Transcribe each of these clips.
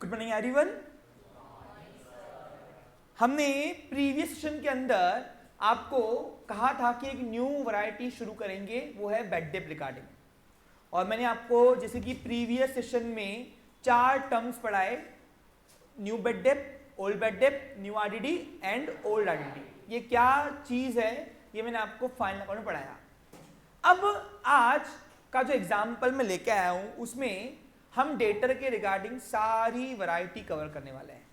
Good morning everyone. हमने previous session के अंदर आपको कहा था कि एक न्यू वैरायटी शुरू करेंगे, वो है बेड डेप रिगार्डिंग। और मैंने आपको जैसे कि प्रीवियस सेशन में 4 टर्म्स पढ़ाए, new bad debt, old bad debt, new RDD and old RDD. ये क्या चीज है ये मैंने आपको फाइनल अकाउंट में पढ़ाया। अब आज का जो एग्जाम्पल मैं लेके आया हूं उसमें हम डेटर के रिगार्डिंग सारी वैरायटी कवर करने वाले हैं।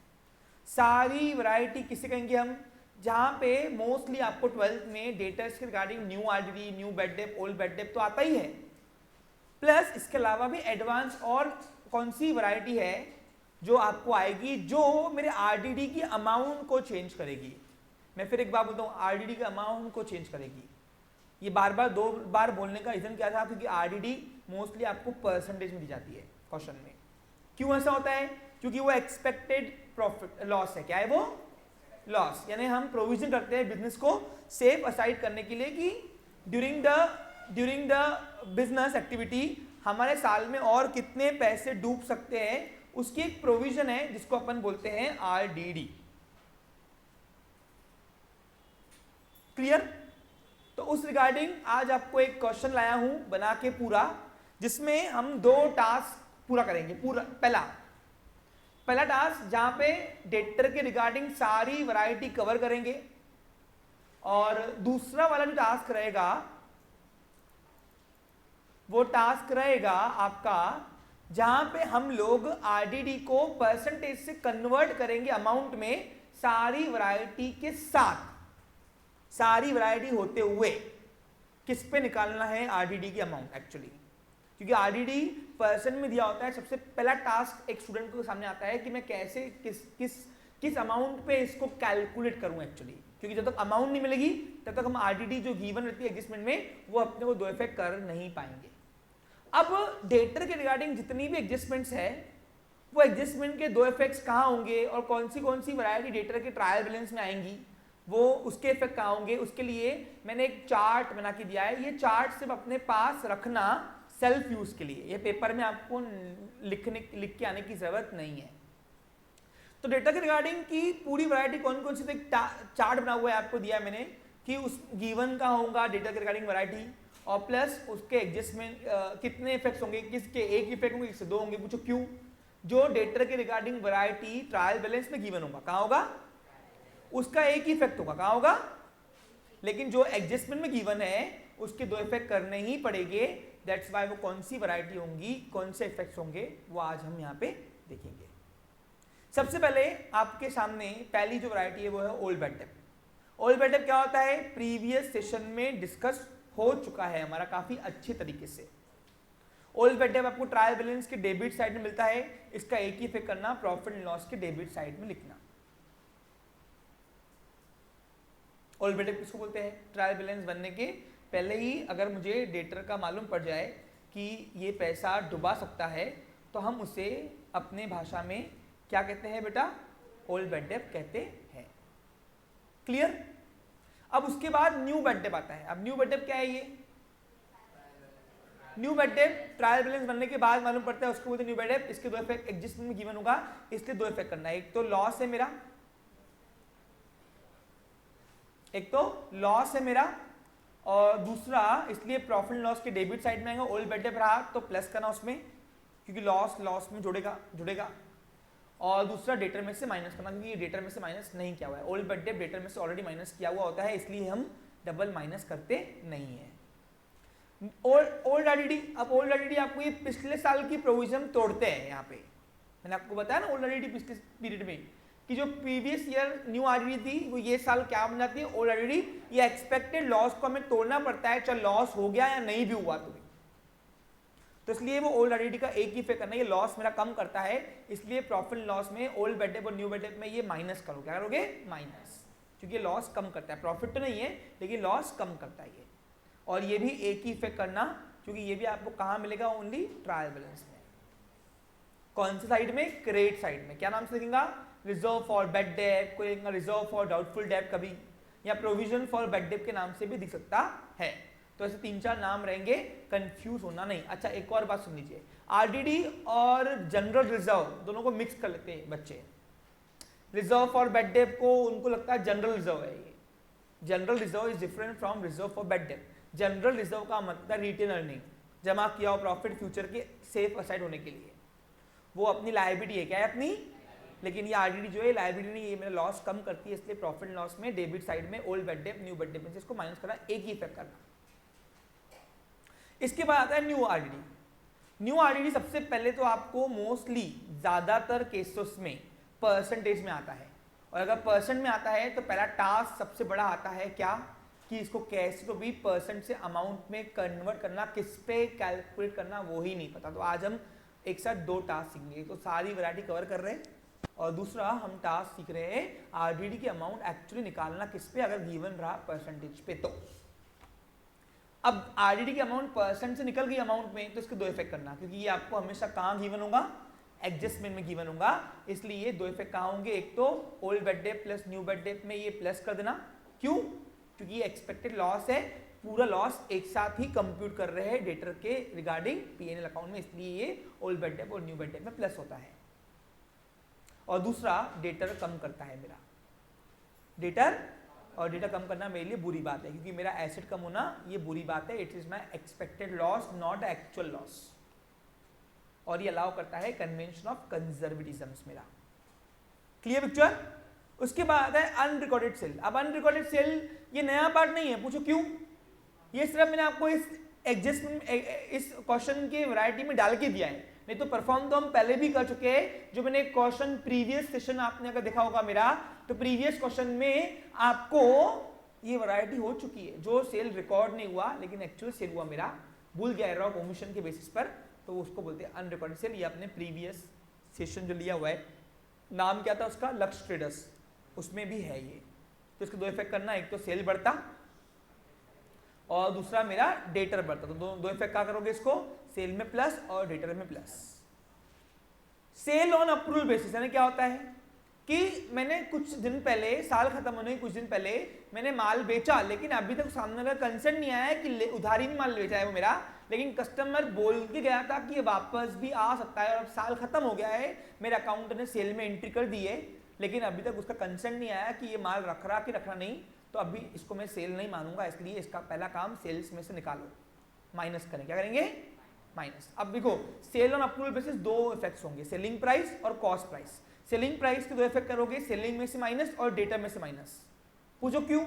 सारी वैरायटी किसे कहेंगे हम, जहां पे मोस्टली आपको 12th में डेटर्स के regarding new RDD, new bad debt, old bad debt तो आता ही है, प्लस इसके अलावा भी एडवांस और कौन सी वैरायटी है जो आपको आएगी जो मेरे आरडीडी की अमाउंट को चेंज करेगी। मैं फिर एक बार बोलता हूँ, आरडीडी के अमाउंट को चेंज करेगी। ये बार बार 2 बार बोलने का रीजन क्या था, क्योंकि आरडीडी मोस्टली आपको परसेंटेज में दी जाती है क्वेश्चन में। क्यों ऐसा होता है, क्योंकि वो एक्सपेक्टेड प्रॉफिट लॉस है। क्या है वो? लॉस। यानी हम प्रोविजन करते हैं बिजनेस को सेफ असाइड करने के लिए कि ड्यूरिंग द बिजनेस एक्टिविटी हमारे साल में और कितने पैसे डूब सकते हैं, उसकी एक प्रोविजन है जिसको अपन बोलते हैं आरडीडी। क्लियर? तो उस रिगार्डिंग आज आपको एक क्वेश्चन लाया हूं बना के पूरा, जिसमें हम 2 टास्क पूरा करेंगे। पहला टास्क जहां पे डेटर के रिगार्डिंग सारी वैरायटी कवर करेंगे, और दूसरा वाला जो टास्क रहेगा वो टास्क रहेगा आपका जहां पे हम लोग आरडीडी को परसेंटेज से कन्वर्ट करेंगे अमाउंट में, सारी वैरायटी के साथ, सारी वैरायटी होते हुए किस पे निकालना है आरडीडी की अमाउंट एक्चुअली। क्योंकि आरडीडी परसेंट में दिया होता है। सबसे पहला टास्क एक स्टूडेंट को सामने आता है कि मैं कैसे किस अमाउंट पे इसको कैलकुलेट करूं एक्चुअली, क्योंकि जब तक अमाउंट नहीं मिलेगी तब तक हम आरडीडी जो गिवन रहती है एडजस्टमेंट में, वो अपने को 2 इफेक्ट कर नहीं पाएंगे। अब डेटर के रिगार्डिंग जितनी भी एडजस्टमेंट्स है, वो एडजस्टमेंट के 2 इफेक्ट्स कहाँ होंगे और कौन सी वैरायटी डेटर के ट्रायल बैलेंस में आएंगी, वो उसके इफेक्ट कहाँ होंगे, उसके लिए मैंने एक चार्ट बना के दिया है। ये चार्ट सिर्फ अपने पास रखना सेल्फ यूज के लिए, ये पेपर में आपको लिख के आने की जरूरत नहीं है। तो डेटा के रिगार्डिंग की पूरी वैरायटी कौन सी, तो चार्ट बना हुआ है आपको दिया है मैंने कि उस गिवन का होगा डेटा के रिगार्डिंग वैरायटी, और प्लस उसके एडजस्टमेंट कितने इफेक्ट्स होंगे, किसके एक इफेक्ट होंगे, किससे 2 होंगे। पूछो क्यों? जो डेटा के रिगार्डिंग वैरायटी ट्रायल बैलेंस में गिवन होगा, कहाँ होगा? उसका एक ही इफेक्ट होगा, कहाँ होगा? लेकिन जो एडजस्टमेंट में गिवन है उसके 2 इफेक्ट करने ही पड़ेंगे। दैट्स वाई वो कौन सी वैरायटी होंगी, कौन से इफेक्ट्स होंगे, वो आज हम यहाँ पे देखेंगे। सबसे पहले आपके सामने पहली जो वैरायटी है वो है old bad debt. Old bad debt क्या होता है, प्रीवियस सेशन में डिस्कस हो चुका है हमारा काफी अच्छे तरीके से। ओल्ड बेड डेप आपको ट्रायल बैलेंस के डेबिट साइड में मिलता है। इसका एक ही इफेक्ट करना, प्रॉफिट एंड लॉस के डेबिट साइड में लिखना। ओल्ड बेड डेप किसको बोलते हैं? ट्रायल बैलेंस बनने के पहले ही अगर मुझे डेटर का मालूम पड़ जाए कि ये पैसा डुबा सकता है, तो हम उसे अपने भाषा में क्या कहते हैं बेटा? ओल्ड बेड डेप कहते हैं। क्लियर? अब उसके बाद न्यू बेड डेप आता है। अब न्यू बेड डेप क्या है? ये new bad debt trial balance बनने के बाद मालूम पड़ता है, उसको बोलते हैं न्यू बेड डेप। इसके 2 इफेक्ट एडजस्टमेंट में गिवन होगा, इसलिए 2 इफेक्ट करना है। एक तो लॉस है मेरा, और दूसरा इसलिए प्रॉफिट लॉस के डेबिट साइड में आएगा। ओल्ड बेड डेप रहा तो प्लस करना उसमें, क्योंकि लॉस में जुड़ेगा, और दूसरा डेटर में से माइनस करना, क्योंकि डेटर में से माइनस नहीं किया हुआ है। ओल्ड बेड डेप डेटर में से ऑलरेडी माइनस किया हुआ होता है, इसलिए हम डबल माइनस करते नहीं है। ओल्ड आरडीडी, अब ओल्ड आरडीडी आपको ये पिछले साल की प्रोविजन तोड़ते हैं। यहाँ पे मैंने आपको बताया ना ओल्ड आरडीडी पिछले पीरियड में कि जो प्रीवियस ईयर न्यू आरडीडी थी वो ये साल क्या बन जाती है? Old RDD. ये एक्सपेक्टेड लॉस को हमें तोड़ना पड़ता है, चाहे लॉस हो गया या नहीं भी हुआ तो इसलिए वो ओल्ड आरडीडी का एक ही इफेक्ट करना है। ये लॉस मेरा कम करता है, इसलिए प्रॉफिट लॉस में ओल्ड बेड डेप और न्यू बेड डेप में ये माइनस करो। क्या करोगे? माइनस, क्योंकि लॉस कम करता है। प्रॉफिट तो नहीं है लेकिन लॉस कम करता है ये। और ये भी एक ही इफेक्ट करना, क्योंकि ये भी आपको कहाँ मिलेगा? ओनली ट्रायल बैलेंस में। कौन से साइड में? क्रेडिट साइड में। क्या नाम से लिखेगा? रिजर्व फॉर बेड डेप, कोई रिजर्व फॉर डाउटफुल डेप कभी, या प्रोविजन फॉर बेड डेप के नाम से भी दिख सकता है। तो ऐसे 3-4 नाम रहेंगे, कंफ्यूज होना नहीं। अच्छा एक और बात सुन लीजिए, आरडीडी और जनरल रिजर्व दोनों को मिक्स कर लेते हैं बच्चे। रिजर्व फॉर बेड डेप को उनको लगता है जनरल रिजर्व है ये। General reserve is different from reserve for bad debt. General reserve का मतलब रिटेन अर्निंग, जमा किया हुआ प्रॉफिट फ्यूचर के सेफ असाइड होने के लिए, वो अपनी लायबिलिटी है। क्या है अपनी? लेकिन ये आरडीडी जो है लायबिलिटी नहीं, ये मेरा लॉस कम करती है, इसलिए प्रॉफिट लॉस में डेबिट साइड में old bad debt new bad debt में से इसको माइनस करना, एक ही इफेक्ट करना। इसके बाद आता है न्यू आरडीडी। न्यू आरडीडी सबसे पहले तो आपको मोस्टली ज्यादातर केसेस में परसेंटेज में आता है, और अगर परसेंट में आता है तो पहला टास्क सबसे बड़ा आता है क्या, कि इसको कैसे तो भी परसेंट से अमाउंट में कन्वर्ट करना, किस पे कैलकुलेट करना वो ही नहीं पता। तो आज हम एक साथ 2 टास्क सीखेंगे, तो सारी वैरायटी कवर कर रहे हैं, और दूसरा हम टास्क सीख रहे हैं आरडीडी की अमाउंट एक्चुअली निकालना किस पे, अगर गिवन रहा परसेंटेज पे। तो अब आरडीडी की अमाउंट परसेंट से निकल गई अमाउंट में, तो इसके 2 इफेक्ट करना, क्योंकि ये आपको हमेशा कहाँ गिवन होगा, एडजस्टमेंट में गिवन होगा, इसलिए ये 2 इफेक्ट कहाँ होंगे, एक तो old bad debt plus new bad debt में ये प्लस कर देना। क्यों? क्योंकि ये एक्सपेक्टेड लॉस है, पूरा लॉस एक साथ ही कंप्यूट कर रहे हैं डेटर के रिगार्डिंग पीएनएल अकाउंट में, इसलिए ये ओल्ड बेड डेप और न्यू बेड डेप में प्लस होता है। और दूसरा डेटर कम करता है मेरा, डेटर, और डेटा कम करना मेरे लिए बुरी बात है, क्योंकि मेरा एसेट कम होना ये बुरी बात है। It is my expected loss not actual loss, और ये अलाउ करता है कन्वेंशन ऑफ कंजर्वेटिज्म मेरा। Clear picture? उसके बाद है अनरिकॉर्डेड सेल। अब अनरिकॉर्डेड सेल ये नया पार्ट नहीं है, पूछो क्यों? ये सिर्फ मैंने आपको इस एडजस्टमेंट इस क्वेश्चन के वैरायटी में डाल के दिया है, नहीं तो परफॉर्म तो हम पहले भी कर चुके हैं। जो मैंने क्वेश्चन प्रीवियस सेशन आपने अगर देखा होगा मेरा, तो प्रीवियस क्वेश्चन में आपको ये वैरायटी हो चुकी है, जो सेल रिकॉर्ड नहीं हुआ लेकिन एक्चुअल सेल हुआ मेरा, भूल गया एरर ऑफ ओमिशन के बेसिस पर, तो उसको बोलते हैं अनरिकॉर्डेड सेल। ये आपने प्रीवियस सेशन जो लिया हुआ है, नाम क्या था उसका, लक्ष्य ट्रेडर्स, उसमें भी है ये। तो इसके 2 इफेक्ट करना, एक तो सेल बढ़ता और दूसरा मेरा डेटर बढ़ता। तो 2 इफेक्ट क्या करोगे इसको, सेल में प्लस और डेटर में plus. Sale on approval basis यानी क्या होता है कि मैंने कुछ दिन पहले, साल खत्म होने के कुछ दिन पहले मैंने माल बेचा, लेकिन अभी तक सामने का कंसर्न नहीं आया कि उधारी में माल बेचा है वो मेरा, लेकिन कस्टमर बोल के गया था कि ये वापस भी आ सकता है, और अब साल खत्म हो गया है, मेरे अकाउंट ने सेल में एंट्री कर दी है, लेकिन अभी तक उसका कंसर्न नहीं आया कि ये माल रख रहा कि रखना नहीं, तो अभी इसको मैं सेल नहीं मानूंगा, इसलिए इसका पहला काम सेल्स में से निकालो, माइनस करें। क्या करेंगे? माइनस। अब देखो sale on approval basis 2 effects होंगे, सेलिंग प्राइस और कॉस्ट प्राइस। सेलिंग प्राइस के 2 इफेक्ट करोगे, सेलिंग में से माइनस और डेटा में से माइनस। पूछो क्यों?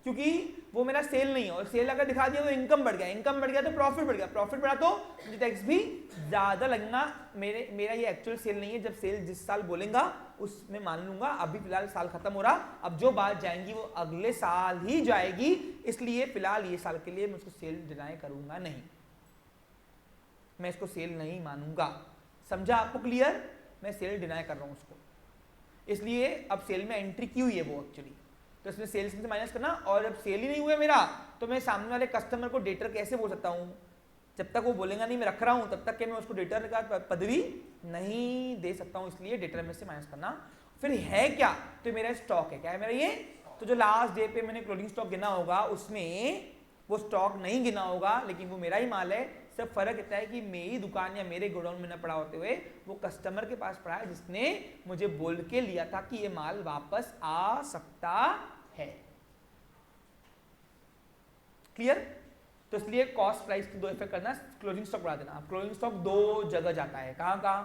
क्योंकि वो मेरा सेल नहीं है, और सेल अगर दिखा दिया तो इनकम बढ़ गया, इनकम बढ़ गया तो प्रॉफिट बढ़ गया, प्रॉफिट बढ़ा तो मुझे टैक्स भी ज्यादा लगना। मेरा ये एक्चुअल सेल नहीं है, जब सेल जिस साल बोलेगा उसमें मान लूंगा, अभी फिलहाल साल खत्म हो रहा, अब जो बात जाएंगी वो अगले साल ही जाएगी, इसलिए फिलहाल ये साल के लिए मैं उसको सेल डिनाई करूंगा नहीं, मैं इसको सेल नहीं मानूंगा। समझा आपको? क्लियर? मैं सेल डिनाई कर रहा हूं उसको, इसलिए अब सेल में एंट्री की हुई है वो एक्चुअली, तो इसमें सेल्स में से माइनस करना। और जब सेल ही नहीं हुआ मेरा, तो मैं सामने वाले कस्टमर को डेटर कैसे बोल सकता हूं? जब तक वो बोलेगा नहीं मैं रख रहा हूं, तब तक के मैं उसको डेटर का पदवी नहीं दे सकता हूं, इसलिए डेटर में से माइनस करना। फिर है क्या? तो मेरा स्टॉक है। क्या है मेरा ये? तो जो लास्ट डे पे मैंने क्लोजिंग स्टॉक गिना होगा, उसमें वो स्टॉक नहीं गिना होगा, लेकिन वो मेरा ही माल है। सिर्फ फर्क इतना है कि मेरी दुकान या मेरे गोडाउन में न पड़ा होते हुए वो कस्टमर के पास पड़ा है, जिसने मुझे बोल के लिया था कि ये माल वापस आ सकता है। क्लियर? तो इसलिए कॉस्ट प्राइस की 2 इफेक्ट करना, क्लोजिंग स्टॉक बढ़ा देना। क्लोजिंग स्टॉक 2 जगह जाता है, कहां कहां?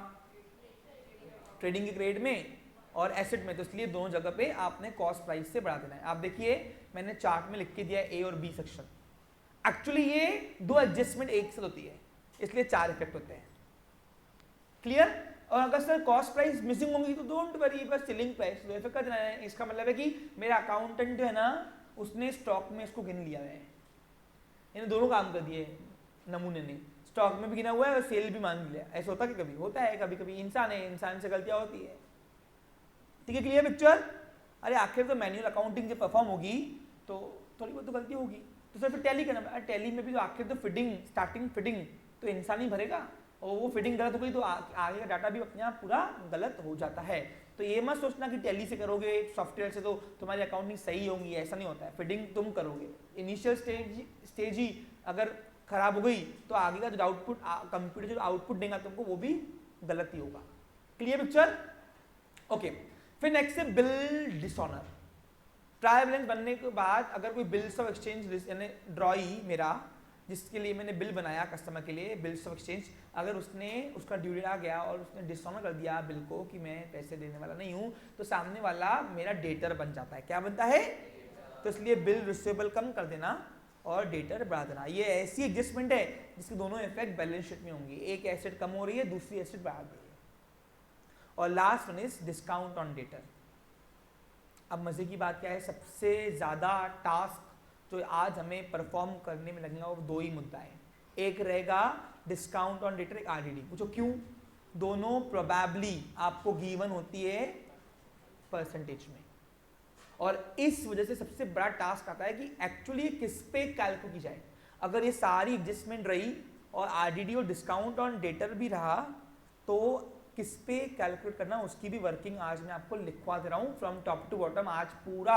ट्रेडिंग के क्रेडिट में और एसेट में, तो इसलिए दोनों जगह पे आपने कॉस्ट प्राइस से बढ़ा देना है। आप देखिए मैंने चार्ट में लिख के दिया ए और बी सेक्शन। एक्चुअली ये 2 एडजस्टमेंट एक साथ होती है, इसलिए 4 इफेक्ट होते हैं। क्लियर? और अगर सर कॉस्ट प्राइस मिसिंग होंगी तो डोंट वरी, बस सेलिंग प्राइस 2 इफेक्ट कर देना है। इसका मतलब है कि मेरा अकाउंटेंट जो है ना, उसने स्टॉक में इसको गिन लिया है, इन्हें दोनों काम कर दिए नमूने ने, स्टॉक में भी गिना हुआ है और सेल भी मान लिया। ऐसा होता है कि कभी होता है, कभी कभी इंसान है, इंसान से गलतियां होती है। ठीक है? Clear picture? अरे आखिर तो मैन्युअल अकाउंटिंग जब परफॉर्म होगी तो थोड़ी बहुत तो गलती होगी, तो सर फिर टैली करना। टैली में भी तो आखिर तो फिटिंग, स्टार्टिंग फिटिंग तो इंसान ही भरेगा, और वो फिटिंग गलत हो गई तो आगे का डाटा भी अपने आप पूरा गलत हो जाता है। तो ये मत सोचना कि टैली से करोगे सॉफ्टवेयर से तो तुम्हारी अकाउंटिंग सही होंगी, ऐसा नहीं होता है। फिटिंग तुम करोगे, इनिशियल स्टेज ही अगर खराब हो गई तो आगे का जो आउटपुट कंप्यूटर जो आउटपुट देगा तुमको वो भी गलत ही होगा। Clear picture? ओके, फिर नेक्स्ट है बिल डिसऑनर। ट्रायल बैलेंस बनने के बाद अगर कोई बिल्स ऑफ एक्सचेंज यानी ड्रॉई मेरा जिसके लिए मैंने बिल बनाया कस्टमर के लिए बिल्स ऑफ एक्सचेंज, अगर उसने उसका ड्यू डेट आ गया और उसने डिसऑनर कर दिया बिल को कि मैं पैसे देने वाला नहीं हूं, तो सामने वाला मेरा डेटर बन जाता है। क्या बनता है? तो इसलिए बिल रिसीवेबल कम कर देना और डेटर बढ़ा देना। ये ऐसी एडजस्टमेंट है जिसके दोनों इफेक्ट बैलेंस शीट में होंगे। एक एसेट कम हो रही है, दूसरी एसेट बढ़ा रही है। और last one is discount on debtor. अब मजे की बात क्या है, सबसे ज्यादा टास्क जो आज हमें परफॉर्म करने में लगेगा वो दो ही मुद्दा है। एक रहेगा डिस्काउंट ऑन डेटर, एक आरडीडी। पूछो क्यों? दोनों प्रोबेबली आपको गिवन होती है परसेंटेज में, और इस वजह से सबसे बड़ा टास्क आता है कि एक्चुअली किस पे कैलकुलेट की जाए। अगर ये सारी एडजस्टमेंट रही और आरडीडी और डिस्काउंट ऑन डेटर भी रहा तो किस पे कैलकुलेट करना उसकी भी वर्किंग आज मैं आपको लिखवा दे रहा हूं फ्रॉम टॉप टू बॉटम। आज पूरा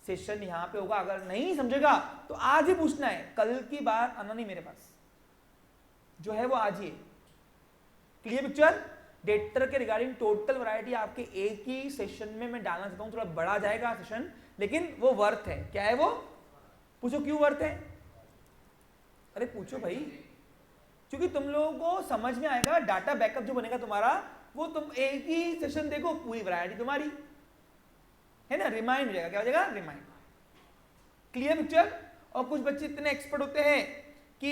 सेशन यहाँ पे होगा, अगर नहीं समझेगा तो आज ही पूछना है, कल की बात आना नहीं मेरे पास, जो है वो आज ही। Clear picture? डेटर के रिगार्डिंग टोटल वैरायटी आपके एक ही सेशन में मैं डालना चाहता हूं, थोड़ा बड़ा जाएगा सेशन लेकिन वो वर्थ है। क्या है वो? पूछो क्यों वर्थ है? अरे पूछो भाई, क्योंकि तुम लोगों को समझ में आएगा डाटा बैकअप जो बनेगा तुम्हारा, वो तुम एक ही सेशन देखो पूरी वैरायटी तुम्हारी है ना, रिमाइंड हो जाएगा। क्या हो जाएगा? रिमाइंड। Clear picture? और कुछ बच्चे इतने एक्सपर्ट होते हैं कि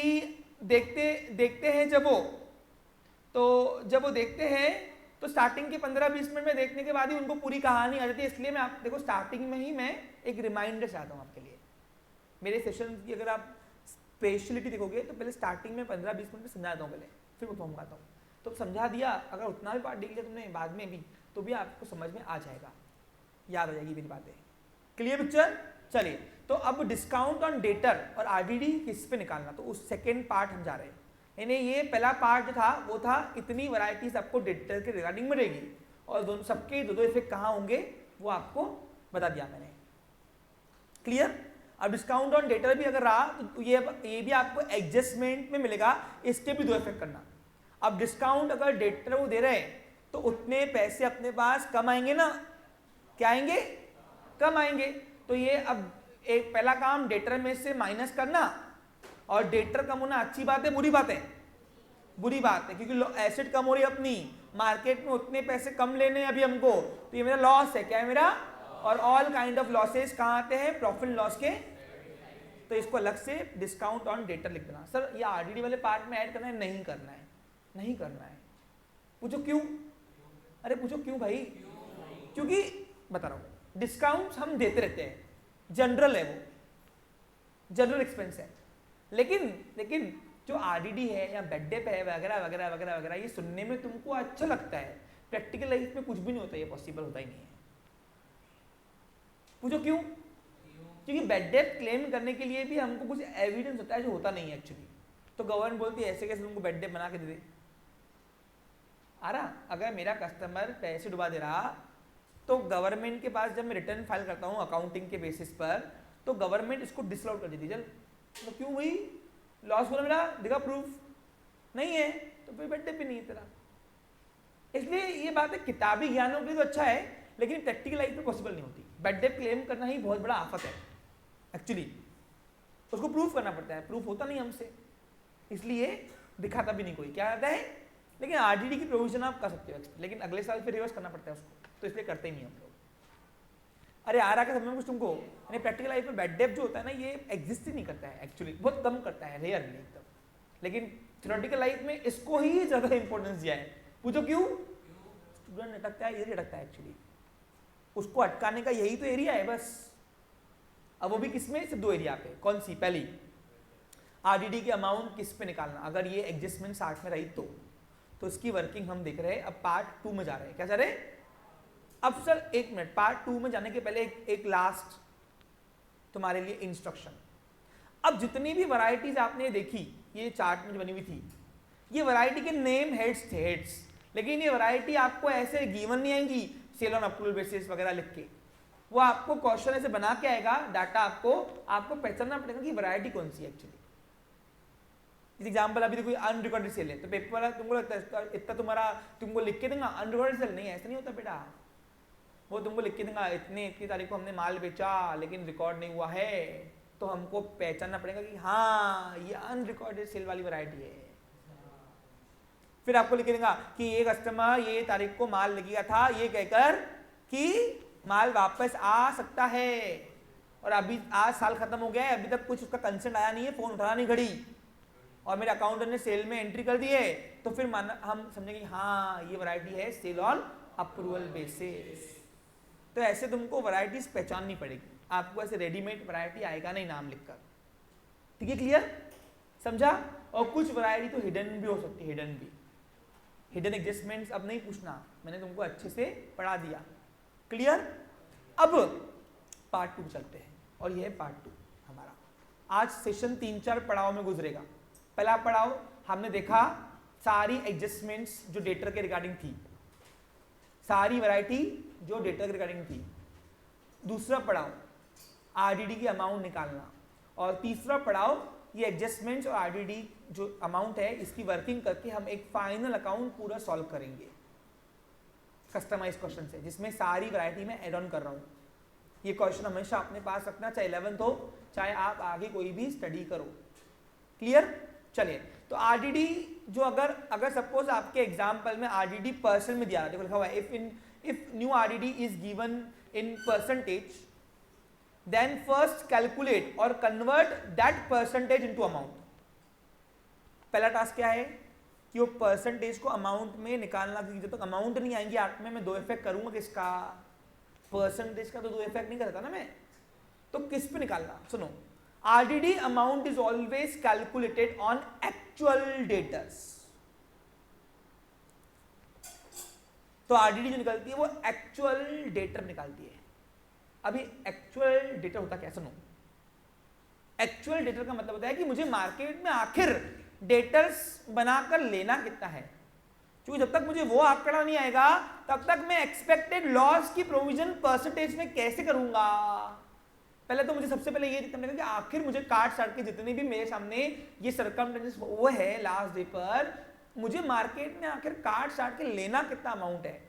देखते हैं जब वो देखते हैं तो स्टार्टिंग के 15-20 मिनट में देखने के बाद ही उनको पूरी कहानी आ जाती है। इसलिए मैं आप देखो स्टार्टिंग में ही मैं एक रिमाइंडर चाहता हूं आपके लिए। मेरे सेशन की अगर आप स्पेशलिटी देखोगे तो पहले स्टार्टिंग में 15-20 मिनट में समझा देता हूँ, पहले फिर मैं समझाता हूँ। तो समझा दिया, अगर उतना भी पार्ट देख लिया तुमने बाद में भी तो भी आपको समझ में आ जाएगा, याद आ जाएगी मेरी बातें। Clear picture? चलिए, तो अब डिस्काउंट ऑन डेटर और आरडीडी किस पे निकालना, तो उस सेकेंड पार्ट हम जा रहे हैं। यानी ये पहला पार्ट जो था वो था इतनी वैरायटीज आपको डेटर के रिगार्डिंग मिलेगी और दोनों सबके दो इफेक्ट कहाँ होंगे वो आपको बता दिया मैंने। क्लियर? अब डिस्काउंट ऑन डेटर भी अगर रहा तो ये भी आपको एडजस्टमेंट में मिलेगा, इसके भी दो इफेक्ट करना। अब डिस्काउंट अगर डेटर वो दे रहे हैं तो उतने पैसे अपने पास कम आएंगे ना, क्या आएंगे? कम आएंगे। तो ये अब एक पहला काम डेटर में से माइनस करना, और डेटर कम होना अच्छी बात है बुरी बात है? बुरी बात है, क्योंकि एसेट कम हो रही है अपनी, मार्केट में उतने पैसे कम लेने अभी हमको, तो ये मेरा लॉस है। क्या है मेरा? और ऑल काइंड ऑफ लॉसेस कहाँ आते हैं? प्रॉफिट लॉस के। तो इसको अलग से डिस्काउंट ऑन डेटर लिख देना। सर ये आरडीडी वाले पार्ट में ऐड करना है? नहीं करना है, नहीं करना है। पूछो क्यों? अरे पूछो क्यों भाई? क्योंकि बता रहा हूं, डिस्काउंट हम देते रहते हैं, जनरल है, वो जनरल एक्सपेंस है। लेकिन जो आरडीडी है या बेड डेप है वगैरह वगैरह वगैरह वगैरह, ये सुनने में तुमको अच्छा लगता है, प्रैक्टिकल लाइफ में कुछ भी नहीं होता, ये पॉसिबल होता ही नहीं है। पूछो क्यों? क्योंकि बेड डेप क्लेम करने के लिए भी हमको कुछ एविडेंस होता है जो होता नहीं है एक्चुअली। तो गवर्नमेंट बोलती है ऐसे कैसे तुमको बेड डेप बना के दे दे। आ रहा, अगर मेरा कस्टमर पैसे डुबा दे रहा तो गवर्नमेंट के पास जब मैं रिटर्न फाइल करता हूँ अकाउंटिंग के बेसिस पर, तो गवर्नमेंट इसको डिसअलाउड कर देती है। तो क्यों भाई? लॉस हो रहा मेरा, दिखा प्रूफ नहीं है तो फिर बेड डेप भी नहीं है तेरा। इसलिए ये बात है किताबी ज्ञानों के लिए तो अच्छा है, लेकिन प्रैक्टिकल लाइफ में पॉसिबल नहीं होती। बेड डेप क्लेम करना ही बहुत बड़ा आफत है एक्चुअली, उसको प्रूफ करना पड़ता है, प्रूफ होता नहीं हमसे, इसलिए दिखाता भी नहीं कोई। क्या आता है? लेकिन आरडीडी की प्रोविजन आप कर सकते हो, लेकिन अगले साल फिर रिवर्स करना पड़ता है उसको, तो इसलिए करते ही नहीं हम लोग। अरे आ रहा क्या समझ में कुछ तुमको? यानी प्रैक्टिकल लाइफ में बेड डेप जो होता है ना, ये एग्जिस्ट ही नहीं करता है एक्चुअली, बहुत कम करता है, रेयरली एकदम। लेकिन थ्योरेटिकल लाइफ में इसको ही ज्यादा इंपॉर्टेंस दिया है। पूछो क्यों? स्टूडेंट अटकता है, ये अटकता है एक्चुअली, उसको अटकाने का यही तो एरिया है बस। अब वो भी किसमें? सिर्फ दो एरिया पे। कौन सी? पहली आरडीडी की अमाउंट किस पे निकालना, अगर ये एडजस्टमेंट 60 में रही तो इसकी वर्किंग हम देख रहे हैं। अब पार्ट 2 में जा रहे हैं। क्या जा रहे हैं? अब सर एक मिनट, पार्ट 2 में जाने के पहले एक लास्ट तुम्हारे लिए इंस्ट्रक्शन। अब जितनी भी वैरायटीज आपने देखी ये चार्ट में जो बनी हुई थी, ये वैरायटी के नेम हेड्स थे, हेड्स, लेकिन ये वैरायटी आपको ऐसे गिवन नहीं आएंगी सेल ऑन अप्रूवल बेसिस वगैरह लिख के, वो आपको क्वेश्चन ऐसे बना के आएगा, डाटा आपको पहचानना पड़ेगा कि वैरायटी कौन सी है एक्चुअली। एग्जाम्पल अभी देखो अनरिकॉर्डेड सेल है, तो पेपर वाला तुमको लगता है इतना तुम्हारा तुमको लिख के देगा अनरिकॉर्डेड सेल, नहीं ऐसा नहीं होता बेटा, वो तुमको लिख के देगा इतनी तारीख को हमने माल बेचा लेकिन रिकॉर्ड नहीं हुआ है, तो हमको पहचानना पड़ेगा कि हाँ ये अनरिकॉर्डेड सेल वाली वैरायटी है। फिर आपको लिख देगा कि ये कस्टमर ये तारीख को माल ले गया था, ये कहकर कि माल वापस आ सकता है, और अभी आज साल खत्म हो गया है, अभी तक कुछ उसका कंसेंट आया नहीं है, फोन उठाना नहीं घड़ी, और मेरे अकाउंटेंट ने सेल में एंट्री कर दी है, तो फिर हम समझेंगे हाँ ये वैरायटी है सेल ऑन अप्रूवल बेसिस। तो ऐसे तुमको वैरायटीज पहचाननी पड़ेगी, आपको ऐसे रेडीमेड वैरायटी आएगा नहीं नाम लिखकर। ठीक है, क्लियर, समझा। और कुछ वैरायटी तो हिडन भी हो सकती है, हिडन भी, हिडन एडजस्टमेंट्स अब नहीं पूछना, मैंने तुमको अच्छे से पढ़ा दिया, क्लियर। अब पार्ट 2 चलते हैं, और यह है पार्ट 2 हमारा। आज सेशन 3-4 पड़ाव में गुजरेगा। पहला पड़ाव हमने देखा सारी एडजस्टमेंट्स जो डेटर के रिगार्डिंग थी, सारी वैरायटी जो डेटा के रिगार्डिंग थी। दूसरा पड़ाव आरडीडी की अमाउंट निकालना, और तीसरा पड़ाव ये एडजस्टमेंट्स और आरडीडी जो अमाउंट है इसकी वर्किंग करके हम एक फाइनल अकाउंट पूरा सॉल्व करेंगे कस्टमाइज क्वेश्चन से, जिसमें सारी वैरायटी में एड ऑन कर रहा हूं। ये क्वेश्चन हमेशा अपने पास रखना, चाहे 11th हो चाहे आप आगे कोई भी स्टडी करो, क्लियर। चलिए, तो आरडीडी जो अगर सपोज आपके एग्जाम्पल में आरडीडी परसेंट में दिया, देखो लिखा हुआ है if new RDD is given in percentage, then first calculate or convert that percentage into amount। पहला टास्क क्या है कि वो परसेंटेज को अमाउंट में निकालना, क्योंकि जब तक अमाउंट नहीं आएंगी आर्ट में मैं दो इफेक्ट करूंगा किसका, परसेंटेज का तो दो इफेक्ट नहीं करता ना मैं, तो किस पे निकालना। सुनो, RDD amount is always calculated on actual debtors. तो आरडीडी जो निकलती है वो एक्चुअल डेटर निकालती है। अभी एक्चुअल डेटर होता क्या, सुनो। एक्चुअल डेटर का मतलब होता है कि मुझे मार्केट में आखिर डेटर्स बनाकर लेना कितना है, क्योंकि जब तक मुझे वो आंकड़ा नहीं आएगा तब तक मैं एक्सपेक्टेड लॉस की प्रोविजन परसेंटेज में कैसे करूंगा। पहले तो मुझे सबसे पहले ये देखना पड़ेगा कि आखिर मुझे काट साट के जितने भी मेरे सामने ये सरकमस्टेंसेस वो है लास्ट डे पर, मुझे मार्केट में आखिर काट साट के लेना कितना अमाउंट है।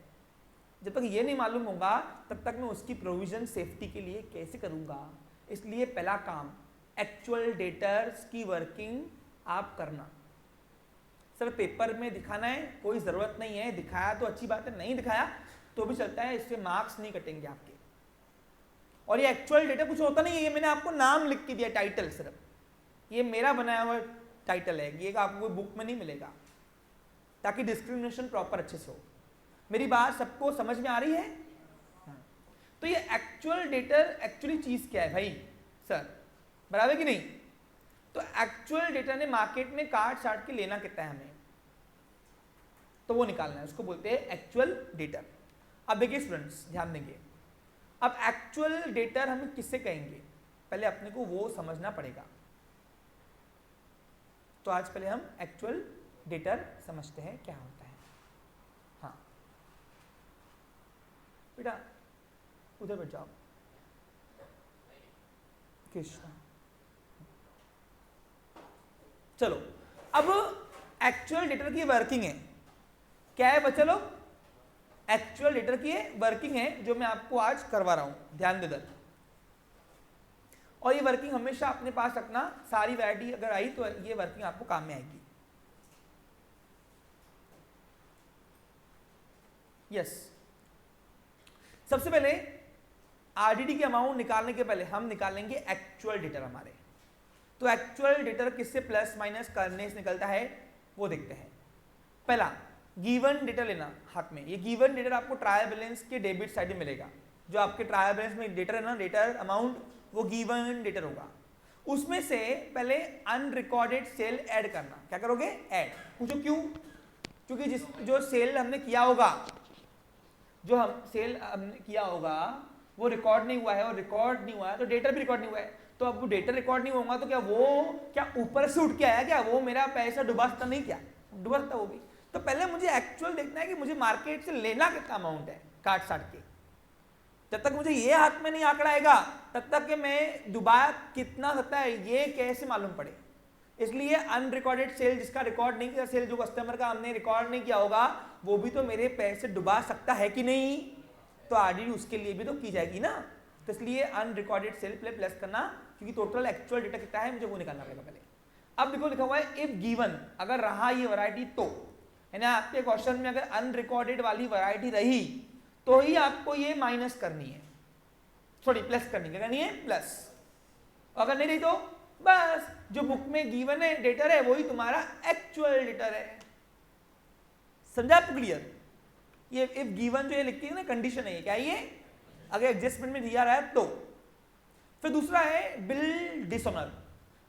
जब तक ये नहीं मालूम होगा तब तक मैं उसकी प्रोविजन सेफ्टी के लिए कैसे करूंगा। इसलिए पहला काम एक्चुअल डेटर्स की वर्किंग आप करना। सर पेपर में दिखाना है, कोई जरूरत नहीं है, दिखाया तो अच्छी बात है, नहीं दिखाया तो भी चलता है, इससे मार्क्स नहीं कटेंगे आपके। और ये एक्चुअल डेटा कुछ होता नहीं है, ये मैंने आपको नाम लिख के दिया, टाइटल, सिर्फ ये मेरा बनाया हुआ टाइटल है, ये आपको कोई बुक में नहीं मिलेगा, ताकि डिस्क्रिमिनेशन प्रॉपर अच्छे से हो। मेरी बात सबको समझ में आ रही है। तो ये एक्चुअल डेटर एक्चुअली चीज क्या है भाई सर, बराबर कि नहीं। तो एक्चुअल डेटा ने मार्केट में काट साट के लेना कितना है हमें, तो वो निकालना है, उसको बोलते हैं एक्चुअल डेटर। अब देखिए स्टूडेंट्स ध्यान देंगे, अब एक्चुअल डेटर हम किससे कहेंगे, पहले अपने को वो समझना पड़ेगा। तो आज पहले हम एक्चुअल डेटर समझते हैं क्या होता है। हाँ बेटा उधर बैठ जाओ, कृष्णा। चलो, अब एक्चुअल डेटर की वर्किंग है, क्या है बच्चे लोग, एक्चुअल डेटर की वर्किंग है जो मैं आपको आज करवा रहा हूं, ध्यान दे दर। और ये वर्किंग हमेशा अपने पास रखना, सारी वैरायटी अगर आई तो ये वर्किंग आपको काम में आएगी। यस, सबसे पहले आरडीडी की अमाउंट निकालने के पहले हम निकालेंगे एक्चुअल डेटर हमारे। तो एक्चुअल डेटर किससे प्लस माइनस करने से निकलता है वो देखते हैं। पहला गिवन डेटर लेना हाथ में, ये गिवन डेटर आपको ट्रायल बैलेंस के डेबिट साइड में मिलेगा। जो आपके ट्रायल बैलेंस में डेटर है ना, डेटर अमाउंट, वो गिवन डेटर होगा। उसमें से पहले अनरिकॉर्डेड सेल ऐड करना। क्या करोगे, ऐड। पूछो क्यों, क्योंकि जो सेल हमने किया होगा, जो हम सेल हमने किया होगा वो रिकॉर्ड नहीं हुआ है, और रिकॉर्ड नहीं हुआ है तो डेटर भी रिकॉर्ड नहीं हुआ है। तो अब वो डेटर रिकॉर्ड नहीं होगा तो क्या वो क्या ऊपर से उठ के आया, क्या वो मेरा पैसा डुबा सकता नहीं, क्या डुबरता वो भी। तो पहले मुझे एक्चुअल देखना है कि मुझे मार्केट से लेना कितना अमाउंट है काट साट के। जब तक मुझे ये हाथ में नहीं आंकड़ा आएगा तब तक कि मैं डुबा कितना सकता है ये कैसे मालूम पड़े। इसलिए अनरिकॉर्डेड सेल, जिसका रिकॉर्ड नहीं किया सेल, जो कस्टमर का हमने रिकॉर्ड नहीं किया होगा, वो भी तो मेरे पैसे डुबा सकता है कि नहीं, तो आरडीडी उसके लिए भी तो की जाएगी ना। तो इसलिए अनरिकॉर्डेड सेल पे प्लस करना, क्योंकि टोटल एक्चुअल डेटा कितना है मुझे वो निकालना पड़ेगा पहले। अब देखो लिखा हुआ है इफ गिवन, अगर रहा ये वैरायटी तो, है ना, आपके क्वेश्चन में अगर अनरिकॉर्डेड वाली वैरायटी रही तो ही आपको ये माइनस करनी है, सॉरी प्लस करनी है, करनी है प्लस। अगर नहीं रही तो बस जो बुक में गिवन है डेटर है वही तुम्हारा एक्चुअल डेटर है। समझा आपको क्लियर? ये इफ गिवन जो ये लिखती है ना कंडीशन है, क्या ये अगर एडजस्टमेंट में दिया रहा है तो। फिर दूसरा है बिल डिसऑनर।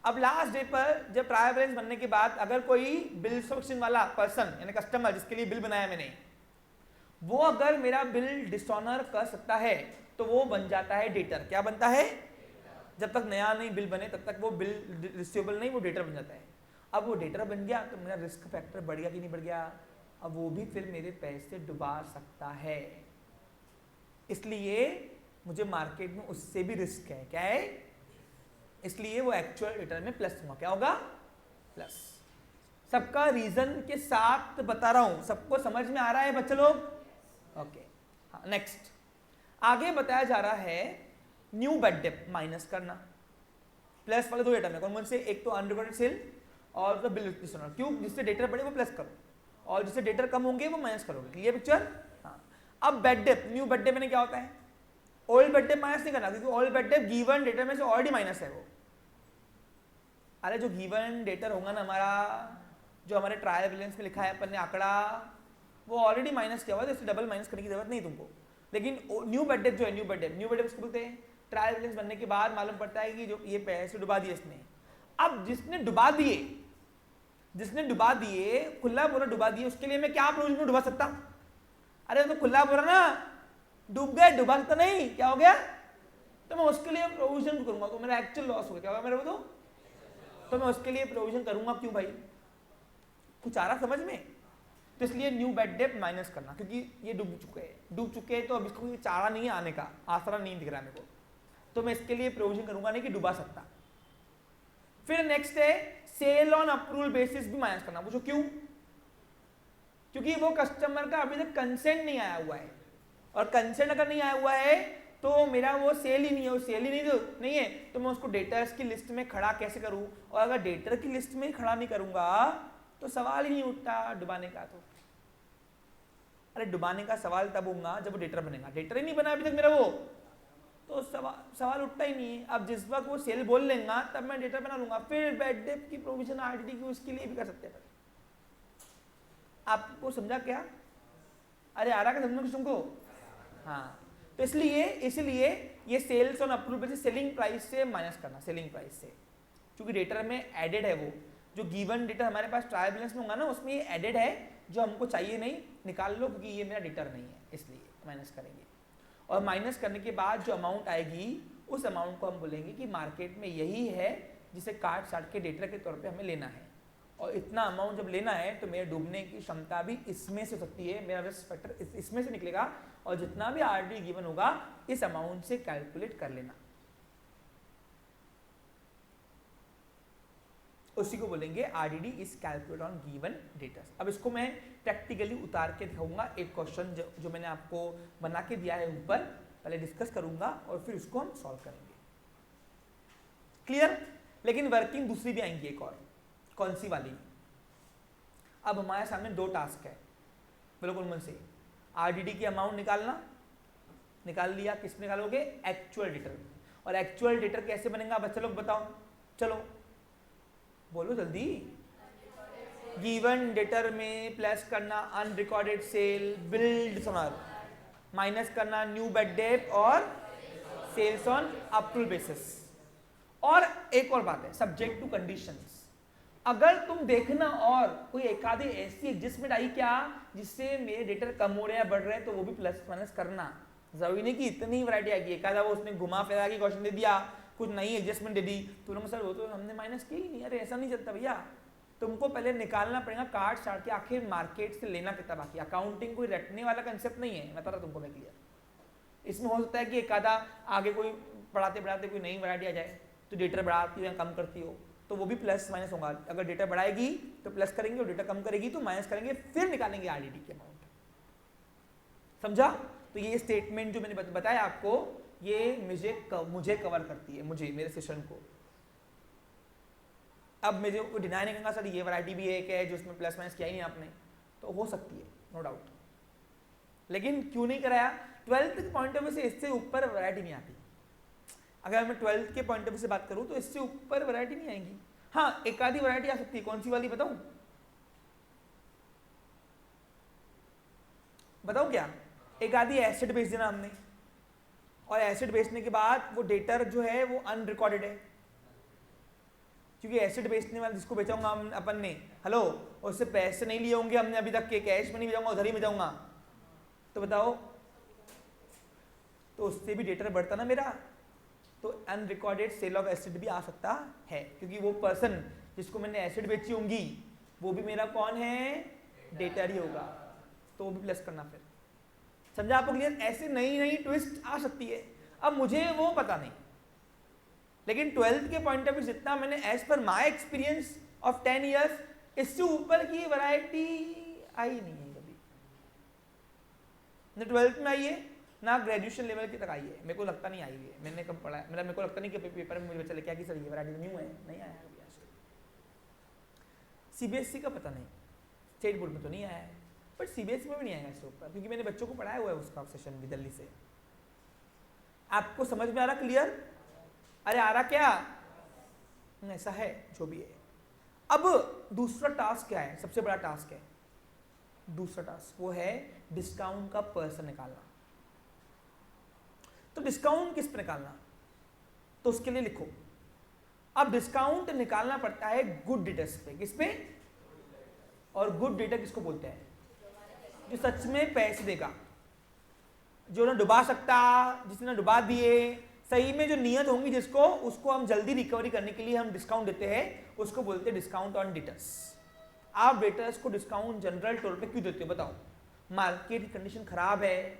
अब लास्ट डे पर जब ट्रायल बैलेंस बनने के बाद अगर कोई बिल सब्सक्रिप्शन वाला पर्सन यानी कस्टमर जिसके लिए बिल बनाया मैंने, वो अगर मेरा बिल डिसऑनर कर सकता है तो वो बन जाता है डेटर। क्या बनता है? जब तक नया नहीं बिल बने तब तक वो बिल रिसीवेबल नहीं, वो डेटर बन जाता है। अब वो डेटर बन गया तो मेरा रिस्क फैक्टर बढ़ गया कि नहीं बढ़ गया? अब वो भी फिर मेरे पैसे डुबा सकता है, इसलिए मुझे मार्केट में उससे भी रिस्क है। क्या है? इसलिए वो एक्चुअल डेटर में प्लस होगा। क्या होगा? प्लस। सबका रीजन के साथ बता रहा हूं, सबको समझ में आ रहा है बच्चे लोग? ओके हाँ। नेक्स्ट आगे बताया जा रहा है न्यू बैड डेट माइनस करना। प्लस वाले दो डेटा में कौन से? एक तो अनरिकॉर्डेड सेल और तो बिल डिसऑनर। क्यों? जिससे डेटर बढ़े वो प्लस करो और जिससे डेटर कम होंगे वो माइनस करोगे। Clear picture? हाँ। अब bad debt, new bad date में क्या होता है? ओल्ड बैड डेट माइनस नहीं करना, क्योंकि old bad debt given debtor में से ऑलरेडी माइनस है वो। अरे जो गिवन डेटर होगा ना हमारा, जो हमारे ट्रायल बैलेंस में लिखा है अपन ने आंकड़ा, वो ऑलरेडी माइनस किया हुआ है, इससे डबल माइनस करने की जरूरत नहीं तुमको। लेकिन न्यू बैड डेट जो है, न्यू बैड डेट उसको बोलते हैं ट्रायल बैलेंस बनने के बाद मालूम पड़ता है कि जो ये पैसे डुबा दिए इसने। अब जिसने डुबा दिए खुला बोरा डुबा दिए, उसके लिए मैं क्या प्रोविजन में डुबा सकता? अरे तो खुला बोरा ना डूब गए, डुबा सकता नहीं, क्या हो गया? तो मैं उसके लिए प्रोविजन करूंगा तो मेरा एक्चुअल लॉस हो गया। क्या होगा मेरा? वो तो मैं उसके लिए प्रोविजन करूंगा। क्यों भाई? कुछ आ रहा समझ में? तो इसलिए न्यू बैड डेट माइनस करना, क्योंकि ये डूब चुके हैं तो अब इसको कोई चारा नहीं है आने का, आसरा नहीं दिख रहा मेरे को, तो मैं इसके लिए प्रोविजन करूंगा नहीं कि डुबा सकता। फिर नेक्स्ट है सेल ऑन अप्रूवल बेसिस भी माइनस करना। पूछो क्यों? क्योंकि वो कस्टमर का अभी तक कंसेंट नहीं आया हुआ है, और कंसेंट अगर नहीं आया हुआ है तो मेरा वो सेल ही नहीं है, वो सेल ही नहीं है तो मैं उसको डेटर्स की लिस्ट में खड़ा कैसे करूं? और अगर डेटर की लिस्ट में खड़ा नहीं करूंगा तो सवाल ही नहीं उठता डुबाने का। तो अरे डुबाने का सवाल तब होगा जब वो डेटर बनेगा, डेटर ही नहीं बना अभी तक मेरा वो, तो सवाल उठता ही नहीं है। अब जिस वक्त वो सेल बोल लेगा तब मैं डेटर बना लूंगा। फिर बैड डेट की प्रोविजन आरडीडी की उसके लिए भी कर सकते हैं। आपको समझा क्या? अरे आ रहा क्या समझ में तुमको? हाँ। तो इसलिए ये sales on approval basis selling price से माइनस करना, सेलिंग प्राइस से, क्योंकि डेटर में एडेड है वो जो गिवन डेटर हमारे पास ट्रायल बैलेंस में होगा ना, उसमें ये एडेड है जो हमको चाहिए नहीं, निकाल लो क्योंकि ये मेरा डेटर नहीं है, इसलिए माइनस करेंगे। और माइनस करने के बाद जो अमाउंट आएगी उस अमाउंट को हम बोलेंगे कि मार्केट में यही है जिसे काट साट के डेटर के तौर पे हमें लेना है, और इतना अमाउंट जब लेना है तो मेरे डूबने की क्षमता भी इसमें से सकती है, मेरा रिस्क फैक्टर इसमें से निकलेगा, और जितना भी आरडी गिवन होगा इस अमाउंट से कैलकुलेट कर लेना, उसी को बोलेंगे RDD is calculate on given debtors. अब इसको मैं प्रैक्टिकली उतार के दिखाऊंगा, एक क्वेश्चन जो मैंने आपको बना के दिया है ऊपर, पहले डिस्कस करूंगा और फिर उसको हम सॉल्व करेंगे। क्लियर? लेकिन वर्किंग दूसरी भी आएंगी, एक और, कौन सी वाली? अब हमारे सामने दो टास्क है, बोलो कौन से? आरडीडी की अमाउंट निकालना, निकाल लिया, किस निकालोगे? Actual debtor. और एक्चुअल डेटर कैसे बनेगा बच्चे लोग बताओ, चलो बोलो जल्दी। गिवन डेटर में प्लस करना unrecorded sale, bill dishonour, minus करना न्यू बैड डेट और सेल्स ऑन अप्रूवल बेसिस। और एक और बात है, सब्जेक्ट टू कंडीशंस। अगर तुम देखना और कोई एक आधी ऐसी एडजस्टमेंट आई क्या जिससे मेरे डेटर कम हो रहे हैं बढ़ रहे हैं, तो वो भी प्लस माइनस करना। जरूरी नहीं कि इतनी वैरायटी आएगी, एक आधा वो उसने घुमा फिरा के क्वेश्चन दे दिया, कुछ नई एडजस्टमेंट दे दी, तो सर वो तो हमने माइनस की नहीं, अरे ऐसा नहीं चलता भैया, तुमको पहले निकालना पड़ेगा कार्ड चार्ट के आखिर मार्केट से लेना कितना बाकी। अकाउंटिंग कोई रटने वाला कंसेप्ट नहीं है, मैं बता रहा तुमको मैं क्लियर। इसमें हो सकता है कि एक आधा आगे कोई पढ़ाते पढ़ाते कोई नई वैरायटी आ जाए तो डेटा बढ़ाती हो या कम करती हो तो वो भी प्लस माइनस होगा। अगर डेटा बढ़ाएगी तो प्लस करेंगे और डेटा कम करेगी तो माइनस करेंगे, फिर निकालेंगे आरडीडी के अमाउंट। समझा? तो ये स्टेटमेंट जो मैंने बताया आपको ये मुझे कवर करती है, मुझे मेरे सेशन को। अब मुझे कोई डिनाई नहीं करूंगा सर ये वैरायटी भी एक है जो उसमें प्लस माइनस किया ही नहीं आपने, तो हो सकती है नो डाउट, लेकिन क्यों नहीं कराया? 12th के पॉइंट ऑफ व्यू से इससे ऊपर वैरायटी नहीं आती। अगर मैं 12th के पॉइंट ऑफ व्यू से बात करूं तो इससे ऊपर वैरायटी नहीं आएगी। हाँ, एक आधी वैरायटी आ सकती है। कौन सी वाली बताऊं? बताऊं क्या? एक आधी एसेट बेच देना हमने, और एसेट बेचने के बाद वो डेटर जो है वो अनरिकॉर्डेड है, क्योंकि एसेट बेचने वाले जिसको बेचाऊंगा हम अपन ने, हेलो, उससे पैसे नहीं लिए होंगे हमने अभी तक के, कैश में नहीं बेचाऊंगा, उधर ही बेचाऊंगा, तो बताओ, तो उससे भी डेटर बढ़ता ना मेरा, तो अनरिकॉर्डेड सेल ऑफ एसेट भी आ सकता है, क्योंकि वो पर्सन जिसको मैंने एसेट बेची होंगी वो भी मेरा कौन है? डेटर ही होगा, तो वो भी प्लस करना। फिर समझा आपको क्लियर? ऐसे नई नई ट्विस्ट आ सकती है। अब मुझे वो पता नहीं, लेकिन 12th के पॉइंट ऑफ व्यू जितना मैंने as per my experience of 10 years, इससे ऊपर की वैरायटी आई नहीं है कभी, ना 12th में आई है ना ग्रेजुएशन लेवल की तक आई है। मेरे को लगता नहीं आई है, मैंने कब पढ़ा है, मेरे को लगता नहीं कि पेपर में मुझे बच्चा लेके आया कि सर ये वैरायटी न्यू है, नहीं आया अभी आज तक। सीबीएसई का पता नहीं, स्टेट बोर्ड में तो नहीं आया है, बट सीबीएसई में भी नहीं आएगा इसके ऊपर, क्योंकि मैंने बच्चों को पढ़ाया हुआ है उसका सेशन भी दिल्ली से। आपको समझ में आ रहा? क्लियर? अरे आ रहा क्या? ऐसा है, जो भी है। अब दूसरा टास्क क्या है? सबसे बड़ा टास्क है दूसरा टास्क, वो है डिस्काउंट का पर्सन निकालना। तो डिस्काउंट किस पे निकालना? तो उसके लिए लिखो, अब डिस्काउंट निकालना पड़ता है गुड डेटर्स पे। किस पे? और गुड डेटर किसको बोलते हैं? जो सच में पैसे देगा, जो ना डुबा सकता, जिसने डुबा दिए, सही में जो नियत होंगी जिसको, उसको हम जल्दी रिकवरी करने के लिए हम डिस्काउंट देते हैं, उसको बोलते हैं डिस्काउंट ऑन डेटर्स। आप डेटर्स को डिस्काउंट जनरल तौर पे क्यों देते हो बताओ? मार्केट की कंडीशन खराब है,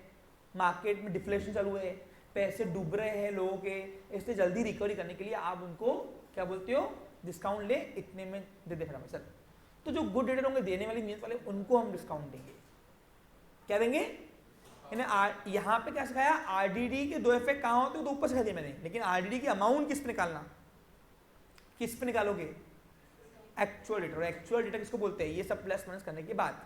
मार्केट में डिफ्लेशन चालू है, पैसे डूब रहे हैं लोगों के, इसलिए जल्दी रिकवरी करने के लिए आप उनको क्या बोलते हो? डिस्काउंट ले, इतने में दे दे फटाफट सर। तो जो गुड डेटर होंगे, देने वाली नियत वाले, उनको हम डिस्काउंट देंगे। क्या देंगे? यहाँ पे क्या सिखाया? आरडीडी के दो इफेक्ट कहाँ होते हैं तो ऊपर सिखा दिया मैंने, लेकिन आरडीडी की अमाउंट किस पे निकालना? किस पे निकालोगे? Actual debtor. एक्चुअल डेटर किसको बोलते हैं? ये सब प्लस माइनस करने के बाद।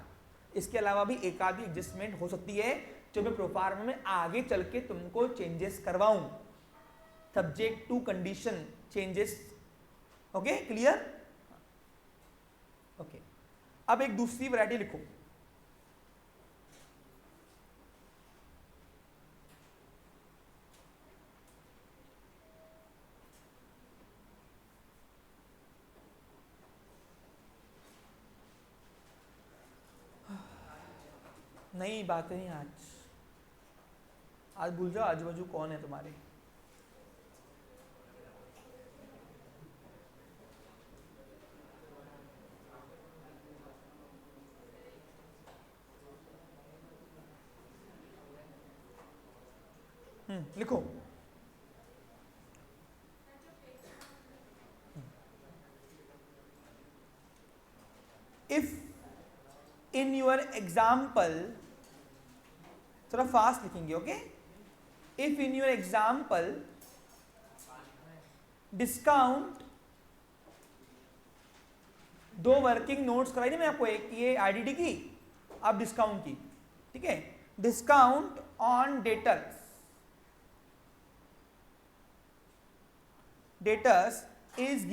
इसके अलावा भी एक आधी एडजस्टमेंट हो सकती है जो मैं प्रोफार्मा में आगे चल के तुमको चेंजेस करवाऊं, subject to condition changes. Okay, clear? Okay, अब एक दूसरी वैरायटी लिखो। नई बातें हैं आज भूल जाओ आजू बाजू कौन है तुम्हारे। लिखो। इफ इन योर एग्जाम्पल, थोड़ा फास्ट लिखेंगे, okay? If in your example discount, दो वर्किंग नोट्स कराई थी मैं आपको, एक ये आईडीडी की, अब डिस्काउंट की, ठीक है? Discount on debtors, debtors is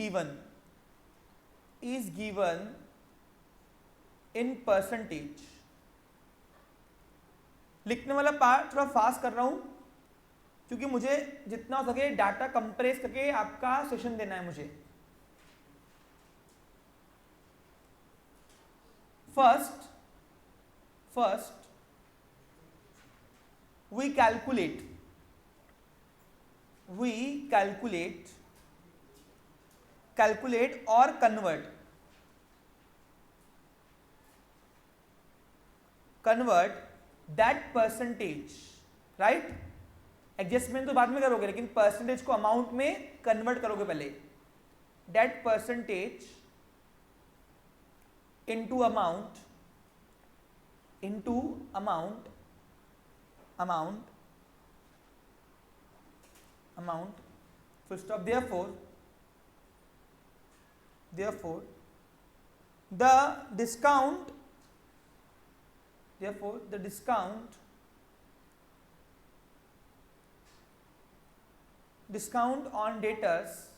given in percentage. लिखने वाला पार्ट थोड़ा फास्ट कर रहा हूं क्योंकि मुझे जितना हो सके डाटा कंप्रेस करके आपका सेशन देना है मुझे। First we calculate or convert convert that percentage, right. Adjustment तो बाद में करोगे, लेकिन परसेंटेज को अमाउंट में कन्वर्ट करोगे पहले। That percentage into amount, full stop. Therefore the discount on debtors,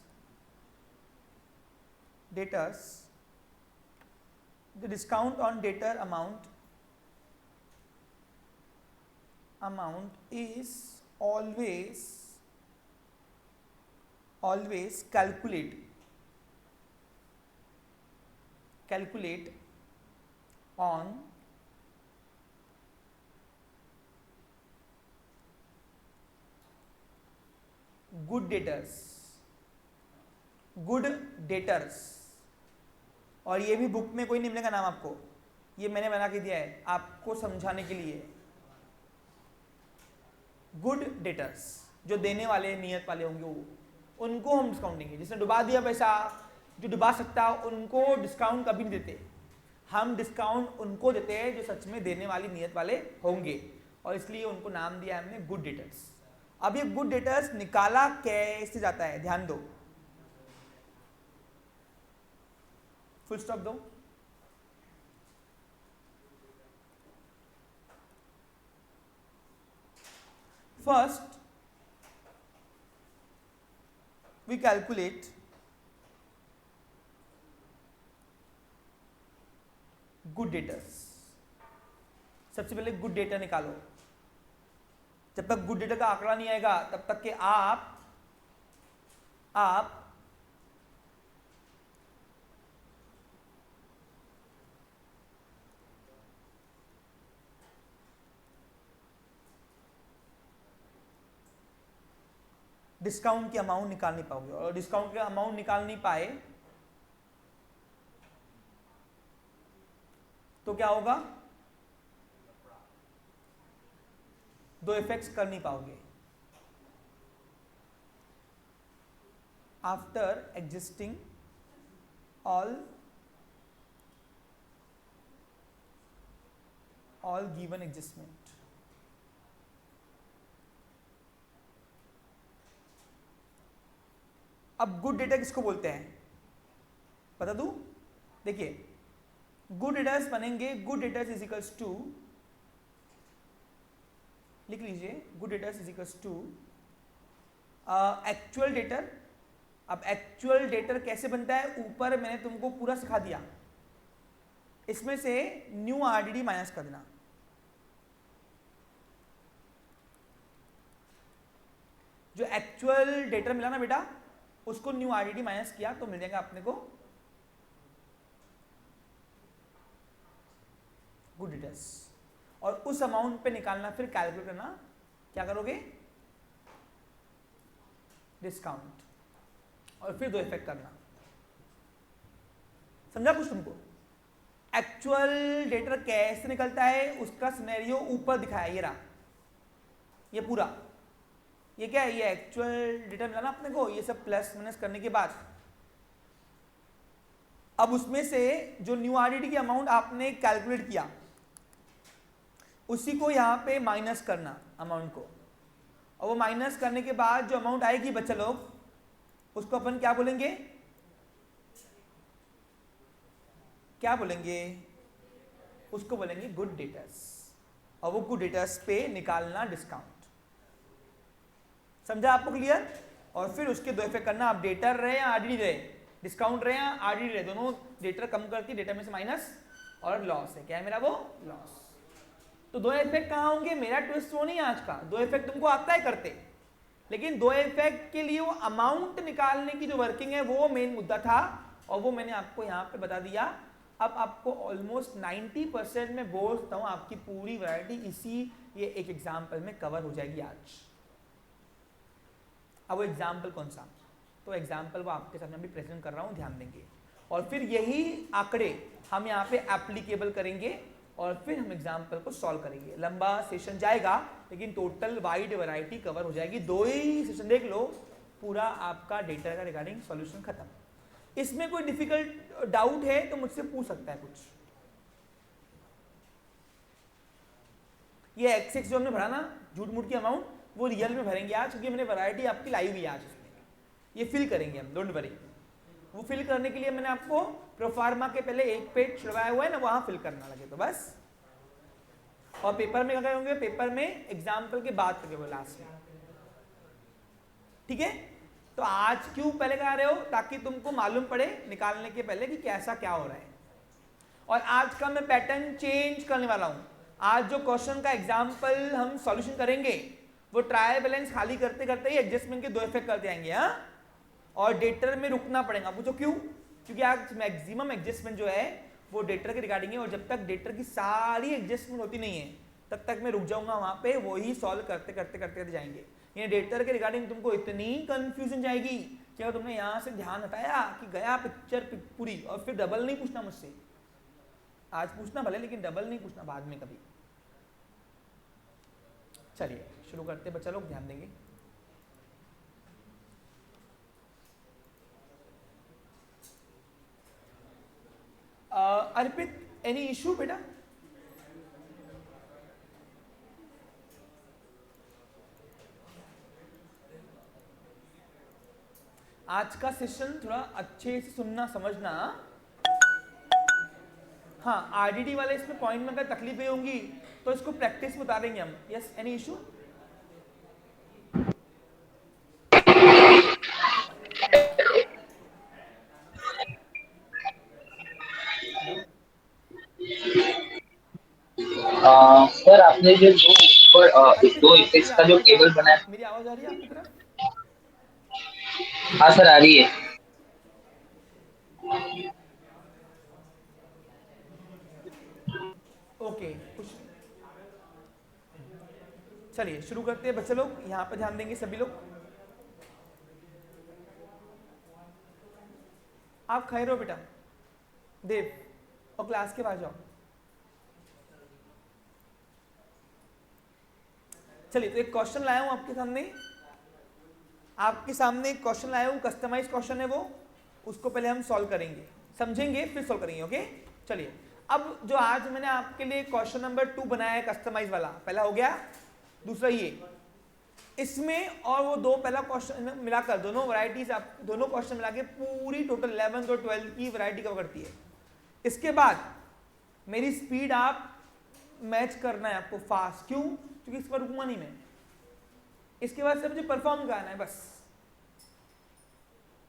the discount on debtor amount is always calculate on good debtors। और ये भी बुक में कोई नहीं मिलेगा नाम आपको, ये मैंने बना के दिया है आपको समझाने के लिए। गुड डेटर्स, जो देने वाले नियत वाले होंगे वो, उनको हम डिस्काउंट देंगे। जिसने डुबा दिया पैसा, जो डुबा सकता उनको डिस्काउंट कभी नहीं देते। हम डिस्काउंट उनको देते हैं जो सच में देने वाली नियत वाले होंगे, और इसलिए उनको नाम दिया हमने गुड डेटर्स। अब ये गुड डेटर्स निकाला कैसे जाता है, ध्यान दो। फुल स्टॉप दो। First we calculate good debtors. सबसे पहले गुड डेटर निकालो। जब तक गुड डेटर का आंकड़ा नहीं आएगा तब तक के आप डिस्काउंट की अमाउंट निकाल नहीं पाओगे, और डिस्काउंट का अमाउंट निकाल नहीं पाए तो क्या होगा, दो इफेक्ट्स कर नहीं पाओगे। After existing all given adjustment. अब गुड डेटा किसको बोलते हैं बता दूं? देखिए गुड डेटर्स बनेंगे, good debtors is equals to, लिख लीजिए good debtors is equals to actual debtor. अब एक्चुअल डेटर कैसे बनता है, ऊपर मैंने तुमको पूरा सिखा दिया, इसमें से न्यू आरडीडी माइनस कर देना। जो एक्चुअल डेटर मिला ना बेटा, उसको न्यू आरडीडी माइनस किया तो मिल जाएगा अपने को गुड डेटर्स। और उस अमाउंट पे निकालना, फिर कैलकुलेट करना, क्या करोगे, डिस्काउंट, और फिर दो इफेक्ट करना। समझा कुछ तुमको? एक्चुअल डेटर कैसे निकलता है उसका सिनेरियो ऊपर दिखाया, ये रहा, ये पूरा, ये क्या है, ये एक्चुअल डेटा मिला ना अपने को, ये सब प्लस माइनस करने के बाद अब उसमें से जो न्यू आरडीडी की अमाउंट आपने कैलकुलेट किया उसी को यहां पे माइनस करना अमाउंट को, और वो माइनस करने के बाद जो अमाउंट आएगी बच्चा लोग, उसको अपन क्या बोलेंगे, क्या बोलेंगे, उसको बोलेंगे गुड डेटर्स। और वो गुड डेटर्स पे निकालना डिस्काउंट। समझा आपको क्लियर? और फिर उसके दो इफेक्ट करना, आप डेटर रहे या आरडीडी रहे, डिस्काउंट रहे या आरडीडी रहे, दोनों डेटर कम करती डेटा में से माइनस, और लॉस है, क्या है मेरा वो, लॉस। तो दो इफेक्ट कहाँ होंगे, मेरा ट्विस्ट वो नहीं आज का, दो इफेक्ट तुमको आता है करते, लेकिन दो इफेक्ट के लिए वो अमाउंट निकालने की जो वर्किंग है वो मेन मुद्दा था, और वो मैंने आपको यहाँ पे बता दिया। अब आपको ऑलमोस्ट 90% में बोलता हूँ आपकी पूरी वैरायटी इसी ये एक एग्जाम्पल में कवर हो जाएगी आज। अब वो एग्जाम्पल कौन सा, तो एग्जाम्पल वो आपके सामने अभी प्रेजेंट कर रहा हूँ, ध्यान देंगे। और फिर यही आंकड़े हम यहाँ पे एप्लीकेबल करेंगे और फिर हम एग्जाम्पल को सॉल्व करेंगे। लंबा सेशन जाएगा लेकिन टोटल वाइड वैरायटी कवर हो जाएगी। 2 ही सेशन देख लो, पूरा आपका डेटा का रिगार्डिंग सॉल्यूशन खत्म। इसमें कोई डिफिकल्ट डाउट है तो मुझसे पूछ सकता है कुछ। ये एक्स जो हमने भरा ना झूठ मूठ की अमाउंट, वो रियल में भरेंगे आज, क्योंकि मैंने वैरायटी आपकी लाई हुई है आज इसमें। ये फिल करेंगे हम, डोंट वरी। वो फिल करने के लिए मैंने आपको प्रोफार्मा के पहले एक पेज छुड़वाया हुआ है ना, वहां फिल करना लगे तो बस। और पेपर में क्या होंगे, पेपर में एग्जाम्पल के बाद करके वो लास्ट में, ठीक है। तो आज क्यों पहले करा रहे हो, ताकि तुमको मालूम पड़े निकालने के पहले कि कैसा क्या हो रहा है। और आज का मैं पैटर्न चेंज करने वाला हूं। आज जो क्वेश्चन का एग्जाम्पल हम सॉल्यूशन करेंगे वो ट्रायल बैलेंस खाली करते करते ही एडजस्टमेंट के 2 इफेक्ट करते आएंगे, हाँ। और डेटर में रुकना पड़ेगा। पूछो क्यों? क्योंकि आज मैक्सिमम एडजस्टमेंट जो है वो डेटर के रिगार्डिंग है, और जब तक डेटर की सारी एडजस्टमेंट होती नहीं है तब तक मैं रुक जाऊंगा वहां पे, वही सॉल्व करते करते करते करते जाएंगे। ये डेटर के रिगार्डिंग तुमको इतनी कंफ्यूजन जाएगी कि अगर तुमने यहां से ध्यान हटाया कि गया पिक्चर पूरी, और फिर डबल नहीं पूछना मुझसे। आज पूछना भले, लेकिन डबल नहीं पूछना बाद में कभी। चलिए शुरू करते, बच्चा लोग ध्यान देंगे। अर्पित, एनी इशू बेटा? आज का सेशन थोड़ा अच्छे से सुनना समझना। हाँ, आरडीडी वाले इसमें पॉइंट में अगर तकलीफें होंगी तो इसको प्रैक्टिस में उतारेंगे हम। Yes, any issue? सर आपने जो दो इफेक्ट्स का जो टेबल बनाया। मेरी आवाज आ रही है आपकी तरफ? हाँ सर, आ रही है। ओके, कुछ चलिए शुरू करते हैं बच्चे लोग। यहाँ पर ध्यान देंगे सभी लोग। आप खैर हो बेटा? देव, और क्लास के बाहर जाओ। चलिए, तो एक क्वेश्चन लाया हूं आपके सामने एक क्वेश्चन लाया हूं, कस्टमाइज क्वेश्चन है वो। उसको पहले हम सॉल्व करेंगे, समझेंगे, फिर सॉल्व करेंगे। ओके, चलिए। अब जो आज मैंने आपके लिए क्वेश्चन नंबर 2 बनाया है कस्टमाइज वाला, पहला हो गया, दूसरा ये। इसमें और वो 2 पहला क्वेश्चन मिलाकर दोनों वैरायटीज, दोनों क्वेश्चन मिला के पूरी टोटल 11th और 12th की वैरायटी कवर करती है। इसके बाद मेरी स्पीड आप मैच करना है आपको फास्ट। क्यों? क्योंकि इस पर रुकूंगा नहीं मैं। इसके बाद से मुझे परफॉर्म करना है बस।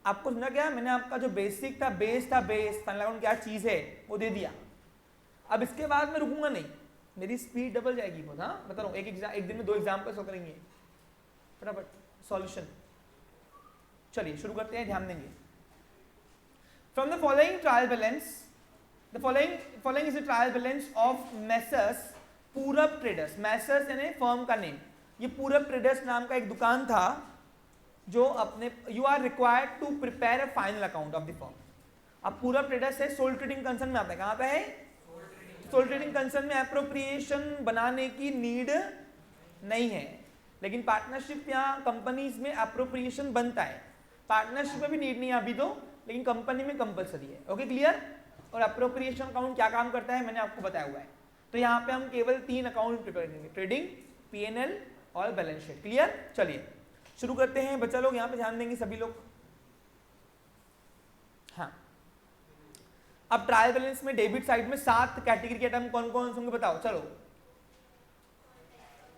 आपको समझा क्या? मैंने आपका जो बेसिक था, बेस फाइनल अकाउंट क्या चीज है वो दे दिया। अब इसके बाद मैं रुकूंगा नहीं, मेरी स्पीड डबल जाएगी बहुत। हाँ, बता रहा हूँ, एक दिन में 2 एग्जाम्पल सॉल्व करेंगे फटाफट सॉल्यूशन। चलिए शुरू करते हैं, ध्यान देंगे। From the following trial balance, the following is the trial balance of Messrs पूरब ट्रेडर्स। मैसर्स यानी फर्म का नेम। ये पूरब ट्रेडर्स नाम का एक दुकान था जो अपने, you are required to prepare a final account of the firm. अब पूरब ट्रेडर्स है, सोल ट्रेडिंग कंसर्न में आता है। कहां आता है? सोल ट्रेडिंग कंसर्न में एप्रोप्रिएशन बनाने की नीड नहीं है, लेकिन पार्टनरशिप या कंपनीज में एप्रोप्रिएशन बनता है। पार्टनरशिप में भी नीड नहीं है अभी तो, लेकिन कंपनी में कंपलसरी है। Okay, clear? और एप्रोप्रिएशन अकाउंट क्या काम करता है मैंने आपको बताया हुआ है। तो यहाँ पे हम केवल 3 अकाउंट प्रिपेयर करेंगे, ट्रेडिंग, पीएनएल और बैलेंस शीट। क्लियर? चलिए शुरू करते हैं बच्चा लोग, यहाँ पे ध्यान देंगे सभी लोग। हाँ, अब ट्रायल बैलेंस में डेबिट साइड में 7 कैटेगरी के आइटम कौन कौन से होंगे बताओ। चलो,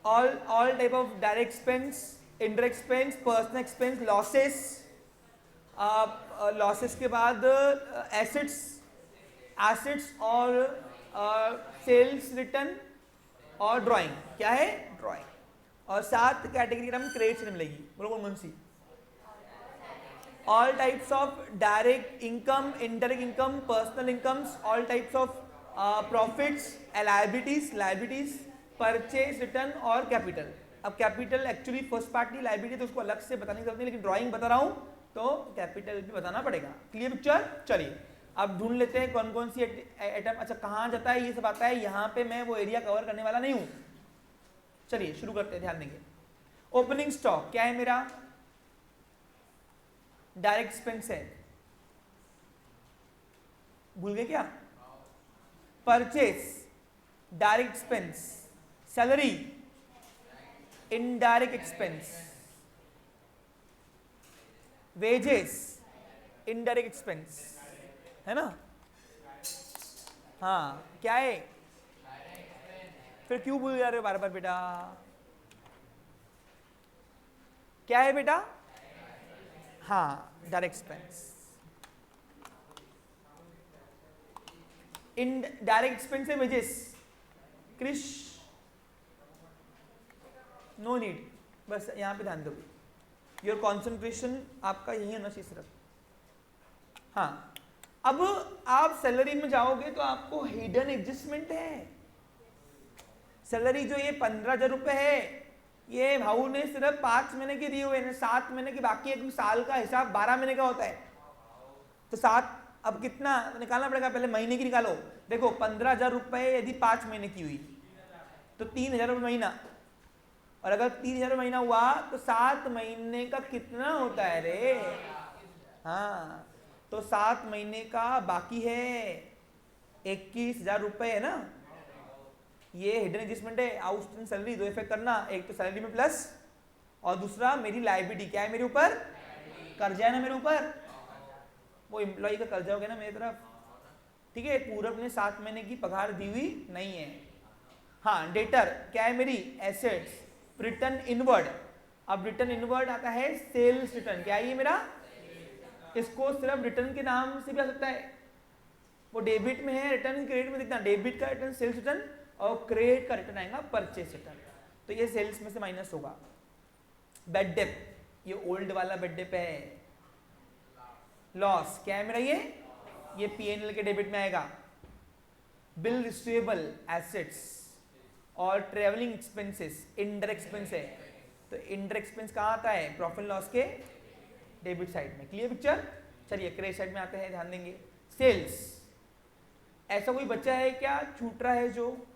all type of direct expense, indirect expense, personal expense, losses के बाद एसेट्स और सेल्स रिटर्न और ड्राइंग। क्या है? ड्राइंग। और 7 कैटेगरी हम क्रेडिट से मिलेगी। बोलो कौन सी? All types of direct income, indirect income, personal incomes, all types of profits, liabilities, purchase return और कैपिटल। अब capital actually first party liability, तो उसको अलग से बताने की जरूरत नहीं, लेकिन ड्राइंग बता रहा हूं तो कैपिटल भी बताना पड़ेगा। Clear picture? चलिए अब ढूंढ लेते हैं कौन कौन सी एटम, अच्छा कहाँ जाता है ये सब आता है, यहाँ पे मैं वो एरिया कवर करने वाला नहीं हूं। चलिए शुरू करते हैं, ध्यान देंगे। ओपनिंग स्टॉक क्या है मेरा, डायरेक्ट एक्सपेंस है, भूल गए क्या, purchase direct expense, salary indirect expense, wages indirect expense, है ना। हाँ क्या है, फिर क्यों भूल जा रहे हो बार बार बेटा, क्या है बेटा, हाँ direct expense. In direct expense है वेजेस, क्रिश नो नीड, बस यहां पे ध्यान दो, योर कॉन्सेंट्रेशन आपका यही होना चाहिए सिर्फ। हाँ अब आप सैलरी में जाओगे तो आपको हिडन एडजस्टमेंट है, सैलरी जो ये 15,000 रुपए है, ये भाऊ ने सिर्फ 5 महीने के दिए हुए हैं, 7 महीने की, बाकी एक साल का हिसाब 12 महीने का होता है। तो 7 अब कितना निकालना पड़ेगा, पहले महीने की निकालो। देखो 15,000 रुपए यदि 5 महीने की हुई तो 3,000 रुपये महीना, और अगर 3,000 महीना हुआ तो 7 महीने का कितना होता है रे, हाँ तो 7 महीने का बाकी है 21,000 रुपए है ना। ये हिडन एडजस्टमेंट है, आउटस्टैंडिंग सैलरी, दो इफेक्ट करना, एक तो सैलरी में प्लस और दूसरा मेरी लायबिलिटी, क्या है मेरे ऊपर, कर्जा है ना मेरे ऊपर, वो एम्प्लॉय का कर्जा हो गया ना मेरी तरफ, ठीक है। पूरब ने 7 महीने की पगार दी हुई नहीं है। हाँ डेटर क्या है मेरी, एसेट्स, रिटर्न इनवर्ड, अब रिटर्न इनवर्ड आता है सेल्स रिटर्न, क्या है ये मेरा, इसको सिर्फ रिटर्न के नाम से भी आ सकता है, वो डेबिट में है, रिटर्न क्रेडिट में दिखता है, डेबिट का रिटर्न सेल्स रिटर्न और क्रेडिट का रिटर्न आएगा परचेस रिटर्न, तो ये सेल्स में से माइनस होगा। बैड डेप, ये ओल्ड वाला बैड डेप है। लॉस क्या है मेरा, ये पीएनएल के डेबिट में आएगा। बिल रिसीवेबल एसेट्स और ट्रेवलिंग एक्सपेंसेस इनडायरेक्ट एक्सपेंस है, तो इनडायरेक्ट एक्सपेंस कहाँ आता है, प्रॉफिट लॉस के डेबिट साइड में। क्लियर पिक्चर, चलिए क्रेडिट साइड में आते हैं, ध्यान देंगे। सेल्स, ऐसा कोई बच्चा है क्या छूट रहा है जो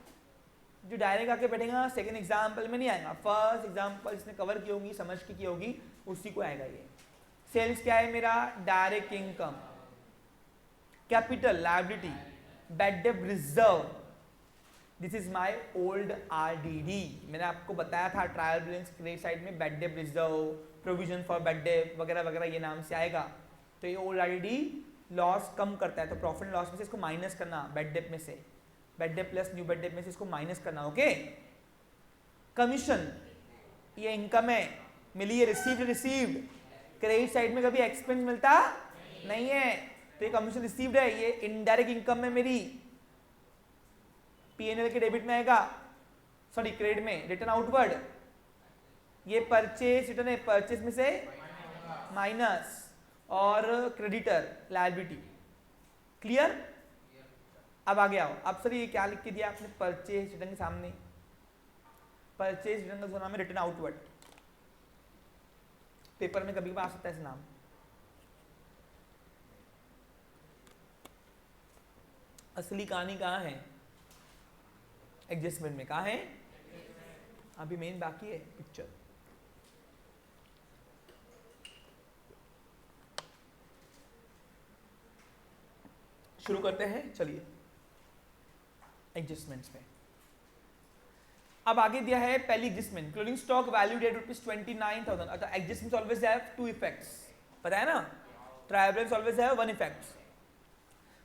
डायरेक्ट आके बैठेगा, सेकंड एग्जाम्पल में नहीं आएगा, फर्स्ट एग्जाम्पल इसने कवर की होगी, समझ के की होगी, उसी को आएगा ये। सेल्स क्या है मेरा, direct income. Capital liability, bad debt reserve, this is my old RDD, मैंने आपको बताया था ट्रायल बैलेंस क्रेडिट साइड में bad debt reserve, provision for bad date वगैरह वगैरह ये नाम से आएगा। तो ये ओल्ड आरडीडी लॉस कम करता है, तो प्रॉफिट लॉस में से इसको माइनस करना, बैड डेट में से, bad debt plus new bad date में से इसको माइनस करना, ओके। कमीशन, ये इनकम है, मिली है, रिसीव्ड, क्रेडिट साइड में कभी एक्सपेंस मिलता नहीं है, तो ये कमीशन रिसीव्ड है, ये इनडायरेक्ट इनकम में मेरी, पीएनएल के डेबिट में आएगा, सॉरी क्रेडिट में, रिटर्न आउटवर्ड, ये परचेस रिटर्न है, परचेस में से माइनस, और क्रेडिटर लायबिलिटी। क्लियर, अब आगे आओ। अब सर ये क्या लिख के दिया आपने, परचेस रिटर्न के सामने, परचेस रिटर्न का नाम है रिटर्न आउटवर्ड, पेपर में कभी कभी आ सकता है इस नाम। असली कहानी कहाँ है, एडजस्टमेंट में, कहाँ है, अभी मेन बाकी है पिक्चर। शुरू करते हैं, चलिए एडजस्टमेंट्स में। अब आगे दिया है पहली adjustment, closing stock valued at ₹29,000। अच्छा एडजस्टमेंट्स ऑलवेज हैव 2 इफेक्ट्स, पता है ना, trial balance always have 1 effect.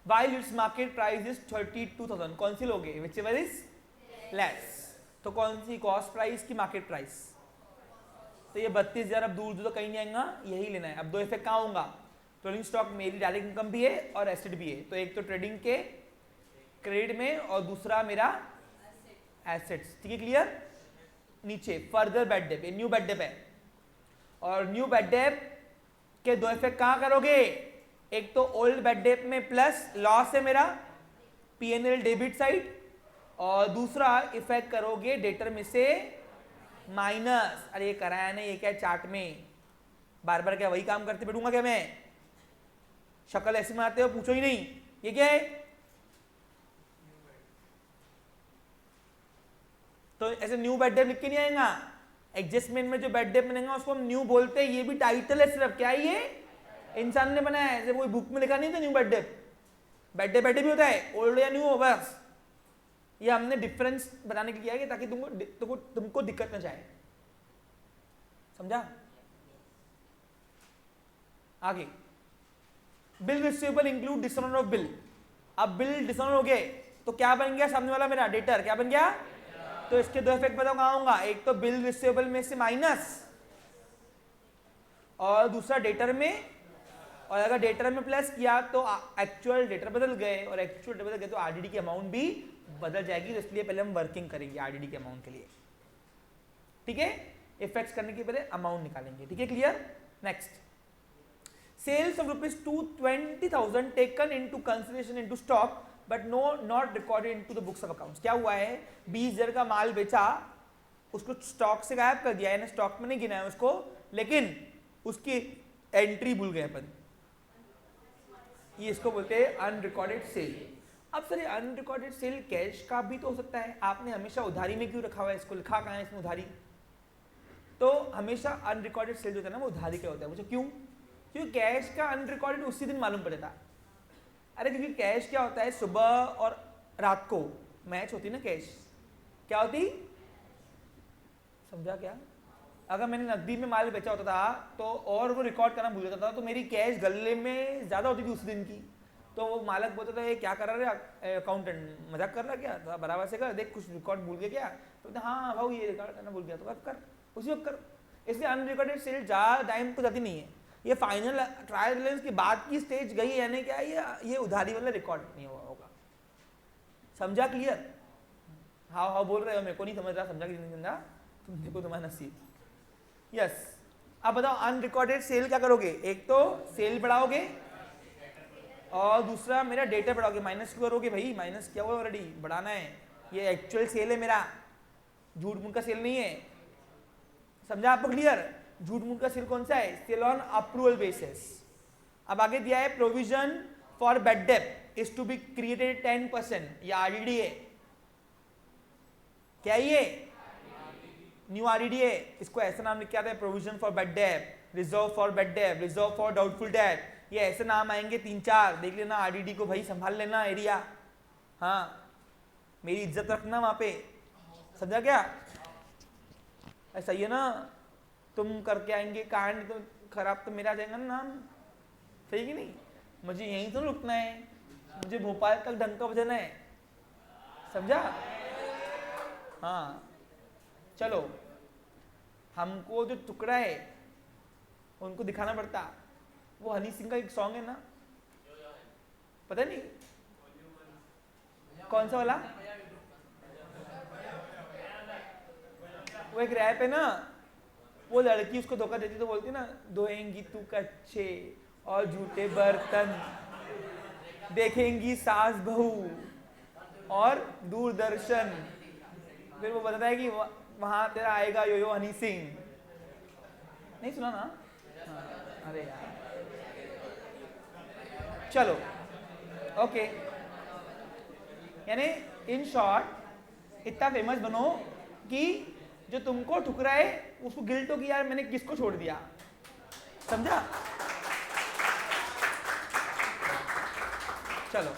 While its market price is 32,000, कौन सी लोगे, व्हिचएवर इज लेस, तो कौन सी, कॉस्ट प्राइस की मार्केट प्राइस, तो ये 32,000 अब दूर दूर तो कहीं नहीं आएगा, यही लेना है। अब 2 इफेक्ट कहाँ होगा, क्लोजिंग स्टॉक मेरी डायरेक्ट इनकम भी है और एसेट भी है, तो एक तो ट्रेडिंग के क्रेडिट में और दूसरा मेरा एसेट्स, ठीक है क्लियर। नीचे further bad debt, new bad debt है, और न्यू बैड डेप के 2 इफेक्ट कहाँ करोगे, एक तो ओल्ड बैड डेप में प्लस लॉस है मेरा पीएनएल डेबिट साइड, और दूसरा इफेक्ट करोगे डेटर में से माइनस। अरे ये कराया नहीं, ये क्या चार्ट में बार बार क्या वही काम करते बैठूंगा क्या मैं, शक्ल ऐसे मारते हो पूछो ही नहीं, ये क्या है? तो ऐसे न्यू बेड डेप लिख के नहीं आएगा, एडजस्टमेंट में जो बेड डेप बनेगा उसको हम न्यू बोलते हैं। ये भी टाइटल है सिर्फ, क्या है ये? इंसान ने बनाया है, ऐसे कोई बुक में लिखा नहीं था new bad debt. Bad debt भी होता है, ओल्ड या न्यू हो बस। ये हमने डिफरेंस बनाने के लिए किया है ताकि तुमको दिक्कत ना जाए, समझा? आगे, bill receivable include dishonour of bill. अब बिल डिसऑनर हो गए तो क्या बन गया सामने वाला मेरा डेटर, क्या बन गया? तो इसके दो इफेक्ट बताओ कहां होगा, एक तो बिल रिसीवेबल में से माइनस और दूसरा डेटर में, और अगर डेटर में प्लस किया तो एक्चुअल डेटर बदल गए और एक्चुअल डेटर बदल गए तो आरडीडी की अमाउंट भी बदल जाएगी। तो इसलिए पहले हम वर्किंग करेंगे आरडीडी के अमाउंट के लिए, ठीक है? इफेक्ट्स करने के पहले अमाउंट निकालेंगे, ठीक है? Clear? Next, sales of ₹220,000 taken into consideration into stock but not recorded into the books of accounts. क्या हुआ है, 20,000 का माल बेचा, उसको स्टॉक से गायब कर दिया है, स्टॉक में नहीं गिना है उसको, लेकिन उसकी एंट्री भूल गए अपन, ये इसको बोलते हैं अनरिकॉर्डेड सेल। अब सर ये अनरिकॉर्डेड सेल कैश का भी तो हो सकता है, आपने हमेशा उधारी में क्यों रखा हुआ है इसको, लिखा कहाँ है इसमें उधारी? तो हमेशा अनरिकॉर्डेड सेल जो होता है ना वो उधारी का होता है। मुझे क्यों? क्योंकि कैश का अनरिकॉर्डेड उसी दिन मालूम पड़ जाता है। अरे क्योंकि कैश क्या होता है, सुबह और रात को मैच होती ना कैश, क्या होती, समझा क्या? अगर मैंने नकदी में माल बेचा होता था तो और वो रिकॉर्ड करना भूल जाता था तो मेरी कैश गले में ज्यादा होती थी उस दिन की। तो वो मालक बोलता था ये क्या कर रहा है अकाउंटेंट, मजाक कर रहा क्या? तो बराबर से कर, देख कुछ रिकॉर्ड भूल गया क्या? तो हाँ भाऊ ये रिकॉर्ड करना भूल गया, तो अब कर, उसी वक्त कर। इसलिए अनरिकॉर्डेड सेल ज़्यादा टाइम तो जाती नहीं है, ये फाइनल ट्रायल बैलेंस की बाद की स्टेज गई, यानी क्या ये उधारी वाला रिकॉर्ड नहीं हुआ होगा। समझा? क्लियर? हाँ हाँ बोल रहे हो, मेरे को नहीं समझ रहा, समझा कि नहीं समझा, तुम देखो तुम्हारा नसीब। यस, अब बताओ अनरिकॉर्डेड सेल क्या करोगे, एक तो सेल बढ़ाओगे और दूसरा मेरा डेटा बढ़ाओगे। माइनस क्यों करोगे भाई, माइनस क्या हुआ ऑलरेडी, बढ़ाना है, ये एक्चुअल सेल है मेरा, झूठ मूठ का सेल नहीं है। समझा आपको? क्लियर? झूठ मूठ का सेल कौन सा है, सेल ऑन अप्रूवल बेसिस। अब आगे दिया है provision for bad debt is to be created 10%, ये आरडीडी है, क्या ये न्यू आरडीडी है, इसको ऐसा नाम लिख के आता है provision for bad date, reserve for bad date, reserve for doubtful debt, ये ऐसे नाम आएंगे 3-4, देख लेना आरडीडी को भाई, संभाल लेना एरिया, हाँ मेरी इज्जत रखना वहां पे, समझा क्या? ऐसा ही है ना, तुम करके आएंगे कांड तो खराब तो मेरा जाएगा ना नाम, सही कि नहीं? मुझे यहीं तो रुकना है, मुझे भोपाल तक डंका बजाना है, समझा? हाँ चलो, हमको जो टुकड़ा है उनको दिखाना पड़ता। वो हनी सिंह का एक सॉन्ग है ना, पता नहीं कौन सा वाला, वो एक रैप है ना, वो लड़की उसको धोखा देती तो बोलती ना, धोएंगी तू कच्चे और झूठे बर्तन, देखेंगी सास बहू और दूरदर्शन, फिर वो बताता है कि वहां तेरा आएगा यो यो हनी सिंह। नहीं सुना ना? हाँ, अरे यार चलो ओके, यानी इन शॉर्ट इतना फेमस बनो कि जो तुमको ठुकराए उसको गिल्ट हो कि यार मैंने किसको छोड़ दिया, समझा? चलो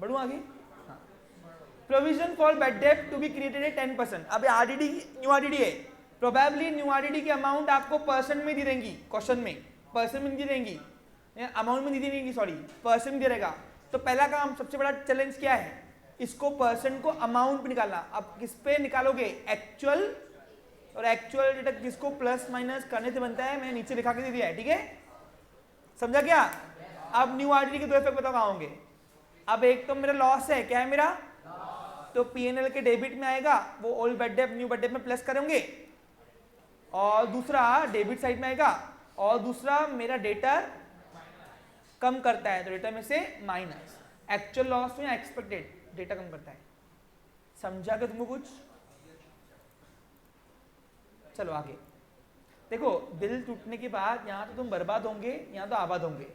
बढ़ू आगे। Provision for bad debt to be created है 10%। अब आरडीडी न्यू आरडीडी है, प्रोबेबली न्यू आरडीडी की अमाउंट आपको परसेंट में दी रहेंगी, क्वेश्चन में परसेंट में दी रहेंगी, अमाउंट में दी रहेंगी, सॉरी परसेंट में दे रहेगा। तो पहला काम, सबसे बड़ा चैलेंज क्या है, इसको परसेंट को अमाउंट पे निकालना। अब किस पे निकालोगे, एक्चुअल, और एक्चुअल डेटा किसको प्लस माइनस करने से बनता है, मैंने नीचे लिखा के दे दिया है, ठीक है? समझा क्या? अब न्यू आरडीडी के दो इफेक्ट बताओ कहाँ होंगे। अब एक तो मेरा लॉस है, क्या है मेरा, तो पीएनएल के डेबिट में आएगा, वो old bad debt new bad date में प्लस करेंगे, और दूसरा डेबिट साइड में आएगा, और दूसरा मेरा डेटर कम करता है तो डेटा में से माइनस, एक्चुअल लॉस में एक्सपेक्टेड डेटा कम करता है। समझा क्या तुमको कुछ? चलो आगे। देखो दिल टूटने के बाद यहाँ तो तुम बर्बाद होंगे, यहाँ तो आबाद होंगे।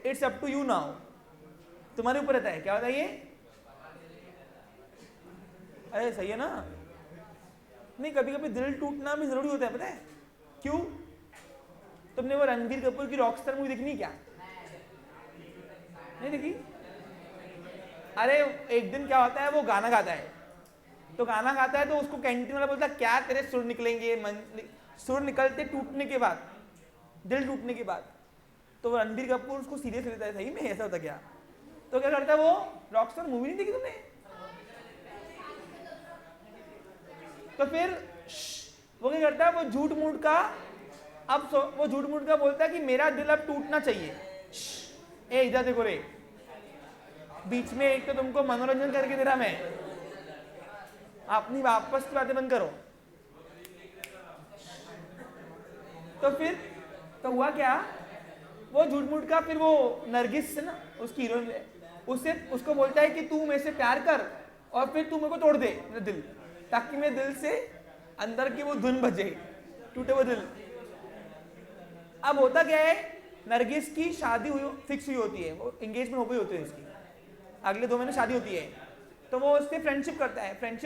It's up to you now, तुम्हारे ऊपर रहता है। क्या होता है ये? अरे सही है ना? नहीं, कभी कभी दिल टूटना भी जरूरी होता है, पता है क्यों? तुमने वो रणबीर कपूर की रॉकस्टार मूवी देखनी क्या? नहीं देखी? अरे एक दिन क्या होता है, वो गाना गाता है, तो गाना गाता है तो उसको कैंटीन वाला बोलता है क्या तेरे सुर निकलेंगे, सुर निकलते टूटने के बाद, दिल टूटने के बाद। तो रणबीर कपूर उसको सीरियस लेता है, सही में ऐसा होता क्या? तो क्या करता है वो, रॉकस्टार मूवी नहीं देखी तुमने? तो फिर वो क्या करता है, वो झूठ मूठ का, अब वो झूठ मूठ का बोलता है कि मेरा दिल अब टूटना चाहिए। ए इधर देखो रे, बीच में एक तो तुमको मनोरंजन करके दे रहा मैं, अपनी वापस की बातें बंद करो। तो फिर तो हुआ क्या, वो झूठ मूठ का, फिर वो नरगिस से ना, उसकी हीरोइन, उससे उसको बोलता है कि तू मेरे से प्यार कर और फिर तू मेरे को तोड़ दे मेरा दिल, ताकि मेरे दिल से अंदर की वो धुन बजे, टूटे वो दिल। अब होता क्या है, नरगिस की शादी हुई फिक्स हुई होती है, वो एंगेजमेंट हो गई होती है इसकी, अगले 2 महीने शादी होती है। तो वो उससे फ्रेंडशिप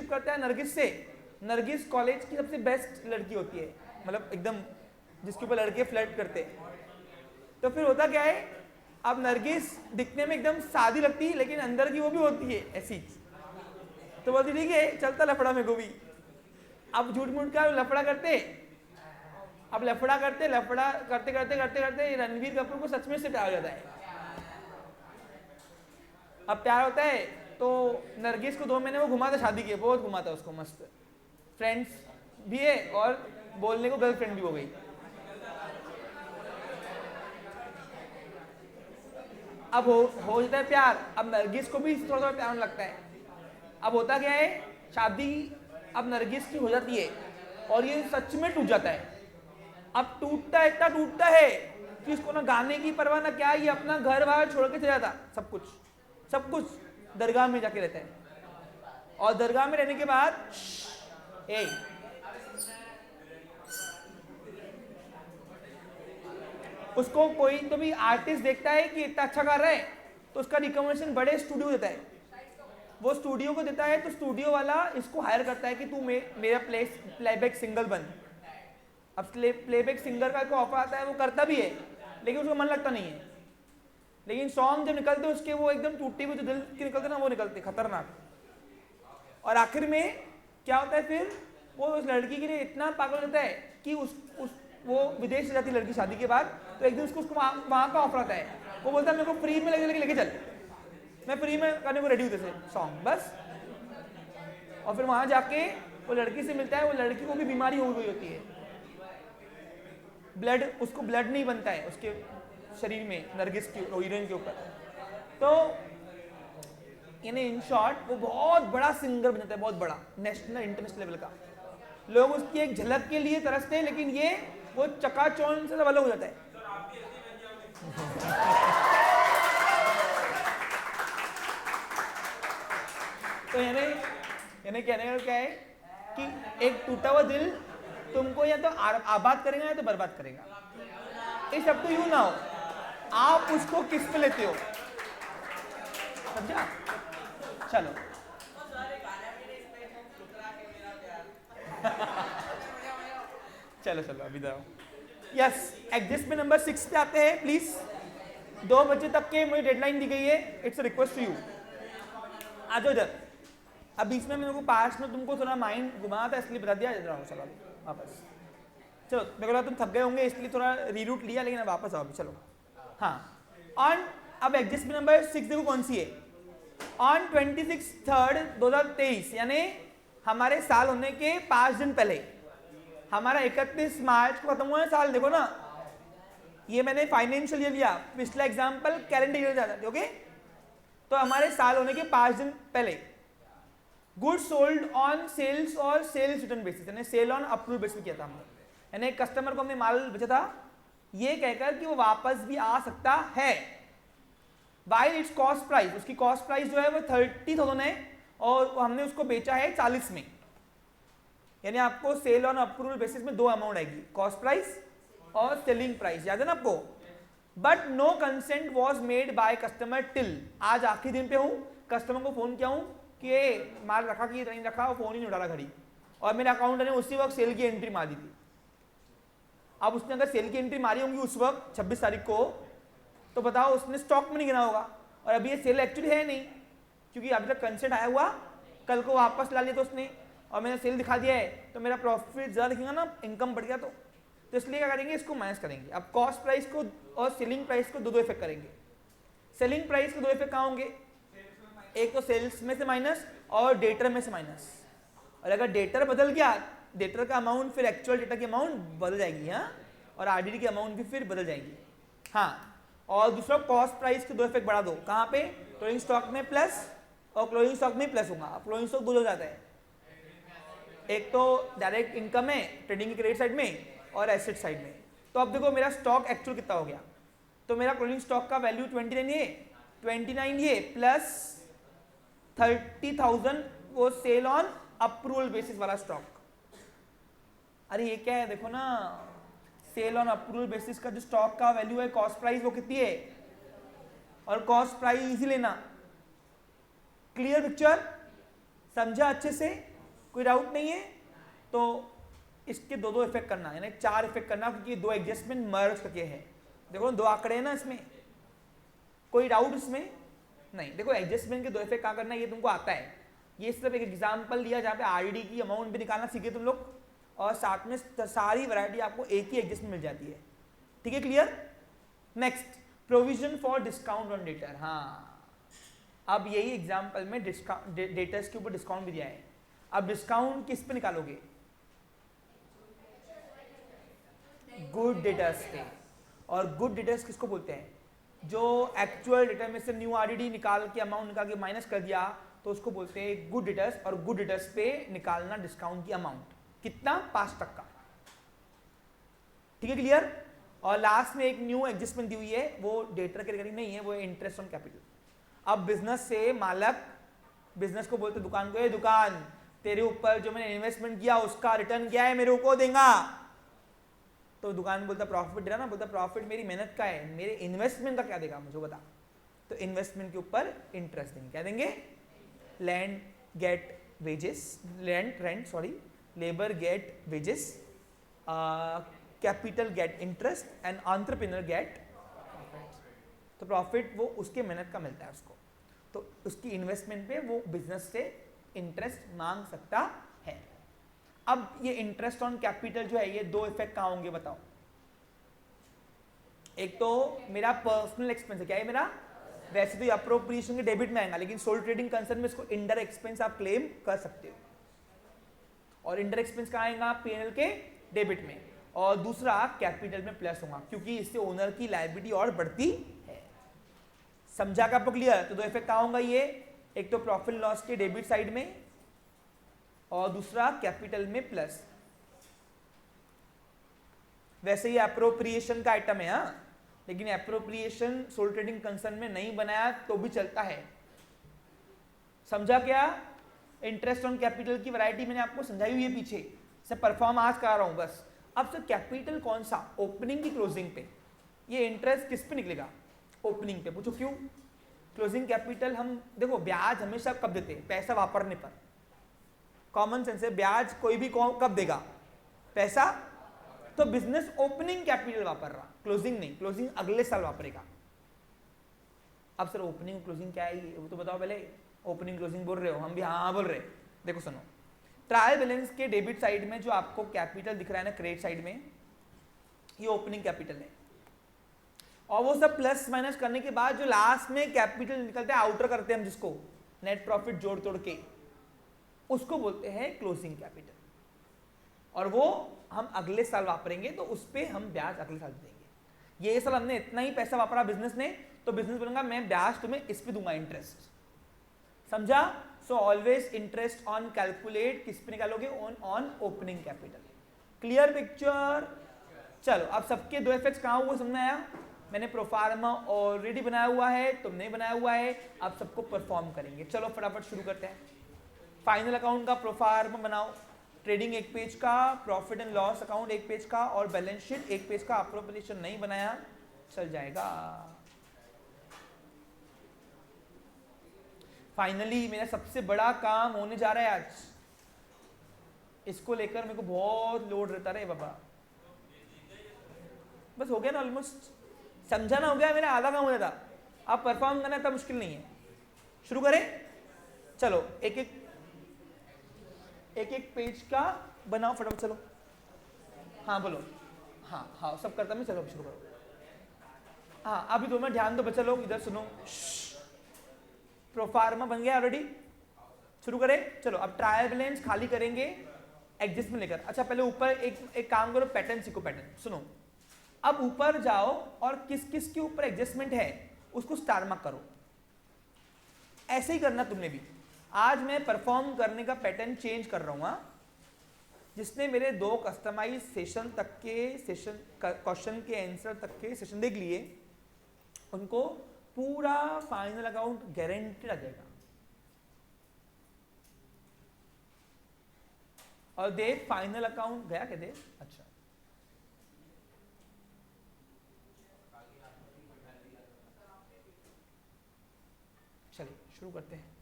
करता है नरगिस से। नरगिस कॉलेज की सबसे बेस्ट लड़की होती है, मतलब एकदम जिसके ऊपर लड़के फ्लर्ट करते हैं। तो फिर होता क्या है, अब नरगिस दिखने में एकदम सादी लगती है, लेकिन अंदर की वो भी होती है ऐसी। तो बोलती ठीक है चलता लफड़ा मेरे को भी। अब झूठ मूठ का लफड़ा करते, अब लफड़ा करते करते रणबीर कपूर को सच में से प्यार हो जाता है। अब प्यार होता है तो नरगिस को 2 महीने वो घुमाता, शादी के बहुत घुमाता उसको, मस्त फ्रेंड्स भी है और बोलने को गर्लफ्रेंड भी हो गई। अब हो जाता है प्यार, अब नरगिस को भी थोड़ा थोड़ा प्यार होने लगता है। अब होता क्या है, शादी अब नरगिस की हो जाती है और ये सच में टूट जाता है। अब टूटता इतना टूटता है कि उसको ना गाने की परवाह ना क्या, ये अपना घर बाहर छोड़ के चला जाता, सब कुछ दरगाह में जाके रहता है। और दरगाह में रहने के बाद उसको कोई तो भी आर्टिस्ट देखता है कि इतना अच्छा गा रहा है, तो उसका रिकमेंडेशन बड़े स्टूडियो देता है। वो स्टूडियो को देता है तो स्टूडियो वाला इसको हायर करता है कि तू मेरा प्लेबैक सिंगर बन। अब प्लेबैक सिंगर का ऑफर आता है, वो करता भी है लेकिन उसको मन लगता नहीं है। लेकिन सॉन्ग जब निकलते उसके, वो एकदम टूटी हुई जो दिल के निकलते ना, वो निकलते खतरनाक। और आखिर में क्या होता है, फिर वो उस लड़की के लिए इतना पागल होता है कि वो विदेश से जाती लड़की शादी के बाद, तो एक दिन उसको वहाँ का ऑफर आता है। वो बोलता है मेरे को फ्री में लेके चल, मैं फ्री में करने को रेडी हूँ तेरे सॉन्ग बस। और फिर वहाँ जाके वो लड़की से मिलता है। वो लड़की को भी बीमारी हो गई होती है, उसको ब्लड नहीं बनता है उसके शरीर में, नरगिस की हीरोइन के ऊपर। तो यानी इन शॉर्ट वो बहुत बड़ा सिंगर बन जाता है, बहुत बड़ा नेशनल इंटरनेशनल लेवल का। लोग उसकी एक झलक के लिए तरसते हैं, लेकिन ये वो चकाचौंध से अलग हो जाता है। तो यानी कहने का क्या है कि एक टूटा हुआ दिल तुमको या तो आबाद करेगा या तो बर्बाद करेगा। It's up to you now, आप उसको किस पे लेते हो, समझा? चलो चलो अभी जाओ। यस, एडजस्टमेंट नंबर 6 पे आते हैं प्लीज। 2 बजे तक के मुझे डेडलाइन दी गई है, इट्स रिक्वेस्ट टू यू। आ जाओ इधर। अब बीच में मेरे को पास में तुमको थोड़ा माइंड घुमाना था, इसलिए बता दिया। चलो वापस चलो, मेरे को लगा तुम थक गए होंगे इसलिए थोड़ा रीरूट लिया, लेकिन अब वापस आओ अभी। चलो हाँ, ऑन अब एडजस्टमेंट नंबर 6 देखो कौन सी है। ऑन 26/3/2023 यानी हमारे साल होने के 5 दिन पहले, हमारा 31 मार्च को खत्म हुआ है साल। देखो ना, ये मैंने फाइनेंशियल ईयर लिया, पिछला एग्जाम्पल कैलेंडर ईयर जाता है। ओके, तो हमारे साल होने के 5 दिन पहले गुड सोल्ड ऑन सेल्स और सेल्स रिटर्न बेसिस, यानी सेल ऑन अप्रूव बेसिस किया था हमने। यानी कस्टमर को हमने माल बेचा था ये कहकर कि वो वापस भी आ सकता है। बाय इट्स कॉस्ट प्राइस, उसकी कॉस्ट प्राइस जो है वो 30,000 है और हमने उसको बेचा है 40 में। यानी आपको सेल ऑन अप्रूवल बेसिस में दो अमाउंट आएगी, कॉस्ट प्राइस और सेलिंग प्राइस, याद है ना आपको। But no consent was made by customer till, आज आखिरी दिन पे हूँ, कस्टमर को फोन किया हूँ कि ये माल रखा कि नहीं रखा, फोन ही नहीं उठा रहा घड़ी, और मेरे अकाउंट ने उसी वक्त सेल की एंट्री मार दी थी। अब उसने अगर सेल की एंट्री मारी होंगी उस वक्त 26 तारीख को, तो बताओ उसने स्टॉक में नहीं गिना होगा, और अभी ये सेल एक्चुअली है नहीं, क्योंकि अभी तक कंसेंट आया हुआ, कल को वापस ला लिया तो उसने, और मैंने सेल दिखा दिया है, तो मेरा प्रॉफिट ज़्यादा दिखेगा ना, इनकम बढ़ गया तो इसलिए क्या करेंगे, इसको माइनस करेंगे। अब कॉस्ट प्राइस को और सेलिंग प्राइस को दो इफेक्ट करेंगे। सेलिंग प्राइस के दो इफेक्ट कहाँ होंगे, एक तो सेल्स में से माइनस और डेटर में से माइनस, और अगर डेटर बदल गया, डेटर का अमाउंट फिर एक्चुअल डेटा की अमाउंट बदल जाएगी, हाँ, और आरडीडी की अमाउंट भी फिर बदल जाएगी, हाँ। और दूसरा कॉस्ट प्राइस के दो इफेक्ट बढ़ा दो, कहाँ पे, क्लोजिंग स्टॉक में प्लस और क्लोजिंग स्टॉक में प्लस होगा। अब क्लोजिंग स्टॉक दो हो जाता है, एक तो डायरेक्ट इनकम है ट्रेडिंग की क्रेडिट साइड में और एसेट साइड में। तो अब देखो मेरा स्टॉक एक्चुअल कितना हो गया, तो मेरा क्लोजिंग स्टॉक का वैल्यू 29 है, 29 ये प्लस 30,000 वो सेल ऑन अप्रूवल बेसिस वाला स्टॉक। अरे ये क्या है, देखो ना, सेल ऑन अप्रूवल बेसिस का जो स्टॉक का वैल्यू है कॉस्ट प्राइस वो कितनी है, और कॉस्ट प्राइस ही लेना। क्लियर पिक्चर, समझा अच्छे से, कोई डाउट नहीं है। तो इसके दो इफेक्ट करना, यानी 4 इफेक्ट करना, क्योंकि दो एडजस्टमेंट मर्ज करके है। देखो दो आंकड़े हैं ना इसमें, कोई डाउट इसमें नहीं। देखो एडजस्टमेंट के दो इफेक्ट कहाँ करना है ये तुमको आता है, ये सिर्फ एक एग्जांपल दिया जहाँ पे आरडीडी की अमाउंट भी निकालना सीखे तुम लोग, और साथ में सारी वैरायटी आपको एक ही एडजस्टमेंट मिल जाती है। ठीक है, clear. Next, provision for discount on debtor. हाँ, अब यही एग्जांपल में डिस्काउंट डेटर्स के ऊपर डिस्काउंट भी दिया है। अब डिस्काउंट किस पे निकालोगे, गुड डेटर्स पे। और गुड डेटर्स किसको बोलते हैं, जो एक्चुअल डेटा में से न्यू आरडीडी निकाल के अमाउंट निकाल के माइनस कर दिया तो उसको बोलते हैं गुड डेटर्स। और गुड डेटर्स पे निकालना डिस्काउंट की अमाउंट, कितना, 5 तक का। ठीक है, क्लियर। और लास्ट में एक न्यू एडजस्टमेंट दी हुई है, वो डेटर के रिगार्डिंग नहीं है, वो इंटरेस्ट ऑन कैपिटल। अब बिजनेस से मालक बिजनेस को बोलते दुकान को, ये दुकान तेरे ऊपर जो मैंने इन्वेस्टमेंट किया उसका रिटर्न क्या है मेरे को देगा। तो दुकान बोलता प्रॉफिट दे रहा ना, बोलता प्रॉफिट मेरी मेहनत का है, मेरे इन्वेस्टमेंट का क्या देगा मुझे बता। तो इन्वेस्टमेंट के ऊपर इंटरेस्ट देंगे, क्या देंगे, land get wages, land rent sorry, labour get wages, capital get interest and entrepreneur get profit. तो प्रॉफिट वो उसके मेहनत का मिलता है उसको, तो उसकी इन्वेस्टमेंट पे वो बिजनेस से इंटरेस्ट मांग सकता है। अब ये इंटरेस्ट ऑन कैपिटल जो है, ये दो इफेक्ट कहाँ होंगे बताओ। एक तो मेरा पर्सनल एक्सपेंस है, क्या है मेरा, वैसे तो अप्रोप्रिएशन के डेबिट में आएगा, लेकिन सोल ट्रेडिंग कंसर्न में इसको इंडायरेक्ट एक्सपेंस आप क्लेम कर सकते हो। और इंडायरेक्ट एक्सपेंस कहाँ आएगा, पीएनएल के डेबिट में। और दूसरा कैपिटल में प्लस होगा, क्योंकि इससे ओनर की लायबिलिटी और बढ़ती है। समझा का आपको क्लियर। तो दो इफेक्ट कहाँ होगा ये, एक तो प्रॉफिट लॉस के डेबिट साइड में और दूसरा कैपिटल में प्लस। वैसे ये अप्रोप्रिएशन का आइटम है, हाँ, लेकिन अप्रोप्रिएशन सोल ट्रेडिंग कंसर्न में नहीं बनाया तो भी चलता है। समझा क्या। इंटरेस्ट ऑन कैपिटल की वैरायटी मैंने आपको समझाई हुई है पीछे, से परफॉर्म आज करा रहा हूं बस। अब सर कैपिटल कौन सा, ओपनिंग की क्लोजिंग पे, ये इंटरेस्ट किस पे निकलेगा, ओपनिंग पे। पूछो क्यों। क्लोजिंग कैपिटल हम देखो ब्याज हमेशा कब देते हैं, पैसा वापरने पर। कॉमन सेंस है, ब्याज कोई भी कब देगा, पैसा। तो बिजनेस ओपनिंग कैपिटल वापर रहा, क्लोजिंग नहीं, क्लोजिंग अगले साल वापरेगा। अब सर ओपनिंग क्लोजिंग क्या है वो तो बताओ पहले। ओपनिंग क्लोजिंग बोल रहे हो, हम भी हाँ बोल रहे। देखो सुनो, ट्रायल बैलेंस के डेबिट साइड में जो आपको कैपिटल दिख रहा है ना क्रेडिट साइड में, ये ओपनिंग कैपिटल है। और वो सब प्लस माइनस करने के बाद जो लास्ट में कैपिटल निकलता है, आउटर करते हैं हम जिसको, नेट प्रॉफिट जोड़ तोड़ के, उसको बोलते हैं क्लोजिंग कैपिटल। और वो हम अगले साल वापरेंगे तो उस पर हम ब्याज अगले साल देंगे। ये साल हमने इतना ही पैसा वापरा बिजनेस ने, तो बिजनेस बोलेगा मैं ब्याज तुम्हें इस पे दूंगा, इंटरेस्ट। समझा। So always interest on calculate किस पे निकालोगे, on opening capital. Clear picture. चलो अब सबके दो इफेक्ट्स कहाँ हुए समझ में आया। मैंने प्रोफार्मा ऑलरेडी बनाया हुआ है, तुमने बनाया हुआ है, अब सबको परफॉर्म करेंगे। चलो फटाफट शुरू करते हैं। फाइनल अकाउंट का प्रोफार्मा बनाओ। ट्रेडिंग एक पेज का, प्रॉफिट एंड लॉस अकाउंट एक पेज का और बैलेंस शीट एक पेज का। अप्रोप्रिएशन नहीं बनाया चल जाएगा। फाइनली मेरा सबसे बड़ा काम होने जा रहा है आज। इसको लेकर मेरे को बहुत लोड रहता रहे बाबा। बस हो गया ना, ऑलमोस्ट समझाना हो गया, मेरा आधा काम हो जाता। अब परफॉर्म करना इतना मुश्किल नहीं है। शुरू करें, चलो एक एक पेज का बनाओ फटाफट। चलो हाँ बोलो। हाँ हाँ सब करता मैं, चलो शुरू करो। हाँ अभी दो मिनट ध्यान दो बच्चा लोग, इधर सुनो। प्रोफार्मा बन गया ऑलरेडी, शुरू करें। चलो अब ट्रायल बैलेंस खाली करेंगे एडजस्टमेंट लेकर। अच्छा पहले ऊपर एक काम करो, पैटर्न सीखो। पैटर्न सुनो, अब ऊपर जाओ और किस किस के ऊपर एडजस्टमेंट है उसको स्टार मार्क करो। ऐसे ही करना तुमने भी। आज मैं परफॉर्म करने का पैटर्न चेंज कर रहा हूं। जिसने मेरे 2 कस्टमाइज सेशन तक के सेशन क्वेश्चन के आंसर तक के सेशन देख लिए उनको पूरा फाइनल अकाउंट गारंटेड आ जाएगा। और देख फाइनल अकाउंट गया क्या देख? अच्छा चलिए शुरू करते हैं।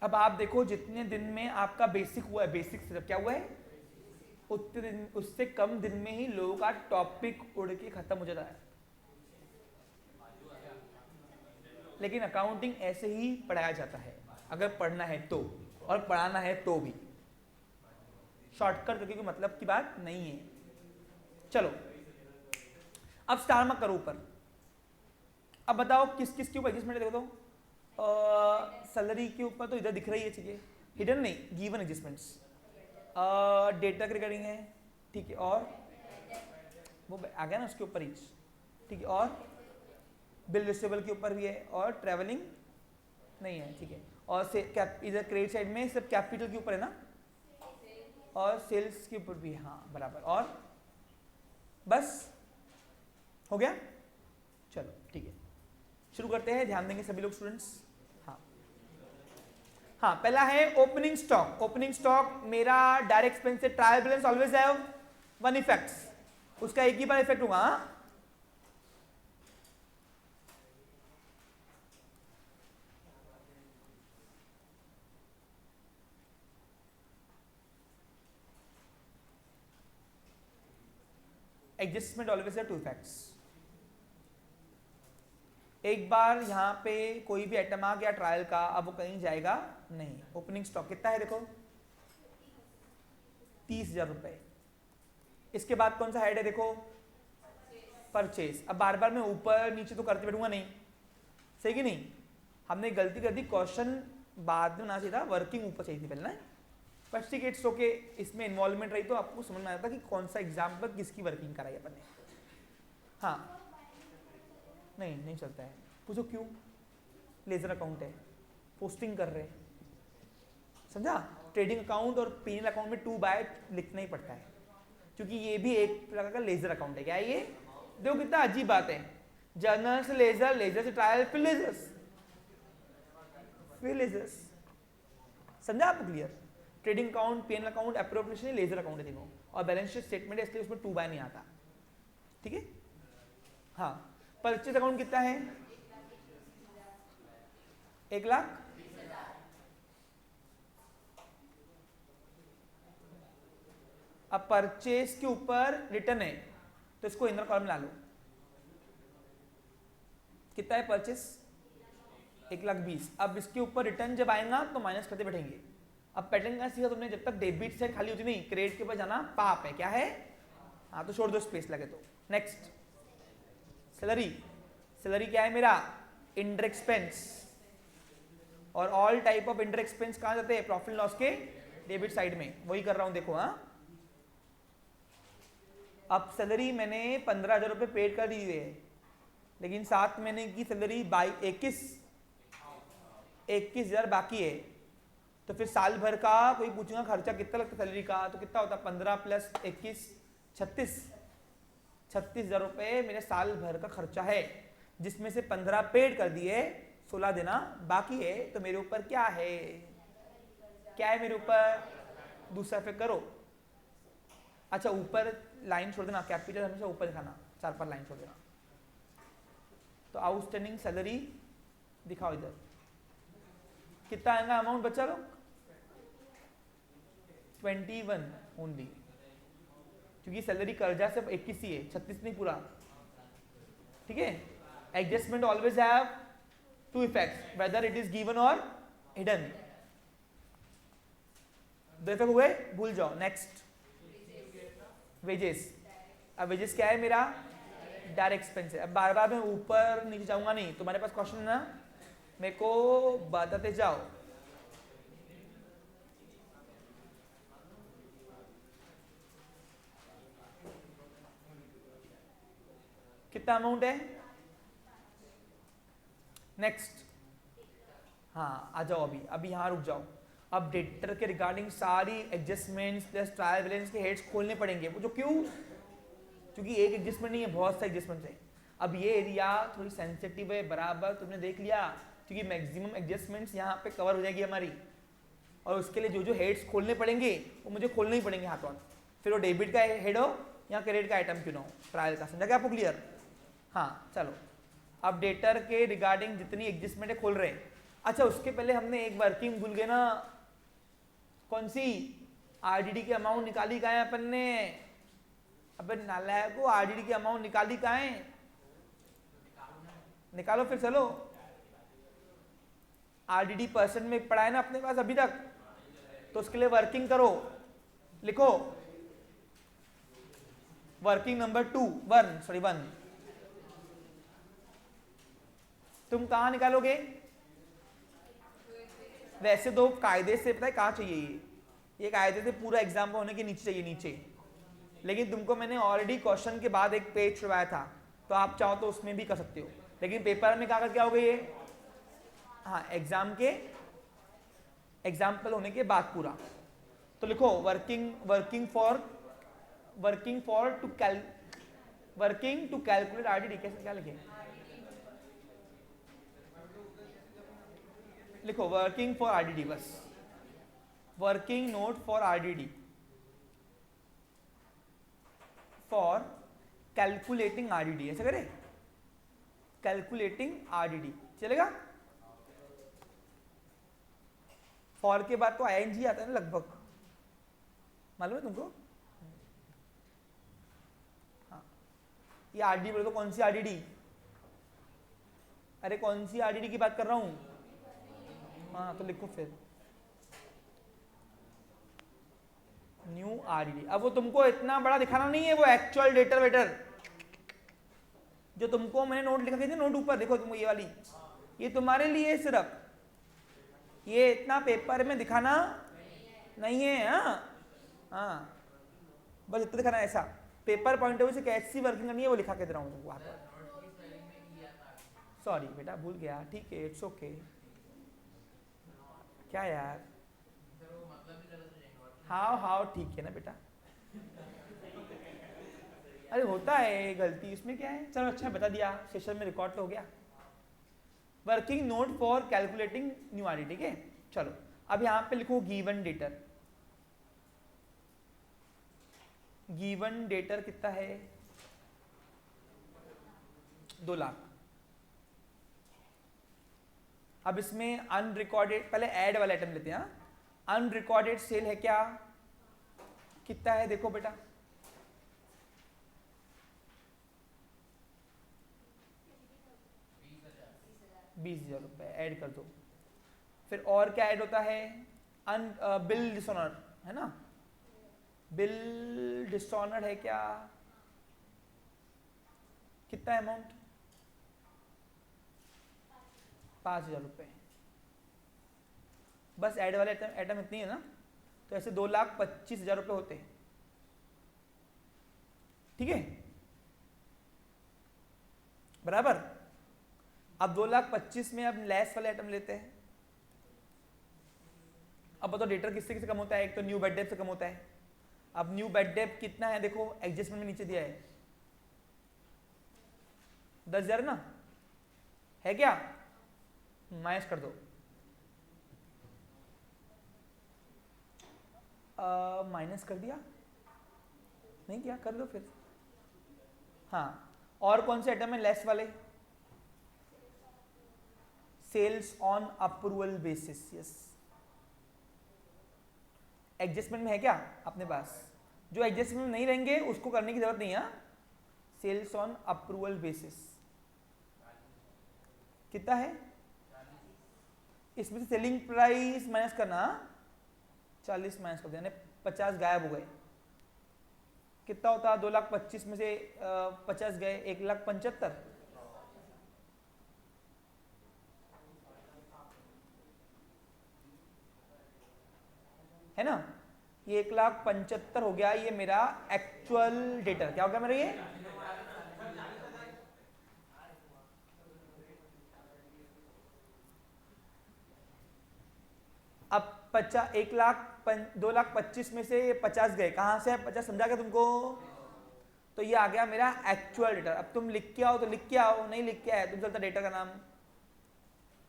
अब आप देखो जितने दिन में आपका बेसिक हुआ है, बेसिक सिर्फ क्या हुआ है, उतने दिन, उससे कम दिन में ही लोगों का टॉपिक उड़ के खत्म हो जाता है। लेकिन अकाउंटिंग ऐसे ही पढ़ाया जाता है अगर पढ़ना है तो, और पढ़ाना है तो भी। शॉर्टकट करके कोई मतलब की बात नहीं है। चलो अब स्टार मार्क करो ऊपर। अब बताओ किस किस के ऊपर एडजस्टमेंट देखो तो। सैलरी के ऊपर तो इधर दिख रही है चीजें, हिडन नहीं, गिवन एडजस्टमेंट्स। डेटा के रिगार्डिंग है, ठीक है, और वो आ गया ना उसके ऊपर ही, ठीक है, और बिल रिसीवेबल के ऊपर भी है, और ट्रैवलिंग नहीं है, ठीक है, और इधर क्रेडिट साइड में सिर्फ कैपिटल के ऊपर है ना, और सेल्स के ऊपर भी है, हाँ बराबर। और बस हो गया। चलो ठीक है शुरू करते हैं, ध्यान देंगे सभी लोग स्टूडेंट्स। हाँ हाँ पहला है ओपनिंग स्टॉक। ओपनिंग स्टॉक मेरा डायरेक्ट एक्सपेंस से trial balance always have one effects, उसका एक ही बार इफेक्ट होगा। Adjustment always have 2 effects. एक बार यहां पे कोई भी आइटम आ गया ट्रायल का, अब वो कहीं जाएगा नहीं। ओपनिंग स्टॉक कितना है देखो, 30,000 रुपए। इसके बाद कौन सा हेड है देखो, परचेज। अब बार बार मैं ऊपर नीचे तो करते बैठूंगा नहीं, सही कि नहीं? हमने गलती कर दी, क्वेश्चन बाद में ना चाहिए था, वर्किंग ऊपर चाहिए थी पहले ना। बस ठीक है, इट्स ओके। इसमें इन्वॉल्वमेंट रही तो आपको समझ में आता कि कौन सा एग्जाम पर किसकी वर्किंग कराई अपन ने। हाँ नहीं नहीं चलता है, पूछो क्यों? लेजर अकाउंट है, पोस्टिंग कर रहे हैं, समझा? ट्रेडिंग अकाउंट और पीएनएल अकाउंट में 2 बाय लिखना ही पड़ता है, क्योंकि ये भी एक प्रकार का लेजर अकाउंट है। क्या है ये? देखो कितना अजीब बात है, जर्नल से लेजर, लेजर से ट्रायल, फिर लेजर्स, फिर लेजर्स। समझा आपको clear? Trading account, PNL account, appropriation, ledger account है तीनों, और बैलेंस शीट स्टेटमेंट है, इसलिए उसमें 2 बाय नहीं आता, ठीक है? हाँ परचेज अकाउंट कितना है? 1 लाख। अब परचेज के ऊपर रिटर्न है तो इसको इनर कॉलम ला लो। कितना है परचेज? 1,20,000। अब इसके ऊपर रिटर्न जब आएगा तो माइनस करते बैठेंगे। अब पैटर्न क्या सीखा तुमने, जब तक डेबिट साइड खाली होती नहीं, क्रेडिट के ऊपर जाना पाप है। क्या है? हाँ तो छोड़ दो स्पेस लगे तो। Next salary. सैलरी क्या है मेरा? इंडर एक्सपेंस। और ऑल टाइप ऑफ इंडर एक्सपेंस कहां जाते हैं? प्रॉफिट लॉस के डेबिट साइड में। वही कर रहा हूं देखो। हाँ अब सैलरी मैंने 15,000 रुपये पेड कर दी है, लेकिन 7 महीने की सैलरी 21,000 बाकी है। तो फिर साल भर का कोई पूछेगा खर्चा कितना लगता है सैलरी का, तो कितना होता है? 15 + 21 36,000 रुपये मेरे साल भर का खर्चा है, जिसमें से 15 पेड कर दिए, 16 देना बाकी है, तो मेरे ऊपर क्या है, क्या है मेरे ऊपर, दूसरा पे करो। अच्छा ऊपर लाइन छोड़ देना, कैपिटल हमेशा ऊपर दिखाना, 4-5 लाइन छोड़ देना। तो आउटस्टैंडिंग सैलरी दिखाओ इधर, कितना आएगा अमाउंट बच्चा लोग, 21 ओनली, क्योंकि सैलरी कर्जा से 21 ही है, 36 नहीं पूरा, ठीक है। Adjustment always have two effects whether it is given और हिडन। दो इफेक्ट हुए, भूल जाओ। Next wages. अब वेजेस क्या है मेरा, डायरेक्ट एक्सपेंस है। अब बार बार मैं ऊपर नीचे जाऊंगा नहीं, तुम्हारे पास क्वेश्चन है ना, मेरे को बताते जाओ। कितना अमाउंट है, नेक्स्ट। हाँ आ जाओ, अभी यहाँ रुक जाओ। अब डेटर के रिगार्डिंग सारी एडजस्टमेंट्स प्लस ट्रायल बैलेंस के हेड्स खोलने पड़ेंगे। वो जो क्यों, क्योंकि एक एडजस्टमेंट नहीं है, बहुत सारे एडजस्टमेंट है। अब ये एरिया थोड़ी सेंसिटिव है, बराबर तुमने देख लिया, क्योंकि मैक्सिमम एडजस्टमेंट्स यहाँ पे कवर हो जाएगी हमारी, और उसके लिए जो जो हेड्स खोलने पड़ेंगे वो मुझे खोलने ही पड़ेंगे हाथों। फिर वो डेबिट का हेड हो या क्रेडिट का आइटम क्यों ना हो, ट्रायल का, समझा क्या आपको क्लियर। हाँ चलो, अब डेटर के रिगार्डिंग जितनी एडजस्टमेंट है खोल रहे हैं। अच्छा उसके पहले हमने एक वर्किंग भूल गए ना, कौन सी, आरडीडी की अमाउंट निकाली कहाँ है अपन ने, अबे नालायक को, आरडीडी की अमाउंट निकाली कहाँ है, निकालो फिर चलो। आरडीडी परसेंट में पढ़ा है ना अपने पास अभी तक, तो उसके लिए वर्किंग करो, लिखो वर्किंग नंबर 1। तुम कहां निकालोगे, वैसे तो कायदे से पता है कहां चाहिए, ये कायदे से पूरा एग्जाम होने के नीचे चाहिए, नीचे। लेकिन तुमको मैंने ऑलरेडी क्वेश्चन के बाद एक पेज छुड़वाया था, तो आप चाहो तो उसमें भी कर सकते हो, लेकिन पेपर में क्या हो गई ये, हाँ एग्जाम के एग्जाम्पल होने के बाद पूरा। तो लिखो वर्किंग टू कैलकुलेट आरडीडी, कैसे क्या लिखे, लिखो वर्किंग फॉर आरडीडी, बस working note for RDD for calculating RDD, ऐसा करे, कैलकुलेटिंग आरडीडी चलेगा। फॉर के बाद तो आईएनजी आता है ना लगभग, मालूम है तुमको। हाँ ये आरडीडी बोले तो कौन सी आरडीडी, अरे कौन सी आरडीडी की बात कर रहा हूं, हाँ तो लिखो फिर न्यू आरडीडी। अब वो तुमको इतना बड़ा दिखाना नहीं है, वो एक्चुअल डेटर वेटर जो तुमको मैंने नोट लिखा थी, नोट ऊपर देखो तुमको, ये वाली, ये तुम्हारे लिए सिर्फ, ये इतना पेपर में दिखाना नहीं है। हाँ बस इतना दिखाना, ऐसा पेपर पॉइंट ऑफ व्यू से कैसी वर्किंग करनी है वो लिखा के दे रहा हूँ तुमको वहां पर। सॉरी बेटा भूल गया, ठीक है इट्स ओके। क्या यार, हाँ ठीक है ना बेटा, अरे होता है गलती, इसमें क्या है, चलो अच्छा बता दिया, सेशन में रिकॉर्ड तो हो गया। Working note for calculating new RDD, ठीक है। चलो अब यहां पे लिखो गिवन डेटर, गिवन डेटर कितना है, 2 लाख। अब इसमें अनरिकॉर्डेड, पहले ऐड वाला आइटम लेते हैं। अनरिकॉर्डेड सेल है क्या, कितना है देखो बेटा, 20,000 रुपए ऐड कर दो। फिर और क्या ऐड होता है, बिल डिसऑनर है ना, बिल डिसऑनर है क्या, कितना अमाउंट, 5,000 रुपए। बस ऐड वाले आइटम इतनी है ना, तो ऐसे 2,25,000 रुपए होते हैं, ठीक है बराबर। अब 2,25,000 में अब लेस वाले आइटम लेते हैं। अब बताओ डेटर किससे किससे कम होता है, एक तो न्यू बेड डेप से कम होता है। अब न्यू बेड डेप कितना है देखो, एडजस्टमेंट में नीचे दिया है 10,000 ना, है क्या, माइनस कर दो, माइनस कर दिया नहीं किया, कर दो फिर। हाँ, और कौन से आइटम है लेस वाले? Sales on approval basis, yes. Adjustment में है क्या अपने पास? जो एडजस्टमेंट में नहीं रहेंगे उसको करने की जरूरत नहीं है। सेल्स ऑन अप्रूवल बेसिस कितना है? इसमें से सेलिंग प्राइस माइनस करना, 40 माइनस कर देना, 50 गायब हो गए। कितना होता? 2,25,000 में से 50 गए, 1,75,000। है ना? ये 1,75,000 हो गया। ये मेरा एक्चुअल डेटर क्या हो गया मेरा? ये अब 2,25,000 में से 50 गए। कहां से 50 समझा क्या तुमको? तो ये आ गया मेरा एक्चुअल डेटर। अब तुम लिख के आओ तो लिख के आओ, नहीं लिख के आए तुम चलता डेटा का नाम।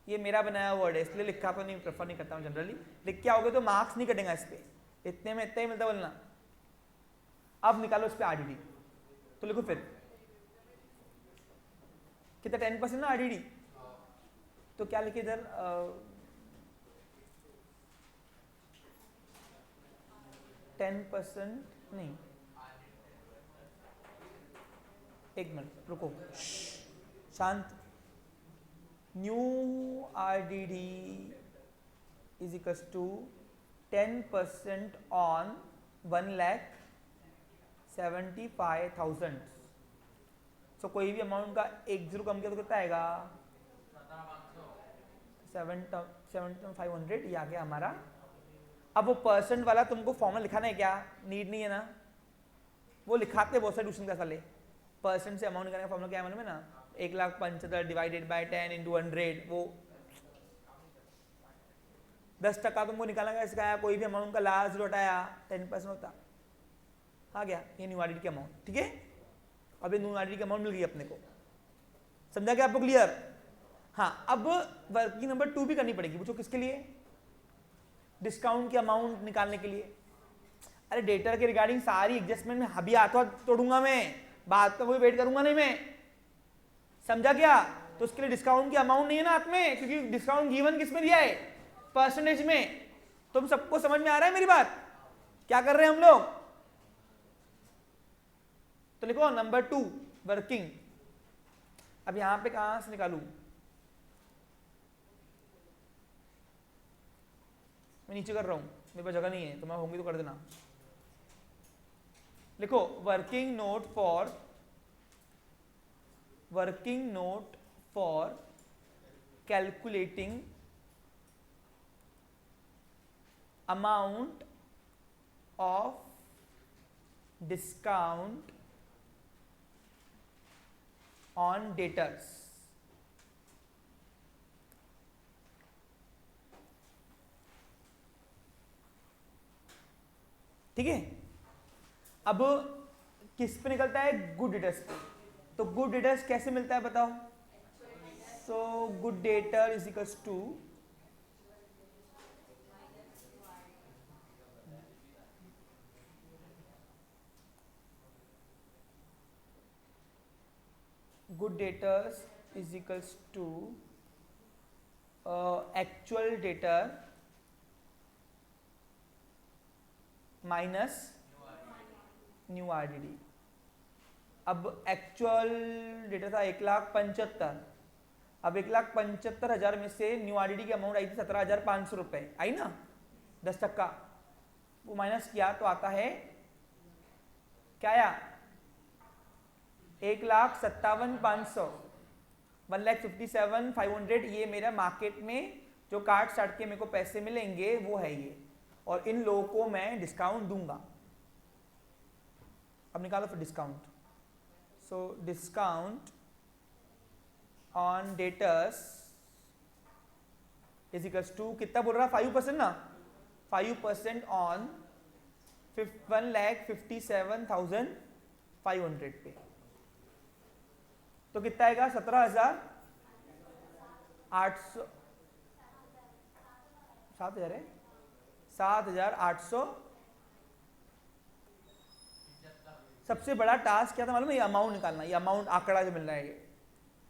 ये मेरा बनाया वर्ड है इसलिए लिखा तो नहीं, प्रेफर नहीं करता हूँ जनरली। लिख के आओगे तो मार्क्स नहीं कटेगा इस पे, इतने में इतना ही मिलता बोलना। अब निकालो इस पे आरडीडी, तो लिखो फिर कितना 10% ना आरडीडी, तो क्या लिखे इधर? 10% नहीं, एक मिनट रुको, शांत। New RDD is equals to 10% on 1,75,000। So कोई भी अमाउंट का एक जीरो कम किया तो कितना आएगा? 7,500। ये आ गया हमारा। अब वो परसेंट वाला तुमको फॉर्मूला लिखाना है क्या? नीड नहीं है ना, वो लिखाते बहुत सारे ट्यूशन क्लास वाले। परसेंट से अमाउंट निकालने का फॉर्मूला क्या है मालूम है ना? 1,75,000 डिवाइडेड बाय 10 इंटू 100। वो 10% तुमको निकालना है इसका, कोई भी अमाउंट का लास्ट जीरो हटाया 10% होता। आ गया ये न्यू आरडीडी की अमाउंट। ठीक है, अब ये न्यू आरडीडी की अमाउंट मिल गई अपने को। समझा क्या आपको? क्लियर? हाँ, अब वर्किंग नंबर 2 भी करनी पड़ेगी। पूछो किसके लिए? डिस्काउंट की अमाउंट निकालने के लिए। अरे डेटर के रिगार्डिंग सारी एडजस्टमेंट में अभी हाथों तोड़ूंगा मैं, बात तो वही वेट करूंगा नहीं मैं। समझा क्या? तो उसके लिए डिस्काउंट की अमाउंट नहीं है ना हाथ में, क्योंकि डिस्काउंट गिवन किस में दिया है? परसेंटेज में। तुम सबको समझ में आ रहा है मेरी बात? क्या कर रहे हैं हम लोग? तो लिखो नंबर 2 वर्किंग। अब यहां पे कहां से निकालूं? मैं नीचे कर रहा हूं, मेरे पास जगह नहीं है, तो मैं होंगी तो कर देना। लिखो working note for calculating amount of discount on debtors. ठीक है, अब किस पे निकलता है? गुड डेटर्स पे। तो गुड डेटर्स कैसे मिलता है बताओ? So good debtor is equals to actual debtor minus new RDD. अब एक्चुअल डेटा था 1,75,000। अब 1,75,000 में से न्यू आरडीडी की अमाउंट आई थी 17,500 रुपए, आई ना? 10%। वो माइनस किया तो आता है क्या आया? 1,57,500, 1,57,500। ये मेरा मार्केट में जो काट साट के मेरे को पैसे मिलेंगे वो है ये, और इन लोगों को मैं डिस्काउंट दूंगा। अब निकालो फिर discount. So discount on debtors is equals to कितना बोल रहा? 5% ना? 5% ऑन 1,57,500 पे। तो कितना आएगा? 17,800। 7,000 है, 7,800। सबसे बड़ा टास्क क्या था मालूम है? ये अमाउंट निकालना, ये अमाउंट आंकड़ा जो मिल रहा है। ये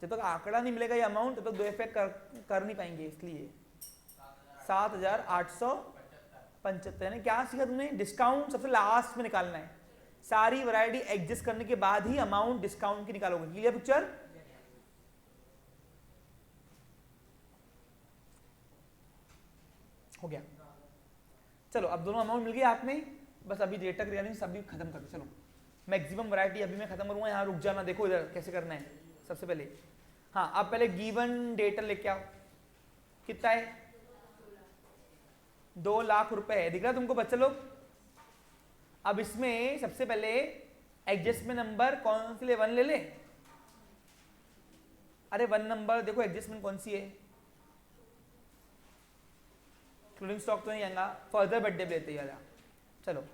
जब तक आंकड़ा नहीं मिलेगा ये अमाउंट, तब तक दो इफेक्ट कर नहीं पाएंगे। इसलिए 7,875 है। क्या सीखा तुमने? डिस्काउंट सबसे लास्ट में निकालना है। सारी वैरायटी एडजस्ट करने के बाद ही अमाउंट डिस्काउंट की निकालोगे। Clear picture? हो गया। चलो अब दोनों अमाउंट मिल गए हाथ में। बस अभी डेटा क्रियान्वयन सभी खत्म कर दो। चलो मैक्सिमम वैरायटी अभी मैं खत्म करूंगा। यहाँ रुक जाना, देखो इधर कैसे करना है। सबसे पहले हाँ, अब पहले गिवन डेटा लेके आओ। कितना है? 2 लाख रुपए है। दिख रहा तुमको बच्चे लोग? अब इसमें सबसे पहले एडजस्टमेंट नंबर कौन सी ले? 1 ले ले। अरे 1 नंबर देखो, एडजस्टमेंट कौन सी है? क्लोजिंग स्टॉक तो नहीं आएगा। फर्दर बर्थडे पे लेते हैं। चलो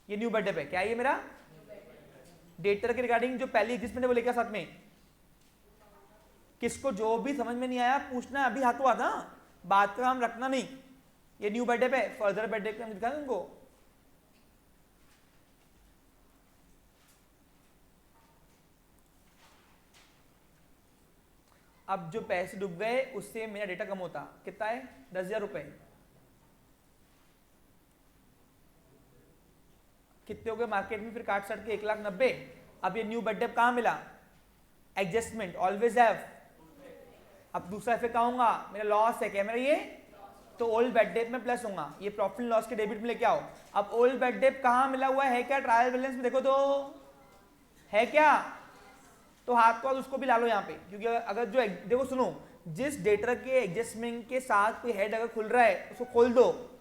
ये न्यू बर्थडे पे क्या है? ये मेरा डेटर के रिगार्डिंग जो पहली एडजस्टमेंट है वो लेके साथ में। किसको जो भी समझ में नहीं आया पूछना, अभी हाथों हाथ। बात का काम रखना नहीं। ये न्यू बर्थडे पे, फर्दर बर्थडे पे हम दिखा दें उनको। अब जो पैसे डूब गए उससे मेरा डेटा कम होता। कितना है? 10,000 रुपए। कितने हो गए मार्केट में? फिर काट सट के 1,90,000। अब ये न्यू बर्थडे कहां मिला? Adjustment always have. अब दूसरा इफेक्ट कहां होगा? मेरा लॉस है क्या मेरा ये? तो ओल्ड बैड डेट में प्लस होगा। ये प्रॉफिट लॉस के डेबिट में लेके आओ। अब ओल्ड बैड डेट कहां मिला हुआ है क्या? ट्रायल बैलेंस में देखो तो है क्या? तो हाथ को उसको भी ला लो यहाँ पे। क्योंकि अगर जो देखो सुनो, जिस डेटा के एडजस्टमेंट के साथ कोई हेड अगर खुल रहा है उसको खोल दो।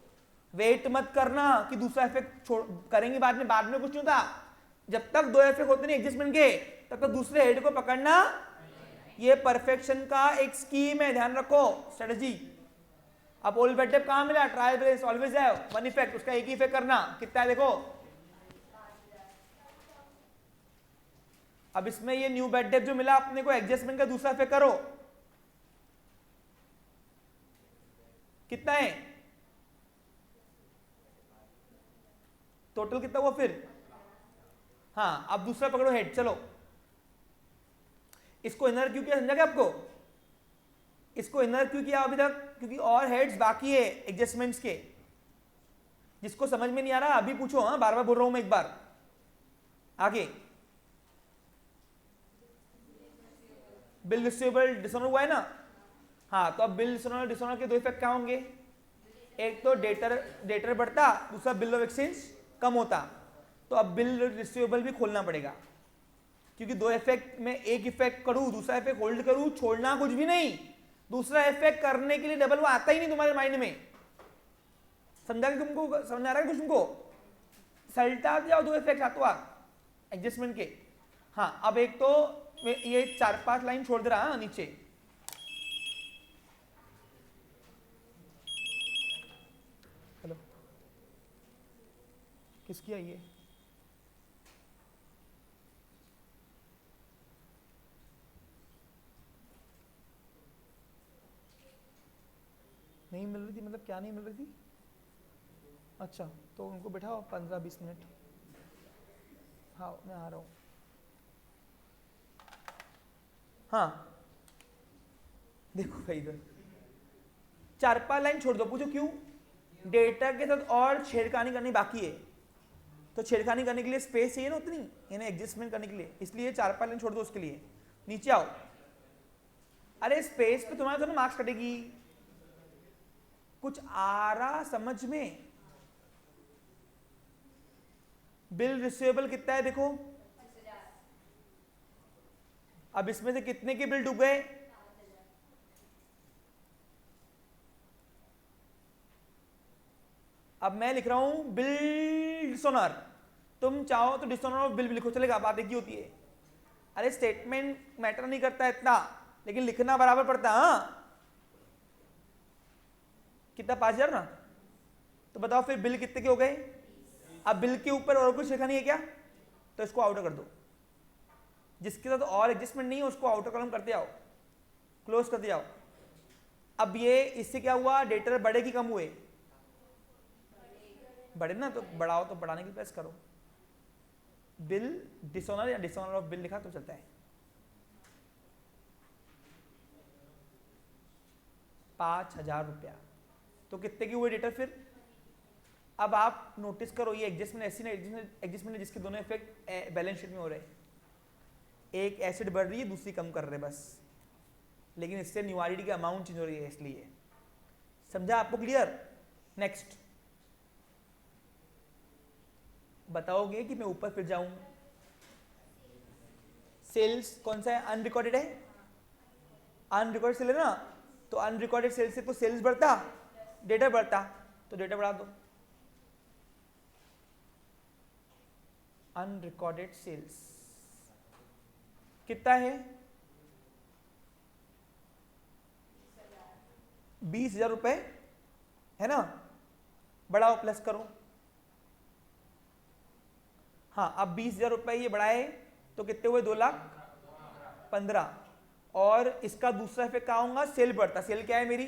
वेट मत करना कि दूसरा इफेक्ट करेंगे बाद में कुछ नहीं होता। जब तक 2 इफेक्ट होते नहीं एडजस्टमेंट के, तब तक दूसरे हेड को पकड़ना। ये परफेक्शन का एक स्कीम है, ध्यान रखो, स्ट्रेटजी। अब ओल्ड बैड डेट कहां मिला? ट्रायल बैलेंस ऑलवेज है 1 इफेक्ट, उसका एक ही इफेक्ट करना। कितना है देखो। अब इसमें ये न्यू बैड डेट जो मिला अपने को, एडजस्टमेंट का दूसरा इफेक्ट करो। कितना है टोटल? कितना हुआ फिर? हाँ, अब दूसरा पकड़ो हेड। चलो इसको इनर क्यों किया, समझा क्या आपको? इसको इनर क्यों किया अभी तक? क्योंकि और हेड्स बाकी है एडजस्टमेंट्स के। जिसको समझ में नहीं आ रहा अभी पूछो। हाँ, बार बार बोल रहा हूं मैं एक बार। आगे बिल रिसीवेबल डिसऑनर हुआ है ना? हाँ, तो अब बिल डिसऑनर के 2 इफेक्ट क्या होंगे? एक तो डेटर बढ़ता, दूसरा बिल ऑफ एक्सचेंज कम होता। तो अब बिल रिसीवेबल भी खोलना पड़ेगा। क्योंकि 2 इफेक्ट में एक इफेक्ट करूं, दूसरा इफेक्ट होल्ड करूं, छोड़ना कुछ भी नहीं। दूसरा इफेक्ट करने के लिए डबल वो आता ही नहीं तुम्हारे माइंड में। समझा कि तुमको? समझ आ रहा है कुछ तुमको? सल्टा जाओ 2 इफेक्ट हाथों हाथ एडजस्टमेंट के। हाँ, अब एक तो ये 4-5 लाइन छोड़ दे रहा नीचे। हेलो, किसकी आई है? नहीं मिल रही थी? मतलब क्या नहीं मिल रही थी? अच्छा, तो उनको बैठाओ 15-20 मिनट। हाँ, मैं आ रहा हूँ। हाँ देखो भाई, इधर 4-5 लाइन छोड़ दो। पूछो क्यों? डेटा के साथ और छेड़खानी करनी बाकी है। तो छेड़खानी करने के लिए स्पेस चाहिए ना उतनी, यानी एडजस्टमेंट करने के लिए। इसलिए 4-5 लाइन छोड़ दो उसके लिए। नीचे आओ। अरे स्पेस पे तुम्हारे दोनों मार्क्स कटेगी। कुछ आ रहा समझ में? बिल रिसीवेबल कितना है देखो। अब इसमें से कितने के बिल डूब गए? अब मैं लिख रहा हूं बिल डिसऑनर। तुम चाहो तो डिसऑनर ऑफ बिल भी लिखो, चलेगा, बात एक ही होती है। अरे स्टेटमेंट मैटर नहीं करता इतना, लेकिन लिखना बराबर पड़ता है। हाँ, कितना? 5,000 ना? तो बताओ फिर बिल कितने के हो गए? अब बिल के ऊपर और कुछ लिखा नहीं है क्या? तो इसको आउटर कर दो। जिसके साथ और एडजस्टमेंट नहीं है उसको आउटर कॉलम करते जाओ, क्लोज करते जाओ। अब ये इससे क्या हुआ? डेटर बढ़े कि कम हुए? बढ़े ना तो बढ़ाओ, तो बढ़ाने की प्रेस करो। बिल डिसऑनर या डिसऑनर ऑफ बिल लिखा तो चलता है। 5,000 रुपया, तो कितने की हुए डेटर फिर? अब आप नोटिस करो ये एडजस्टमेंट ऐसी ना एडजस्टमेंट है जिसके दोनों इफेक्ट बैलेंस शीट में हो रहे हैं। एक एसिड बढ़ रही है, दूसरी कम कर रहे बस, लेकिन इससे न्यूआरडी की अमाउंट चेंज हो रही है, इसलिए। समझा आपको? क्लियर? नेक्स्ट बताओगे कि मैं ऊपर फिर जाऊं? सेल्स कौन सा है? अनरिकॉर्डेड है, अनरिकॉर्डेड सेल है ना, तो अनरिकॉर्डेड सेल से तो सेल्स बढ़ता, डेटा बढ़ता, तो डेटा बढ़ा दो। अनरिकॉर्डेड सेल्स कितना है? 20,000 रुपए है ना, बढ़ाओ, प्लस करो। हाँ, अब 20,000 रुपए ये बढ़ाए तो कितने हुए? 2,15,000। और इसका दूसरा इफेक्ट क्या होगा? सेल बढ़ता। सेल क्या है मेरी?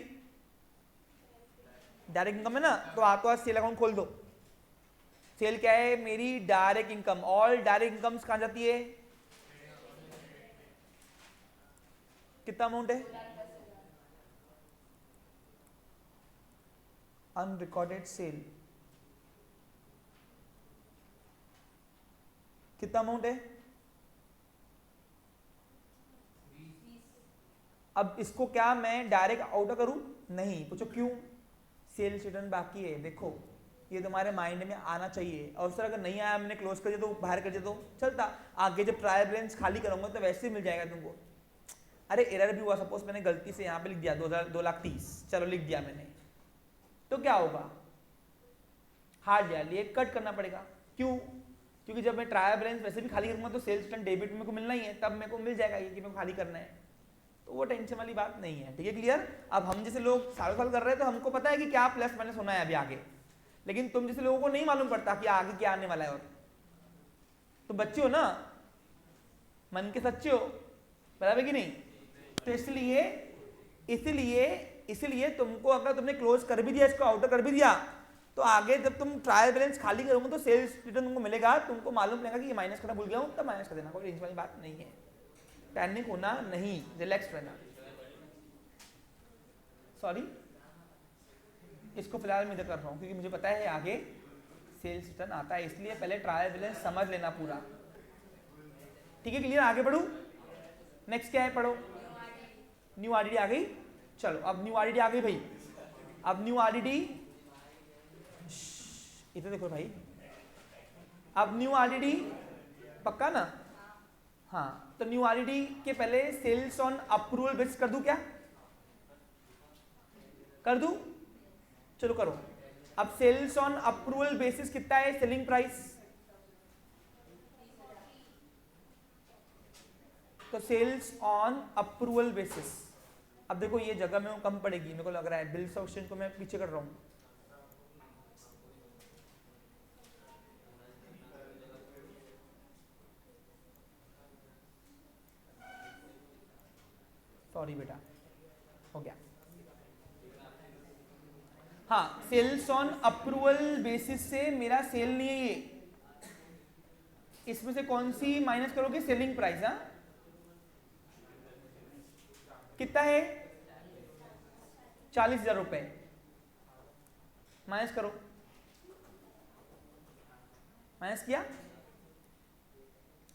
डायरेक्ट इनकम है ना, तो हाथों हाथ सेल अकाउंट खोल दो। सेल क्या है मेरी? Direct income. All direct incomes कहां जाती है? कितना अमाउंट है? अनरिकॉर्डेड सेल कितना अमाउंट है? अब इसको क्या मैं डायरेक्ट आउट करूं? नहीं। पूछो क्यों? सेल्स रिटर्न बाकी है। देखो ये तुम्हारे माइंड में आना चाहिए, और सर अगर नहीं आया, मैंने क्लोज कर दिया तो बाहर कर दिया तो चलता, आगे जब ट्रायल बैलेंस खाली करूंगा तो वैसे ही मिल जाएगा तुमको। अरे एरर भी हुआ, सपोज मैंने गलती से यहाँ पे लिख दिया 2,30,000, चलो लिख दिया मैंने, तो क्या होगा? हार्ड या लिए कट करना पड़ेगा। क्यों? क्योंकि जब मैं ट्रायल बैलेंस वैसे भी खाली करूंगा तो सेल्स रिटर्न डेबिट मेरे को मिलना ही है, तब मेरे को मिल जाएगा ये कि मेरे को खाली करना है, तो वो टेंशन वाली बात नहीं है। ठीक है? क्लियर? अब हम जैसे लोग साल साल कर रहे हैं तो हमको पता है कि क्या प्लस माइनस होना है अभी आगे, लेकिन तुम जैसे लोगों को नहीं मालूम पड़ता कि आगे क्या आने वाला है। और तुम बच्चे हो ना, मन के सच्चे हो, बराबर कि नहीं? तो इसलिए तुमको अगर तुमने क्लोज कर भी दिया, इसको आउटर कर भी दिया, तो आगे जब तुम ट्रायल बैलेंस खाली करोगे तो सेल्स रिटर्न तुमको मिलेगा, तुमको मालूम पड़ेगा कि ये माइनस करना भूल गया हूं, तब माइनस कर देना। कोई टेंशन वाली बात नहीं है, पैनिक होना नहीं, रिलैक्स रहना। सॉरी, इसको फिलहाल मैं इधर कर रहा हूँ क्योंकि मुझे पता है आगे सेल्स रिटर्न आता है, इसलिए पहले ट्रायल बैलेंस समझ लेना पूरा। ठीक है? क्लियर? आगे बढ़ू? नेक्स्ट क्या है? पढ़ो। न्यू आरडीडी आ गई। चलो अब न्यू आरडीडी आ गई भाई। अब न्यू आरडीडी इधर देखो भाई, अब न्यू आरडीडी पक्का ना? हाँ, तो न्यू आरडीडी के पहले सेल्स ऑन अप्रूवल बेसिस कर दूं क्या? कर दूं? चलो करो। अब सेल्स ऑन अप्रूवल बेसिस कितना है सेलिंग प्राइस? तो सेल्स ऑन अप्रूवल बेसिस, अब देखो ये जगह में कम पड़ेगी मेरे को लग रहा है, बिल्स ऑफ एक्सचेंज को मैं पीछे कर रहा हूं। सॉरी बेटा, हो गया। हाँ, सेल्स ऑन अप्रूवल बेसिस से मेरा सेल नहीं है ये, इसमें से कौन सी माइनस करोगे? Selling price. हाँ, कितना है? 40,000 रुपए, माइनस करो। माइनस किया,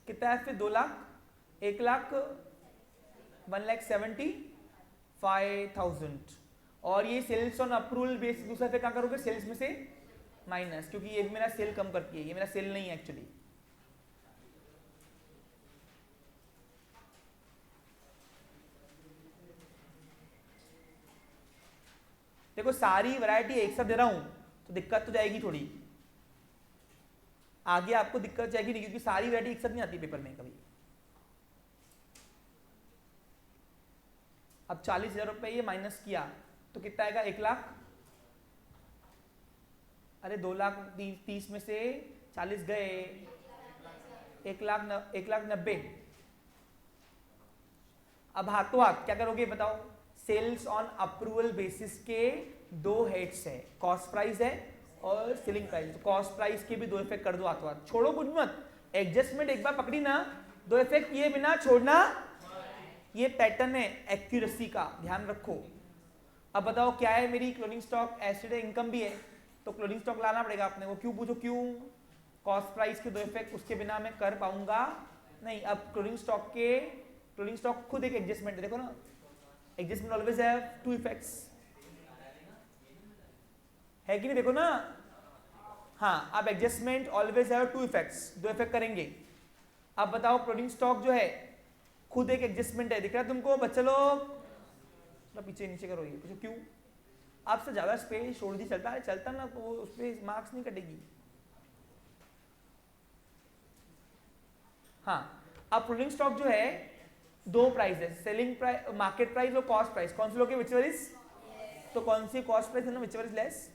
कितना है फिर? 2 लाख, 1 लाख 1,75,000। और ये सेल्स ऑन अप्रूवल बेस दूसरा पे क्या करोगे? सेल्स में से माइनस, क्योंकि ये मेरा सेल कम करती है, ये मेरा सेल नहीं है एक्चुअली। देखो सारी वैरायटी एक साथ दे रहा हूं तो दिक्कत तो जाएगी थोड़ी, आगे आपको दिक्कत जाएगी नहीं, क्योंकि सारी वैरायटी एक साथ नहीं आती पेपर में कभी। अब 40,000 रुपए ये माइनस किया तो कितना आएगा? 1 लाख, अरे 2,30,000 में से 40 गए, 1,90,000। अब हाथों हाथ क्या करोगे बताओ? सेल्स ऑन अप्रूवल बेसिस के 2 हेड्स है, कॉस्ट प्राइस है और सेलिंग प्राइस, कॉस्ट प्राइस के भी दो इफेक्ट कर दो हाथों हाथ, छोड़ो कुछ मत। एडजस्टमेंट एक बार पकड़ी ना, दो इफेक्ट किए बिना छोड़ना, ये पैटर्न है एक्यूरेसी का, ध्यान रखो। अब बताओ क्या है मेरी क्लोजिंग स्टॉक, एसिड है, इनकम भी है, तो क्लोजिंग स्टॉक लाना पड़ेगा अपने को। क्यों पूछो क्यों? कॉस्ट प्राइस के दो इफेक्ट, उसके बिना मैं कर पाऊंगा नहीं। अब क्लोजिंग स्टॉक खुद एक एडजस्टमेंट है, देखो ना, adjustment always have two effects, है कि नहीं, देखो ना। हाँ, अब adjustment always have two effects, दो इफेक्ट करेंगे। अब बताओ क्लोजिंग स्टॉक जो है खुद एक एडजस्टमेंट है, दिख रहा है तुमको बच्चे लोग? तो पीछे नीचे करो, ये पूछो क्यों? आपसे ज्यादा स्पेस छोड़ दी चलता ना, तो उस पर मार्क्स नहीं कटेगी। हाँ, अब क्लोजिंग स्टॉक जो है दो प्राइस है, सेलिंग प्राइस, मार्केट प्राइस और कॉस्ट प्राइस, कौन से लोग विचेवर इज, तो कौन सी कॉस्ट प्राइस है ना, विचेवर इज लेस।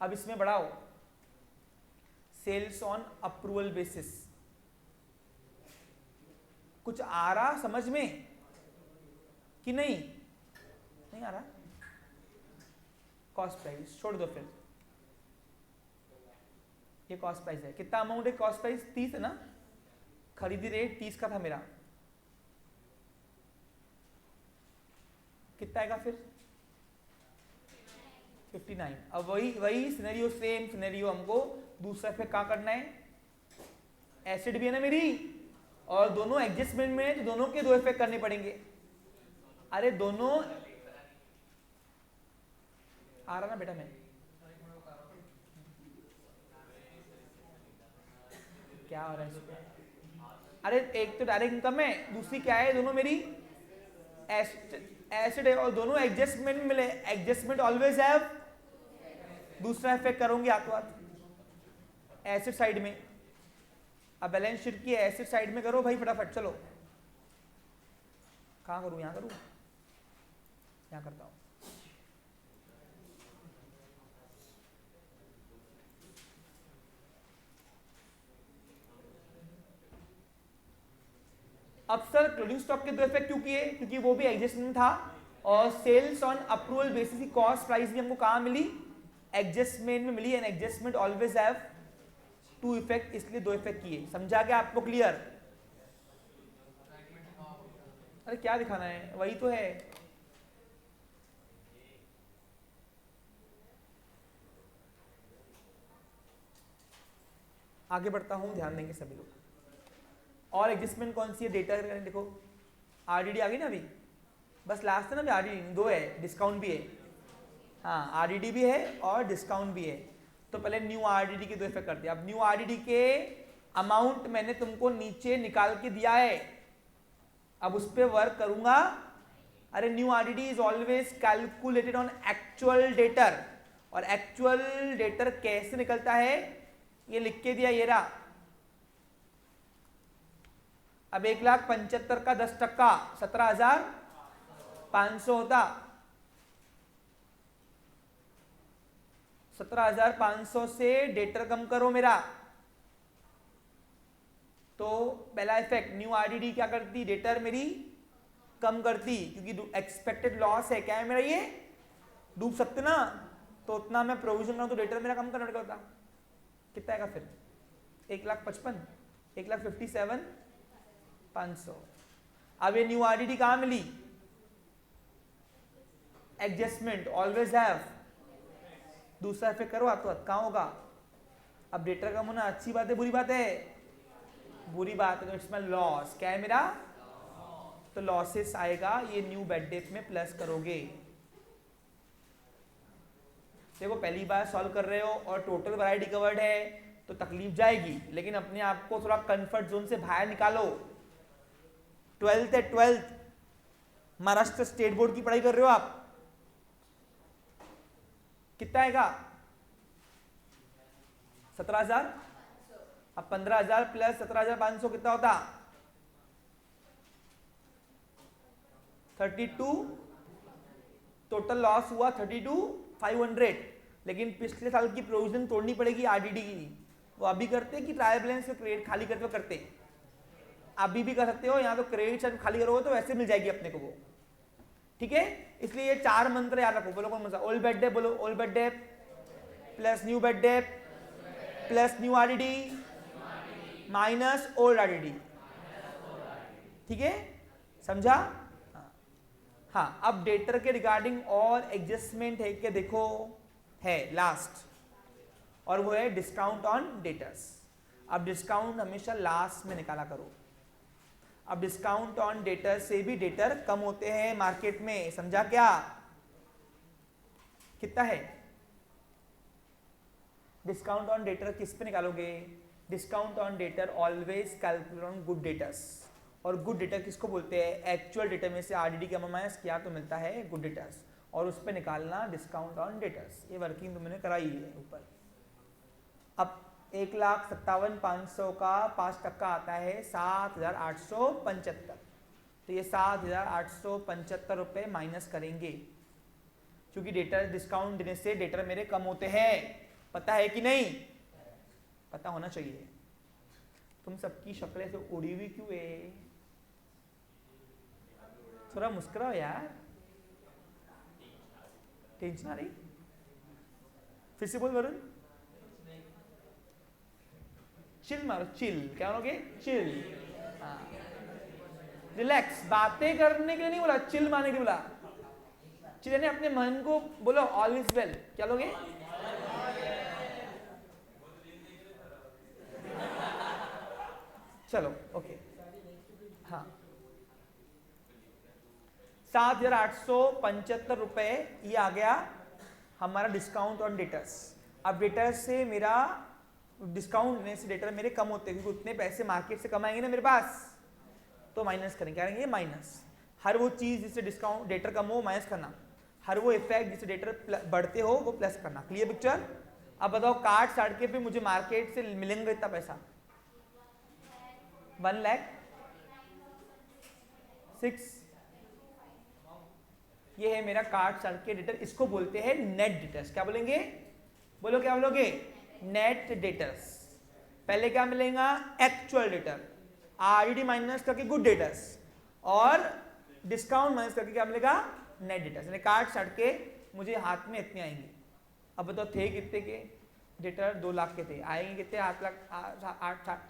अब इसमें बढ़ाओ, सेल्स ऑन अप्रूवल बेसिस, कुछ आ रहा समझ में कि नहीं? नहीं आ रहा? कॉस्ट प्राइस छोड़ दो फिर, ये कॉस्ट प्राइस है, कितना अमाउंट है कॉस्ट प्राइस? 30 है ना, खरीदी रेट 30 का था मेरा, कितना आएगा फिर? 59। अब वही सिनेरियो, सेम सिनेरियो हमको दूसरा पे क्या करना है, एसिड भी है ना मेरी, और दोनों एडजस्टमेंट में, तो दोनों के दो इफेक्ट करने पड़ेंगे। अरे दोनों आ रहा ना बेटा, मैं क्या हो रहा है इसमें? अरे एक तो डायरेक्ट इनकम है, दूसरी क्या है, दोनों मेरी एसिड है, और दोनों एडजस्टमेंट में मिले, एडजस्टमेंट ऑलवेज हैव, दूसरा इफेक्ट करूंगी हाथों हाथ एसिड साइड में। अब बैलेंस शीट की एसिड साइड में करो भाई फटाफट, चलो। कहाँ करूँ, यहाँ करूँ, यहाँ करता हूँ। अब सर क्लोजिंग स्टॉक के दो इफेक्ट क्यों किए? क्योंकि वो भी एडजस्टमेंट था, और सेल्स ऑन अप्रूवल बेसिस की कॉस्ट प्राइस भी हमको कहाँ मिली, एडजस्टमेंट में मिली, and adjustment always have two effect, इसलिए दो इफेक्ट किए। समझा क्या आपको? क्लियर? अरे क्या दिखाना है, वही तो है। आगे बढ़ता हूं, ध्यान देंगे सभी लोग। और एडजस्टमेंट कौन सी है, डेटा देखो, आरडीडी आ गई ना अभी, बस लास्ट है ना अभी, आरडीडी दो है, डिस्काउंट भी है। हाँ, आरडीडी भी है और डिस्काउंट भी है। तो पहले न्यू आरडीडी के दो इफेक्ट करते हैं। अब न्यू आरडीडी के अमाउंट मैंने तुमको नीचे निकाल के दिया है, अब उस पर वर्क करूंगा। अरे new RDD is always calculated on actual debtor, और एक्चुअल डेटर कैसे निकलता है ये लिख के दिया, ये रहा। अब 1,75,000 का 10% 17,500 होता, 17,500 से डेटर कम करो मेरा, तो पहला इफेक्ट न्यू आरडीडी क्या करती, डेटर मेरी कम करती, क्योंकि एक्सपेक्टेड लॉस है, क्या है मेरा, ये डूब सकते ना, तो उतना मैं प्रोविजन करूं तो डेटर मेरा कम करना पड़ता। कितना आएगा फिर? 1,55,000, 1,57,500। अब ये न्यू आरडीडी कहां मिली, एडजस्टमेंट ऑलवेज हैव, दूसरा इफेक्ट करो हाथों हाथ, कहां होगा? अब डेटर कम होना अच्छी बात है बुरी बात है? बुरी बात है, तो इट्स माय लॉस, क्या है मेरा? तो लॉसेस आएगा, ये न्यू बेड डेट में प्लस करोगे। देखो पहली बार सॉल्व कर रहे हो और टोटल वैरायटी कवर्ड है तो तकलीफ जाएगी, लेकिन अपने आप को थोड़ा कंफर्ट जोन से बाहर निकालो। 12th है, 12th महाराष्ट्र स्टेट बोर्ड की पढ़ाई कर रहे हो आप, कितना आएगा? 17,000। अब 15,000 प्लस 17,500 कितना होता? 32। टोटल लॉस हुआ 32,500, लेकिन पिछले साल की प्रोविजन तोड़नी पड़ेगी आरडीडी की। वो अभी करते कि ट्रायल बैलेंस में क्रेडिट खाली करते हो, करते अभी भी कर सकते हो, यहाँ तो क्रेडिट खाली करोगे तो वैसे मिल जाएगी अपने को वो। ठीक है, इसलिए ये 4 मंत्र याद रखो। बोलो कौन सा? ओल्ड बेड डेप, बोलो old bad debt plus new bad debt plus new RDD minus old RDD. ठीक है, समझा? हाँ, अब डेटर के रिगार्डिंग और एडजस्टमेंट है क्या? देखो है लास्ट, और वो है डिस्काउंट ऑन डेटर्स। अब डिस्काउंट हमेशा लास्ट में निकाला करो। अब डिस्काउंट ऑन डेटर से भी डेटर कम होते हैं मार्केट में, समझा क्या? कितना है डिस्काउंट ऑन डेटर? किस पे निकालोगे? Discount on debtor always calculate on good debtors. और गुड डेटर किसको बोलते हैं? एक्चुअल डेटर में से आरडीडी का माइनस किया तो मिलता है गुड डेटर्स, और उस पे निकालना डिस्काउंट ऑन डेटर्स। ये वर्किंग तुमने कराई है ऊपर। अब 1,57,500 का 5% आता है 7,875। तो ये 7,875 रुपये माइनस करेंगे, क्योंकि डेटर डिस्काउंट देने से डेटर मेरे कम होते हैं। पता है कि नहीं? पता होना चाहिए। तुम सबकी शक्लें से उड़ी हुई क्यों है? थोड़ा मुस्कुराओ यार, टेंशन आ रही? फिर से बोल वरुण, चिल मारो, चिल। क्या मारोगे? चिल। हाँ, रिलैक्स। बातें करने के लिए नहीं बोला, चिल मारने के लिए बोला। चिल यानी अपने मन को बोलो ऑल इज वेल। क्या लोगे? चलो ओके। हाँ, 7,875 रुपए ये आ गया हमारा डिस्काउंट ऑन डेटर्स। अब डेटर्स से मेरा डिस्काउंट देने से डेटर मेरे कम होते हैं, क्योंकि उतने पैसे मार्केट से कम आएंगे ना मेरे पास, तो माइनस करेंगे। क्या करेंगे? माइनस। हर वो चीज जिससे डिस्काउंट डेटर कम हो माइनस करना, हर वो इफेक्ट जिससे डेटर बढ़ते हो वो प्लस करना। Clear picture? अब बताओ कार्ड साड़के पे मुझे मार्केट से मिलेंगे इतना पैसा 1,06,000। ये है मेरा कार्ड साड़के डेटर, इसको बोलते हैं नेट डेटर्स। क्या बोलेंगे? बोलो क्या बोलोगे? Net debtors. पहले क्या मिलेगा? एक्चुअल डेटर, आरडीडी माइनस करके गुड डेटर्स, और डिस्काउंट माइनस करके क्या मिलेगा? Net debtors. कार्ड छाट के मुझे हाथ में इतने आएंगे। अब बताओ थे कितने के डेटर? 2 लाख के थे, आएंगे कितने? 8 लाख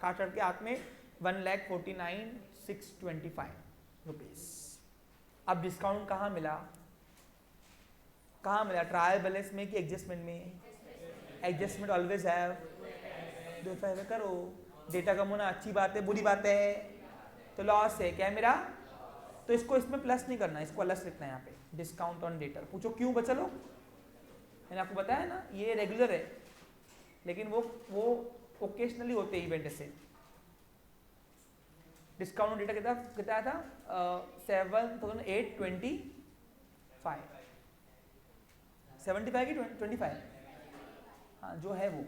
काट छाट के हाथ में 1,49,625 रुपीज। अब डिस्काउंट कहाँ मिला? कहाँ मिला? ट्रायल बैलेंस में कि एडजस्टमेंट में? एडजस्टमेंट ऑलवेज हैव दो फायदा करो। डेटा कम होना अच्छी बात है बुरी बात है? तो लॉस है क्या मेरा? तो इसको इसमें प्लस नहीं करना, इसको अलग से लिखना है यहाँ पे डिस्काउंट ऑन डेटर। पूछो क्यों बचा लो? मैंने आपको बताया ना ये रेगुलर है, लेकिन वो ओकेशनली होते इवेंट से। डिस्काउंट ऑन डेटा कितना आया था? 7,825 75 की 25? हाँ, जो है वो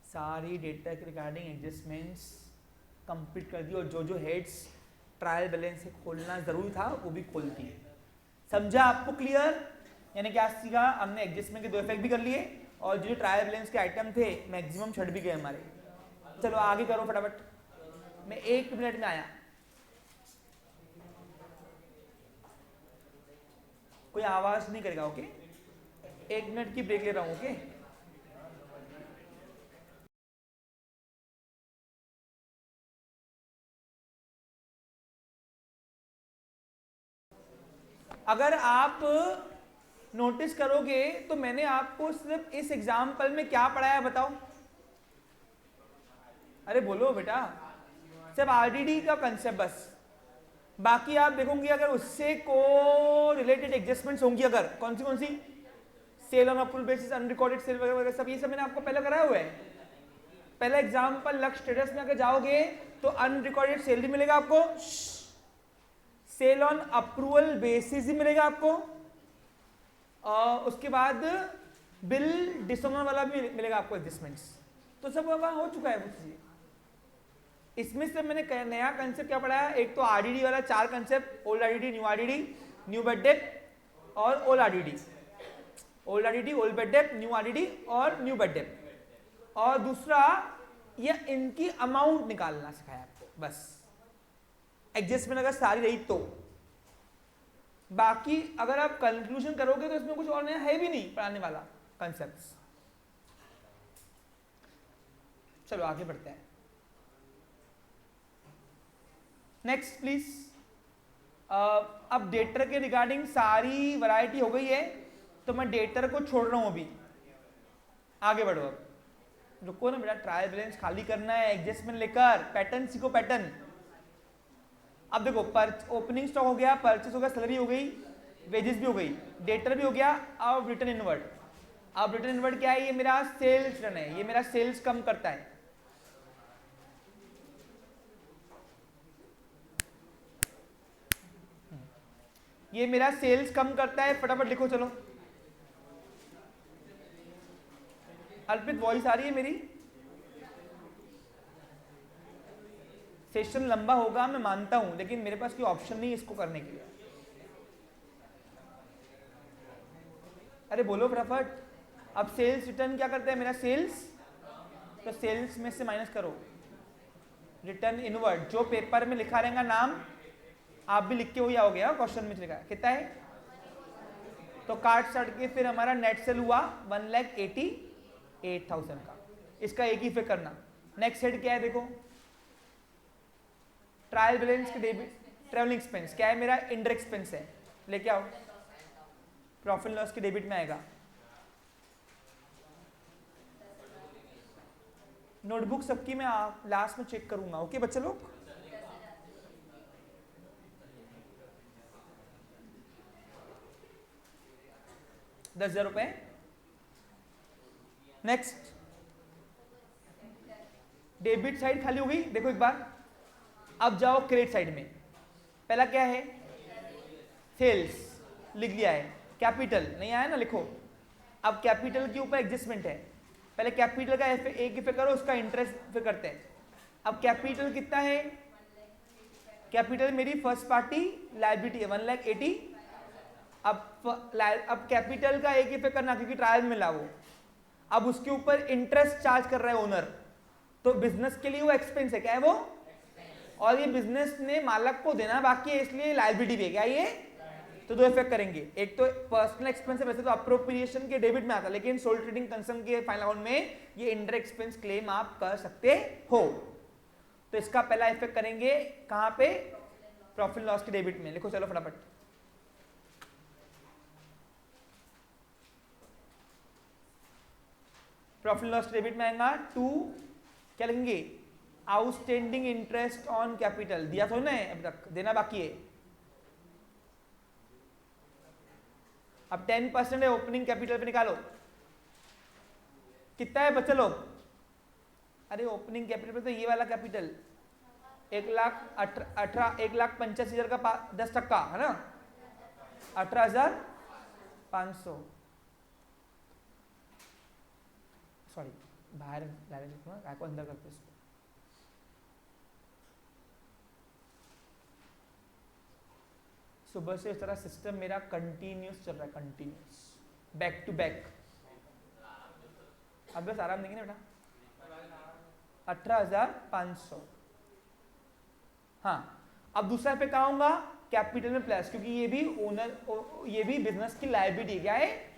सारी डेटा के रिगार्डिंग एडजस्टमेंट्स कंप्लीट कर दी, और जो हेड्स ट्रायल बैलेंस से खोलना जरूरी था वो भी खोल दिए। समझा आपको? क्लियर? यानी क्या सीखा हमने? एडजस्टमेंट के 2 इफेक्ट भी कर लिए, और जो ट्रायल बैलेंस के आइटम थे मैक्सिमम छट भी गए हमारे। चलो आगे करो फटाफट, मैं 1 मिनट में आया। कोई आवाज नहीं करेगा, ओके? 1 मिनट की ब्रेक ले रहा हूं, ओके? अगर आप नोटिस करोगे तो मैंने आपको सिर्फ इस एग्जाम्पल में क्या पढ़ाया बताओ? अरे बोलो बेटा, सिर्फ आरडीडी का कंसेप्ट बस। बाकी आप देखोगे अगर उससे को रिलेटेड एडजस्टमेंट्स होंगी, अगर कौन सी sale on approval basis, unrecorded sale वगैरह सब, ये सब मैंने आपको पहले कराया हुआ है। पहला एग्जाम्पल लक्ष्य स्टेटस में अगर जाओगे तो अनरिकॉर्डेड सेल भी मिलेगा आपको, सेल ऑन अप्रूवल बेसिस ही मिलेगा आपको, उसके बाद बिल डिसऑनर वाला भी मिलेगा आपको एडजस्टमेंट्स। तो सब वहां हो चुका है वो चीजें। इसमें से मैंने नया कंसेप्ट क्या पढ़ाया? एक तो आरडीडी वाला 4 concept, old RDD, new bed depth और old RDD. Old RDD, old bed depth, new RDD और न्यू बेड डेप्थ। और दूसरा ये इनकी अमाउंट निकालना सिखाया आपको बस। एडजस्टमेंट अगर सारी रही तो बाकी अगर आप कंक्लूजन करोगे तो इसमें कुछ और नया है भी नहीं पढ़ाने वाला कंसेप्ट। चलो आगे बढ़ते हैं। Next please. अब डेटर के रिगार्डिंग सारी वैरायटी हो गई है, तो मैं डेटर को छोड़ रहा हूं अभी। आगे बढ़ो। अब रुको ना बेटा, ट्रायल बैलेंस खाली करना है, एडजस्टमेंट लेकर पैटर्न सीखो पैटर्न। अब देखो, ओपनिंग स्टॉक हो गया, परचेस हो गया, सैलरी हो गई, वेजेस भी हो गई, डेटर भी हो गया। अब रिटर्न इनवर्ड। अब रिटर्न इनवर्ड क्या है? ये मेरा सेल्स रिटर्न है, ये मेरा सेल्स कम करता है। ये मेरा सेल्स कम करता है, फटाफट लिखो चलो। अर्पित वॉइस आ रही है मेरी? सेशन लंबा होगा मैं मानता हूं, लेकिन मेरे पास कोई ऑप्शन नहीं इसको करने के लिए। अरे बोलो फटाफट। अब सेल्स रिटर्न क्या करता है मेरा? सेल्स, तो सेल्स में से माइनस करो रिटर्न इनवर्ड। जो पेपर में लिखा रहेगा नाम, आप भी लिख के वही आओगे। क्वेश्चन में लिखा है कितना है, तो काट सट के फिर हमारा नेट सेल हुआ 1,88,000 का। इसका एक ही फिर करना। नेक्स्ट हेड क्या है देखो, ट्रायल बैलेंस के डेबिट, ट्रेवलिंग एक्सपेंस क्या है मेरा? इंडायरेक्ट एक्सपेंस है, लेके आओ। प्रॉफिट लॉस के डेबिट में आएगा। नोटबुक सबकी मैं लास्ट में चेक करूंगा। ओके बच्चे लोग, ₹10,000। नेक्स्ट, डेबिट साइड खाली हो गई। देखो एक बार, अब जाओ क्रेडिट साइड में। पहला क्या है? सेल्स, लिख लिया है। कैपिटल नहीं आया ना, लिखो। अब कैपिटल के ऊपर एडजस्टमेंट है। पहले कैपिटल का एक इफेक्ट करो, उसका इंटरेस्ट फिर करते हैं। अब कैपिटल कितना है? कैपिटल मेरी फर्स्ट पार्टी लायबिलिटी है 1,80,000। अब कैपिटल का एक इफेक्ट करना, क्योंकि ट्रायल में मिला वो। अब उसके ऊपर इंटरेस्ट चार्ज कर रहा है ओनर, तो बिजनेस के लिए वो एक्सपेंस है। क्या है वो? और ये बिजनेस ने मालक को देना बाकी है, इसलिए लायबिलिटी भी है। क्या ये? तो दो इफेक्ट करेंगे। एक तो पर्सनल एक्सपेंस है, वैसे तो अप्रोप्रिएशन के डेबिट में आता है, लेकिन सोल ट्रेडिंग कंसर्न के फाइनल अकाउंट में ये इंडायरेक्ट एक्सपेंस क्लेम आप कर सकते हो। तो इसका पहला इफेक्ट करेंगे कहां पे? प्रॉफिट लॉस के डेबिट में। लिखो चलो फटाफट। प्रॉफिट लॉस डेबिट में आएगा 2, क्या लिखेंगे? Outstanding interest on capital. दिया तो ना अभी तक, देना बाकी है। अब 10% है ओपनिंग कैपिटल पे, निकालो कितना है बच्चे लोग? अरे ओपनिंग कैपिटल पे तो ये वाला कैपिटल 1,85,000 का 10% है ना, 18,500। सॉरी, बाहर को अंदर करते इसको। सुबह से इस तरह सिस्टम मेरा कंटिन्यूस चल रहा है, कंटिन्यूस बैक टू बैक। अब बस आराम देंगे ना बेटा। 18,500। हाँ, अब दूसरा पे कहाँ होगा? कैपिटल में प्लस, क्योंकि ये भी ओनर, ये भी बिजनेस की लायबिलिटी क्या है?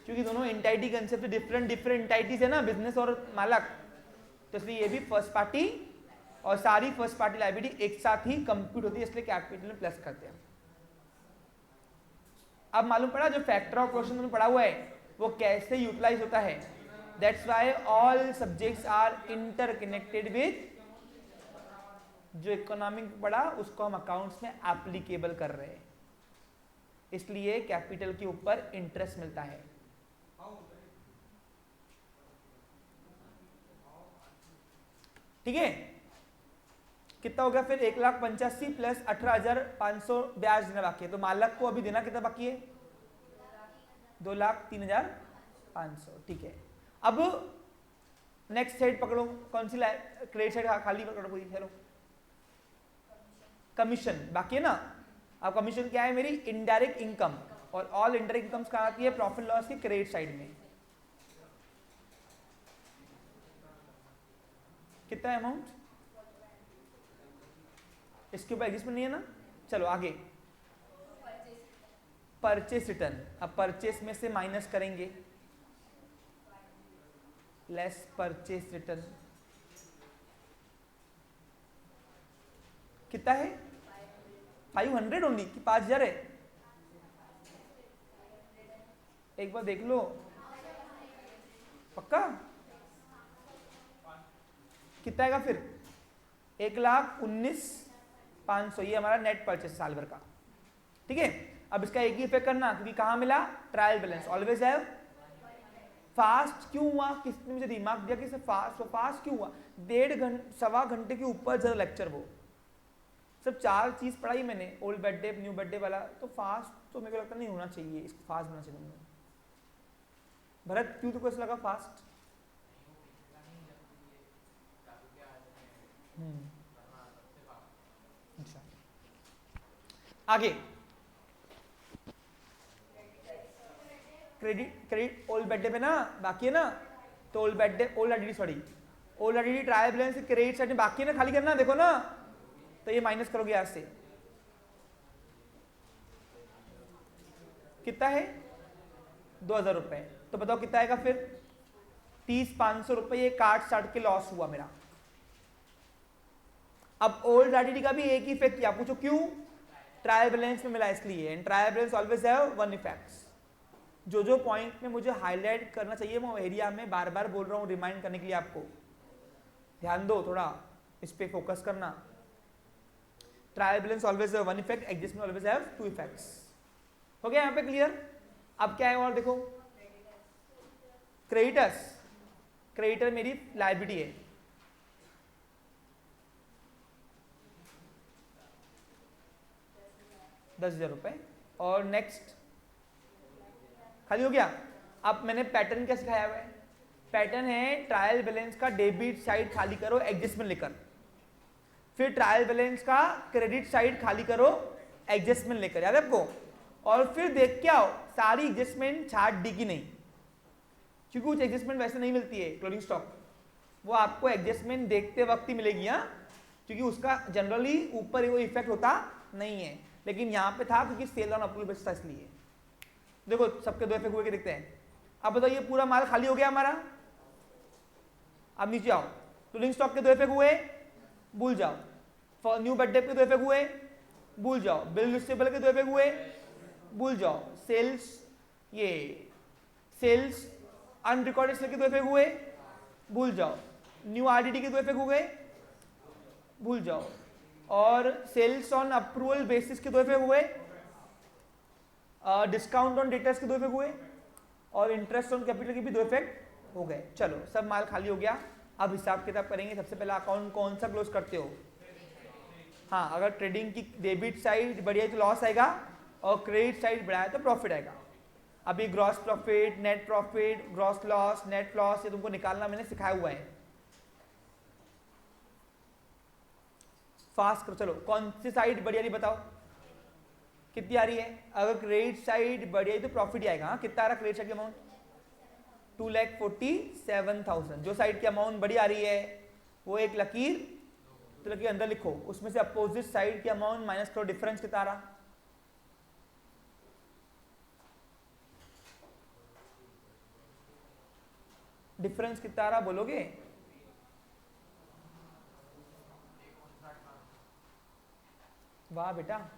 क्योंकि दोनों एंटाइटी कंसेप्ट डिफरेंट एंटाइटीज है ना, बिजनेस और मालक, तो इसलिए ये भी फर्स्ट पार्टी और सारी फर्स्ट पार्टी लायबिलिटी एक साथ ही कंप्यूट होती है, इसलिए कैपिटल में प्लस करते हैं। अब मालूम पड़ा जो फैक्टर ऑफ क्वेश्चन में पढ़ा हुआ है वो कैसे यूटिलाइज होता है। That's why all subjects are interconnected with. जो इकोनॉमिक पढ़ा उसको हम अकाउंट्स में एप्लीकेबल कर रहे हैं, इसलिए कैपिटल के ऊपर इंटरेस्ट मिलता है। ठीक है, कितना हो गया फिर? 1,85,000 प्लस 18,500 ब्याज देना बाकी है, तो मालक को अभी देना कितना बाकी है? 2,03,500। ठीक है, अब नेक्स्ट साइड पकड़ो। कौन सी क्रेडिट साइड खाली पकड़ो पूरी। चलो, कमीशन बाकी है ना। अब कमीशन क्या है मेरी? इनडायरेक्ट इनकम, और ऑल इनडायरेक्ट इनकम्स कहाँ आती है? प्रॉफिट लॉस की क्रेडिट साइड में। कितना अमाउंट? इसके ऊपर एडजस्टमेंट नहीं है ना। चलो आगे। परचेस रिटर्न, अब परचेस में से माइनस करेंगे, लेस परचेस रिटर्न कितना है 500 ओनली कि 5000 है, एक बार देख लो पक्का कितना आएगा फिर 1,19,500 ये हमारा नेट परचेस साल भर का। ठीक है, अब इसका एक ही इफेक्ट करना क्योंकि कहां मिला trial balance always have. Fast क्यों हुआ, किसने मुझे दिमाग दिया कि फास्ट क्यों हुआ, 1.5 घंटे के ऊपर जरा लेक्चर, वो सब 4 चीज पढ़ाई मैंने, old bed day new bad day वाला, तो फास्ट तो मेरे को लगता नहीं होना चाहिए, इसको फास्ट होना चाहिए। भरत क्यों तुमको ऐसा लगा फास्ट? अच्छा आगे क्रेडिट ओल्ड बेड डे पे ना बाकी है ना, तो old bed day old ID sorry old ID trial balance credit side में बाकी है ना, खाली करना देखो ना, तो ये माइनस करोगे आज से कितना है 2,000 रुपए, तो बताओ कितना आएगा फिर 30,500 रुपए ये काट के लॉस हुआ मेरा। अब ओल्ड आईडी का भी एक ही इफेक्ट किया, पूछो क्यों, ट्रायल बैलेंस में मिला इसलिए, and trial balance always have one effects. जो पॉइंट में मुझे हाईलाइट करना चाहिए वो एरिया में बार बार बोल रहा हूं रिमाइंड करने के लिए, आपको ध्यान दो थोड़ा, इस पे फोकस करना। Trial balance always have one effect, adjustment always have two effects. हो गया यहाँ पे क्लियर? अब क्या है और देखो, क्रेडिटर्स, क्रेडिटर मेरी लायबिलिटी है, ₹10,000, और नेक्स्ट खाली हो गया। अब मैंने पैटर्न क्या सिखाया हुआ है, पैटर्न है ट्रायल बैलेंस का डेबिट साइड खाली करो एडजस्टमेंट लेकर, फिर ट्रायल बैलेंस का क्रेडिट साइड खाली करो एडजस्टमेंट लेकर, याद है आपको, और फिर देख के आओ सारी एडजस्टमेंट छाट दी की नहीं, क्योंकि कुछ एडजस्टमेंट वैसे नहीं मिलती है क्लोजिंग स्टॉक, वो आपको एडजस्टमेंट देखते वक्त ही मिलेगी, हाँ, क्योंकि उसका जनरली ऊपर वो इफेक्ट होता नहीं है, लेकिन यहाँ पे था क्योंकि सेल ऑन अप्रूवल बेस्ड था इसलिए। देखो सबके 2 इफेक्ट हुए के दिखते हैं। अब बताओ ये पूरा माल खाली हो गया हमारा, अब नीचे आओ, क्लोजिंग स्टॉक के 2 इफेक्ट हुए भूल जाओ, फॉर न्यू बेड डे के 2 इफेक्ट हुए भूल जाओ, बिल रिसीवेबल के 2 इफेक्ट हुए भूल जाओ, सेल्स अनरिकॉर्डेड सेल के 2 इफेक्ट हुए भूल जाओ, न्यू आरडीडी के 2 इफेक्ट हो गए भूल जाओ, और सेल्स ऑन अप्रूवल बेसिस के 2 इफेक्ट हुए, डिस्काउंट ऑन डेटर्स के 2 इफेक्ट हुए, और इंटरेस्ट ऑन कैपिटल के भी 2 इफेक्ट हो गए। चलो सब माल खाली हो गया, अब हिसाब किताब करेंगे। सबसे पहला अकाउंट कौन सा क्लोज करते हो? हाँ, अगर ट्रेडिंग की डेबिट साइड बढ़िया है तो लॉस आएगा, और क्रेडिट साइड बढ़ाया तो प्रॉफिट आएगा। अभी gross profit, net profit, gross loss, net loss, ये तुमको निकालना मैंने सिखाया हुआ है। फास्ट करो, चलो कौन सी साइड बढ़िया नहीं बताओ, कितनी आ रही है? अगर क्रेडिट साइड बढ़िया है तो प्रॉफिट ही आएगा। हाँ, कितना आ रहा क्रेडिट साइड की अमाउंट? 2,47,000। जो साइड की अमाउंट बड़ी आ रही है वो एक लकीर, तो लकीर अंदर लिखो, उसमें से अपोजिट साइड की अमाउंट माइनस करो, डिफरेंस कितना आ रहा? डिफरेंस कितना आ रहा बोलोगे? वाह बेटा,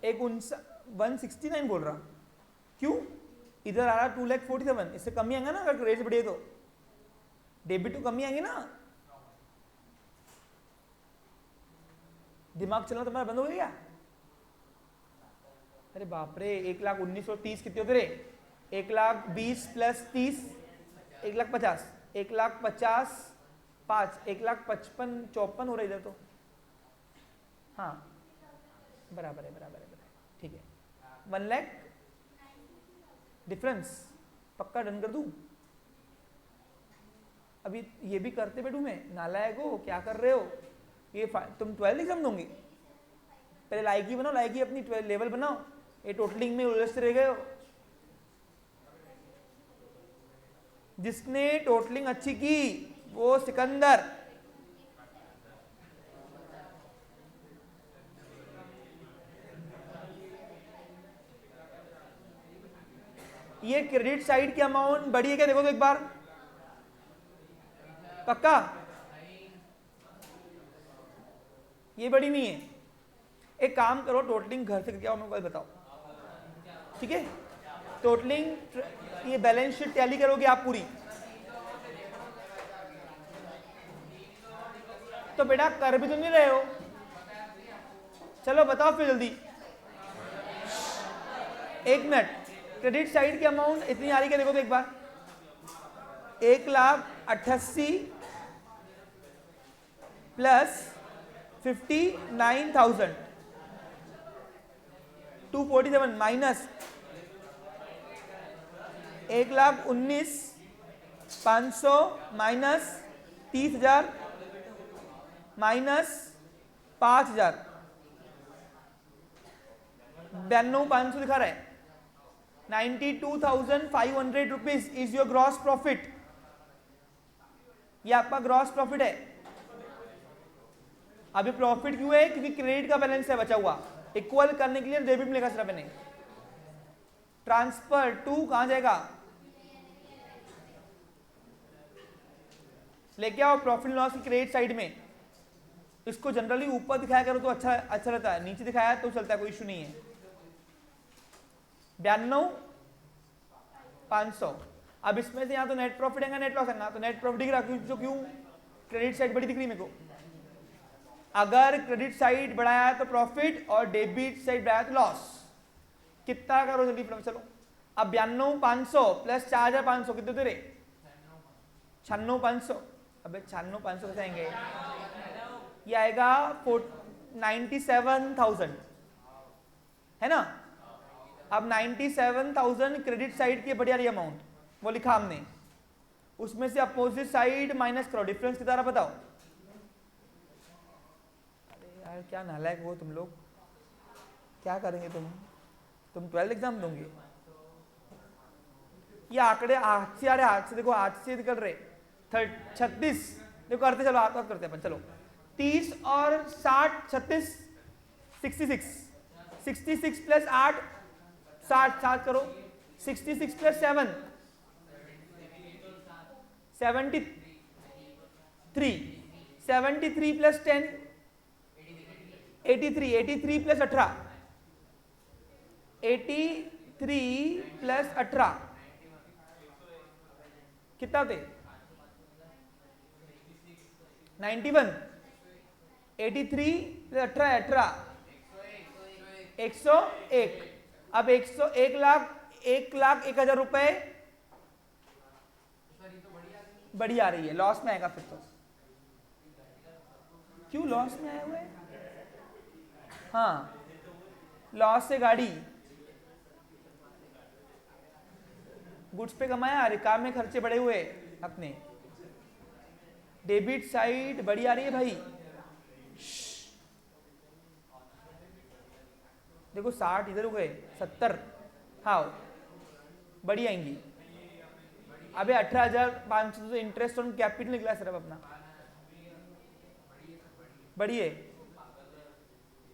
एक 169 बोल रहा, क्यों? इधर आ रहा 2,47,000, इससे कम ही आएगा ना अगर रेट बढ़े तो, डेबिट तो कम ही आएंगे ना। दिमाग चलना तुम्हारा बंद हो गया? अरे बाप रे, 1,19,30 कितने होते रे? 1,20,000 प्लस 30, 1,50,000, 1,50,000 5, 1,55,000 54 हो रहा है इधर तो। हाँ बराबर है, ठीक है। 1 लाख डिफरेंस पक्का डन कर दूं? अभी ये भी करते बैठूं मैं? नालायक हो, क्या कर रहे हो? ये तुम 12 एग्जाम दोगे? पहले लायकी बनाओ, लायकी अपनी 12 लेवल बनाओ, ये टोटलिंग में उलझते रह गए हो। जिसने टोटलिंग अच्छी की वो सिकंदर, ये क्रेडिट साइड की अमाउंट बड़ी है क्या, देखो तो एक बार, पक्का ये बड़ी नहीं है। एक काम करो, टोटलिंग घर से क्या हो मेरे को बताओ, ठीक है? टोटलिंग ये बैलेंस शीट टैली करोगे आप पूरी, तो बेटा कर भी तो नहीं रहे हो, चलो बताओ फिर जल्दी। एक मिनट, क्रेडिट साइड की अमाउंट इतनी आ रही है देखो तो एक बार, 1,88,000 प्लस 59,000 247 माइनस 1,19,500 माइनस 30,000 माइनस 5,000 92,500 दिखा रहा है। 92,500 rupees is your gross profit, ये आपका ग्रॉस प्रॉफिट है। अभी प्रॉफिट क्यों है, क्योंकि क्रेडिट का बैलेंस है बचा हुआ, इक्वल करने के लिए डेबिट मिलेगा सिर्फ मैंने। ट्रांसफर टू कहां जाएगा, लेके आओ प्रॉफिट लॉस की क्रेडिट साइड में। इसको जनरली ऊपर दिखाया करो तो अच्छा रहता है, नीचे दिखाया तो चलता है, कोई इशू नहीं है। 92,500। अब इसमें से यहाँ तो नेट प्रॉफिट है, नेट लॉस है, तो नेट प्रॉफिट दिख रहा जो क्यों, क्रेडिट साइड बड़ी दिख रही मेरे को। अगर क्रेडिट साइड बढ़ाया तो प्रॉफिट और डेबिट साइड बढ़ाया तो लॉस। कितना करो जल्दी चलो। अब 92,500 प्लस 4,500 कितने तेरे, 96,500। अबे 96,500 कैसे आएंगे, ये आएगा 97,000 है ना। अब 97,000 क्रेडिट साइड की बढ़िया रही अमाउंट, वो लिखा हमने, उसमें से अपोजिट साइड माइनस करो, डिफरेंस कितना बताओ। अरे यार क्या नालायक हो तुम लोग, क्या करेंगे तुम 12th एग्जाम दोगे। ये आंकड़े हाथ से आ रहे, हाथ से देखो, हाथ से निकल रहे। 36 देखो करते चलो, हाथ करते अपन चलो। 30 और 60 36 66 प्लस 8 60 करो। 66 प्लस 7 73 प्लस 10 83 प्लस 18 83 प्लस 18 कितना थे 91। 83 प्लस 18 101। अब 1,01,01,000 रुपए बड़ी आ रही है, लॉस में आएगा फिर तो। क्यों लॉस में आया हुआ है, हाँ लॉस से गाड़ी, गुड्स पे कमाया, रिकाम में खर्चे बढ़े हुए अपने। डेबिट साइड बड़ी आ रही है भाई, देखो 60 इधर हो गए, 70 हाँ बड़ी आएंगी। अबे 18,500 तो इंटरेस्ट ऑन कैपिटल निकला सिर्फ अपना, बड़ी है।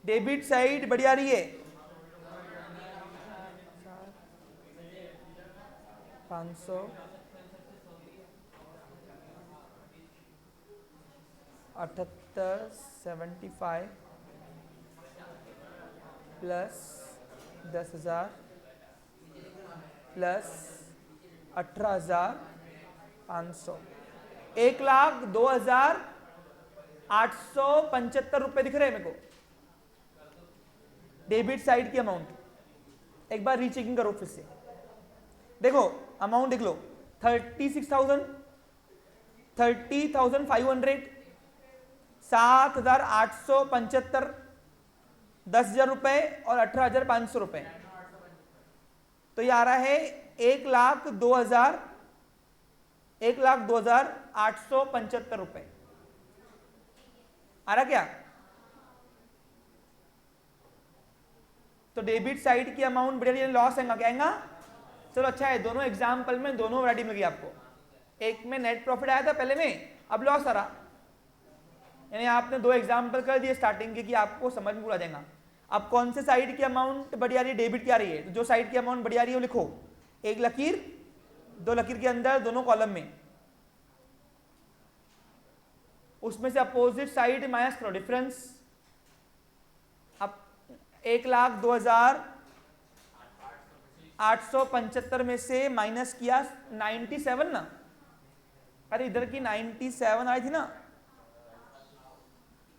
डेबिट साइड बड़ी आ रही है, 500 78 75 प्लस 10,000 प्लस 18,500 1,02,875 रुपए दिख रहे हैं मेरे को डेबिट साइड की अमाउंट। एक बार रीचेकिंग करो फिर से, देखो अमाउंट देख लो, 36,000 30,500 7,875 10,000 रुपए और 18,500 रुपए, तो ये आ रहा है 1,02,875 रुपए आ रहा क्या। तो डेबिट साइड की अमाउंट बढ़िया, लॉस है क्या आएगा। चलो अच्छा है, दोनों एग्जाम्पल में दोनों वैरायटी मिल गई आपको। एक में नेट प्रॉफिट आया था पहले में, अब लॉस आ रहा, यानी आपने 2 एग्जाम्पल कर दिए स्टार्टिंग के कि आपको समझ में पूरा जाएगा। अब कौन से साइड की अमाउंट बढ़िया रही है, डेबिट क्या रही है, तो जो साइड की अमाउंट बढ़िया रही है वो लिखो। एक लकीर, दो लकीर के अंदर दोनों कॉलम में, उसमें से अपोजिट साइड माइनस करो डिफरेंस। अब 1,02,875 में से माइनस किया 97 ना, अरे इधर की 97 आई थी ना,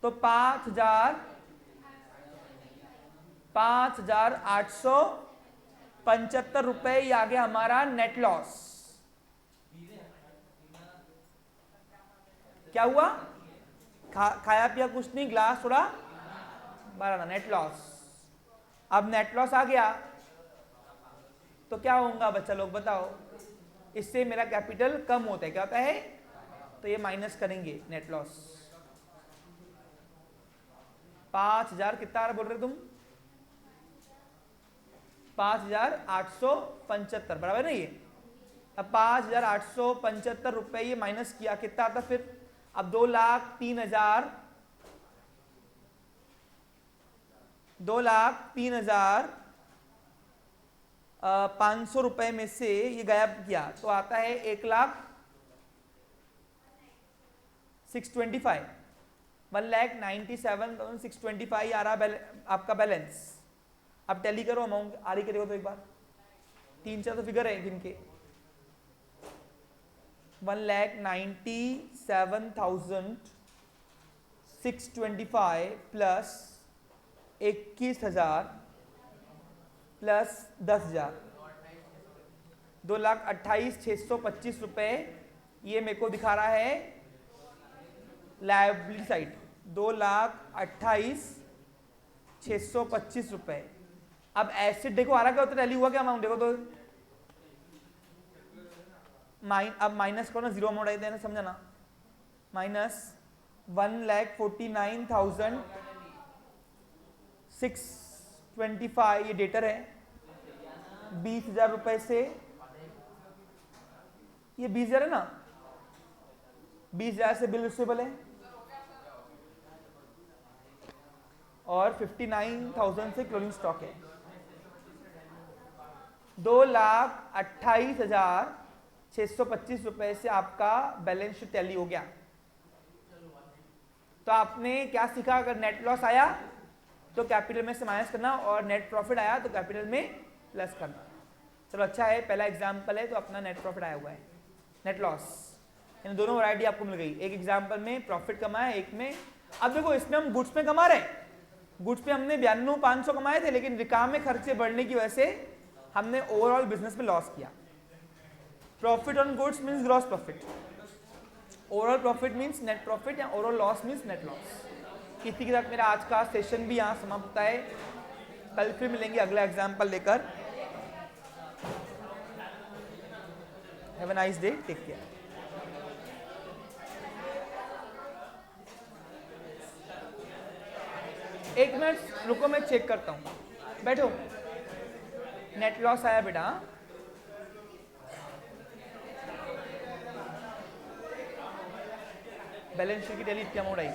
तो 5,875 रुपए ये आ गया हमारा नेट लॉस। क्या हुआ? खाया पिया कुछ नहीं, ग्लास थोड़ा भरा ना, नेट लॉस। अब नेट लॉस आ गया तो क्या होगा बच्चा लोग बताओ? इससे मेरा कैपिटल कम होता है, क्या होता है? तो ये माइनस करेंगे नेट लॉस। 5,000 कितना बोल रहे तुम? 5,875 बराबर नहीं ये। अब 5,875 रुपए ये माइनस किया, कितना आता फिर? अब 2,03,500 रुपए में से ये गायब किया तो आता है 1,06,25, 1,97,625 आ रहा आपका बैलेंस। अब टैली करो, अमाउंट आ रही करेगा तो एक बार, 3-4 तो फिगर है जिनके 1,97,625 प्लस 21,000 प्लस 10,000, 2,28,625 रुपए ये मेरे को दिखा रहा है लायबिलिटी साइड। 2,28,625 रुपए। अब एसिड देखो आ रहा क्या होता है, टैली हुआ क्या अमाउंट देखो तो, अब माइनस करो ना, जीरो अमाउंट आई ना, समझा ना, माइनस 1,49,625 ये डेटर है। 20,000 रुपए से ये 20,000 है ना, 20,000 से बिल रिसीवेबल है और 59,000 से क्लोजिंग स्टॉक है। 2,28,625 रुपए से आपका बैलेंस शीट टैली हो गया। तो आपने क्या सीखा? अगर नेट लॉस आया तो कैपिटल में से माइनस करना, और नेट प्रॉफिट आया तो कैपिटल में प्लस करना। चलो अच्छा है, पहला एग्जाम्पल है तो अपना नेट प्रॉफिट आया हुआ है, नेट लॉस, इन दोनों वैरायटी आपको मिल गई। एक एग्जाम्पल में प्रॉफिट कमाया, एक में, अब देखो इसमें हम गुड्स में कमा रहे हैं, गुड्स पे हमने 92,500 कमाए थे, लेकिन रिकाम में खर्चे बढ़ने की वजह से हमने ओवरऑल बिजनेस में लॉस किया। Profit on goods means gross profit, overall profit means net profit, या overall loss means net loss. इसी के साथ मेरा आज का सेशन भी यहाँ समाप्त होता है। कल फिर मिलेंगे अगला एग्जाम्पल लेकर। Have a nice day, take care. एक मिनट रुको, मैं चेक करता हूँ, बैठो। नेट लॉस आया बेटा, बैलेंस शीट की टैली इतनी अमाउंट आई।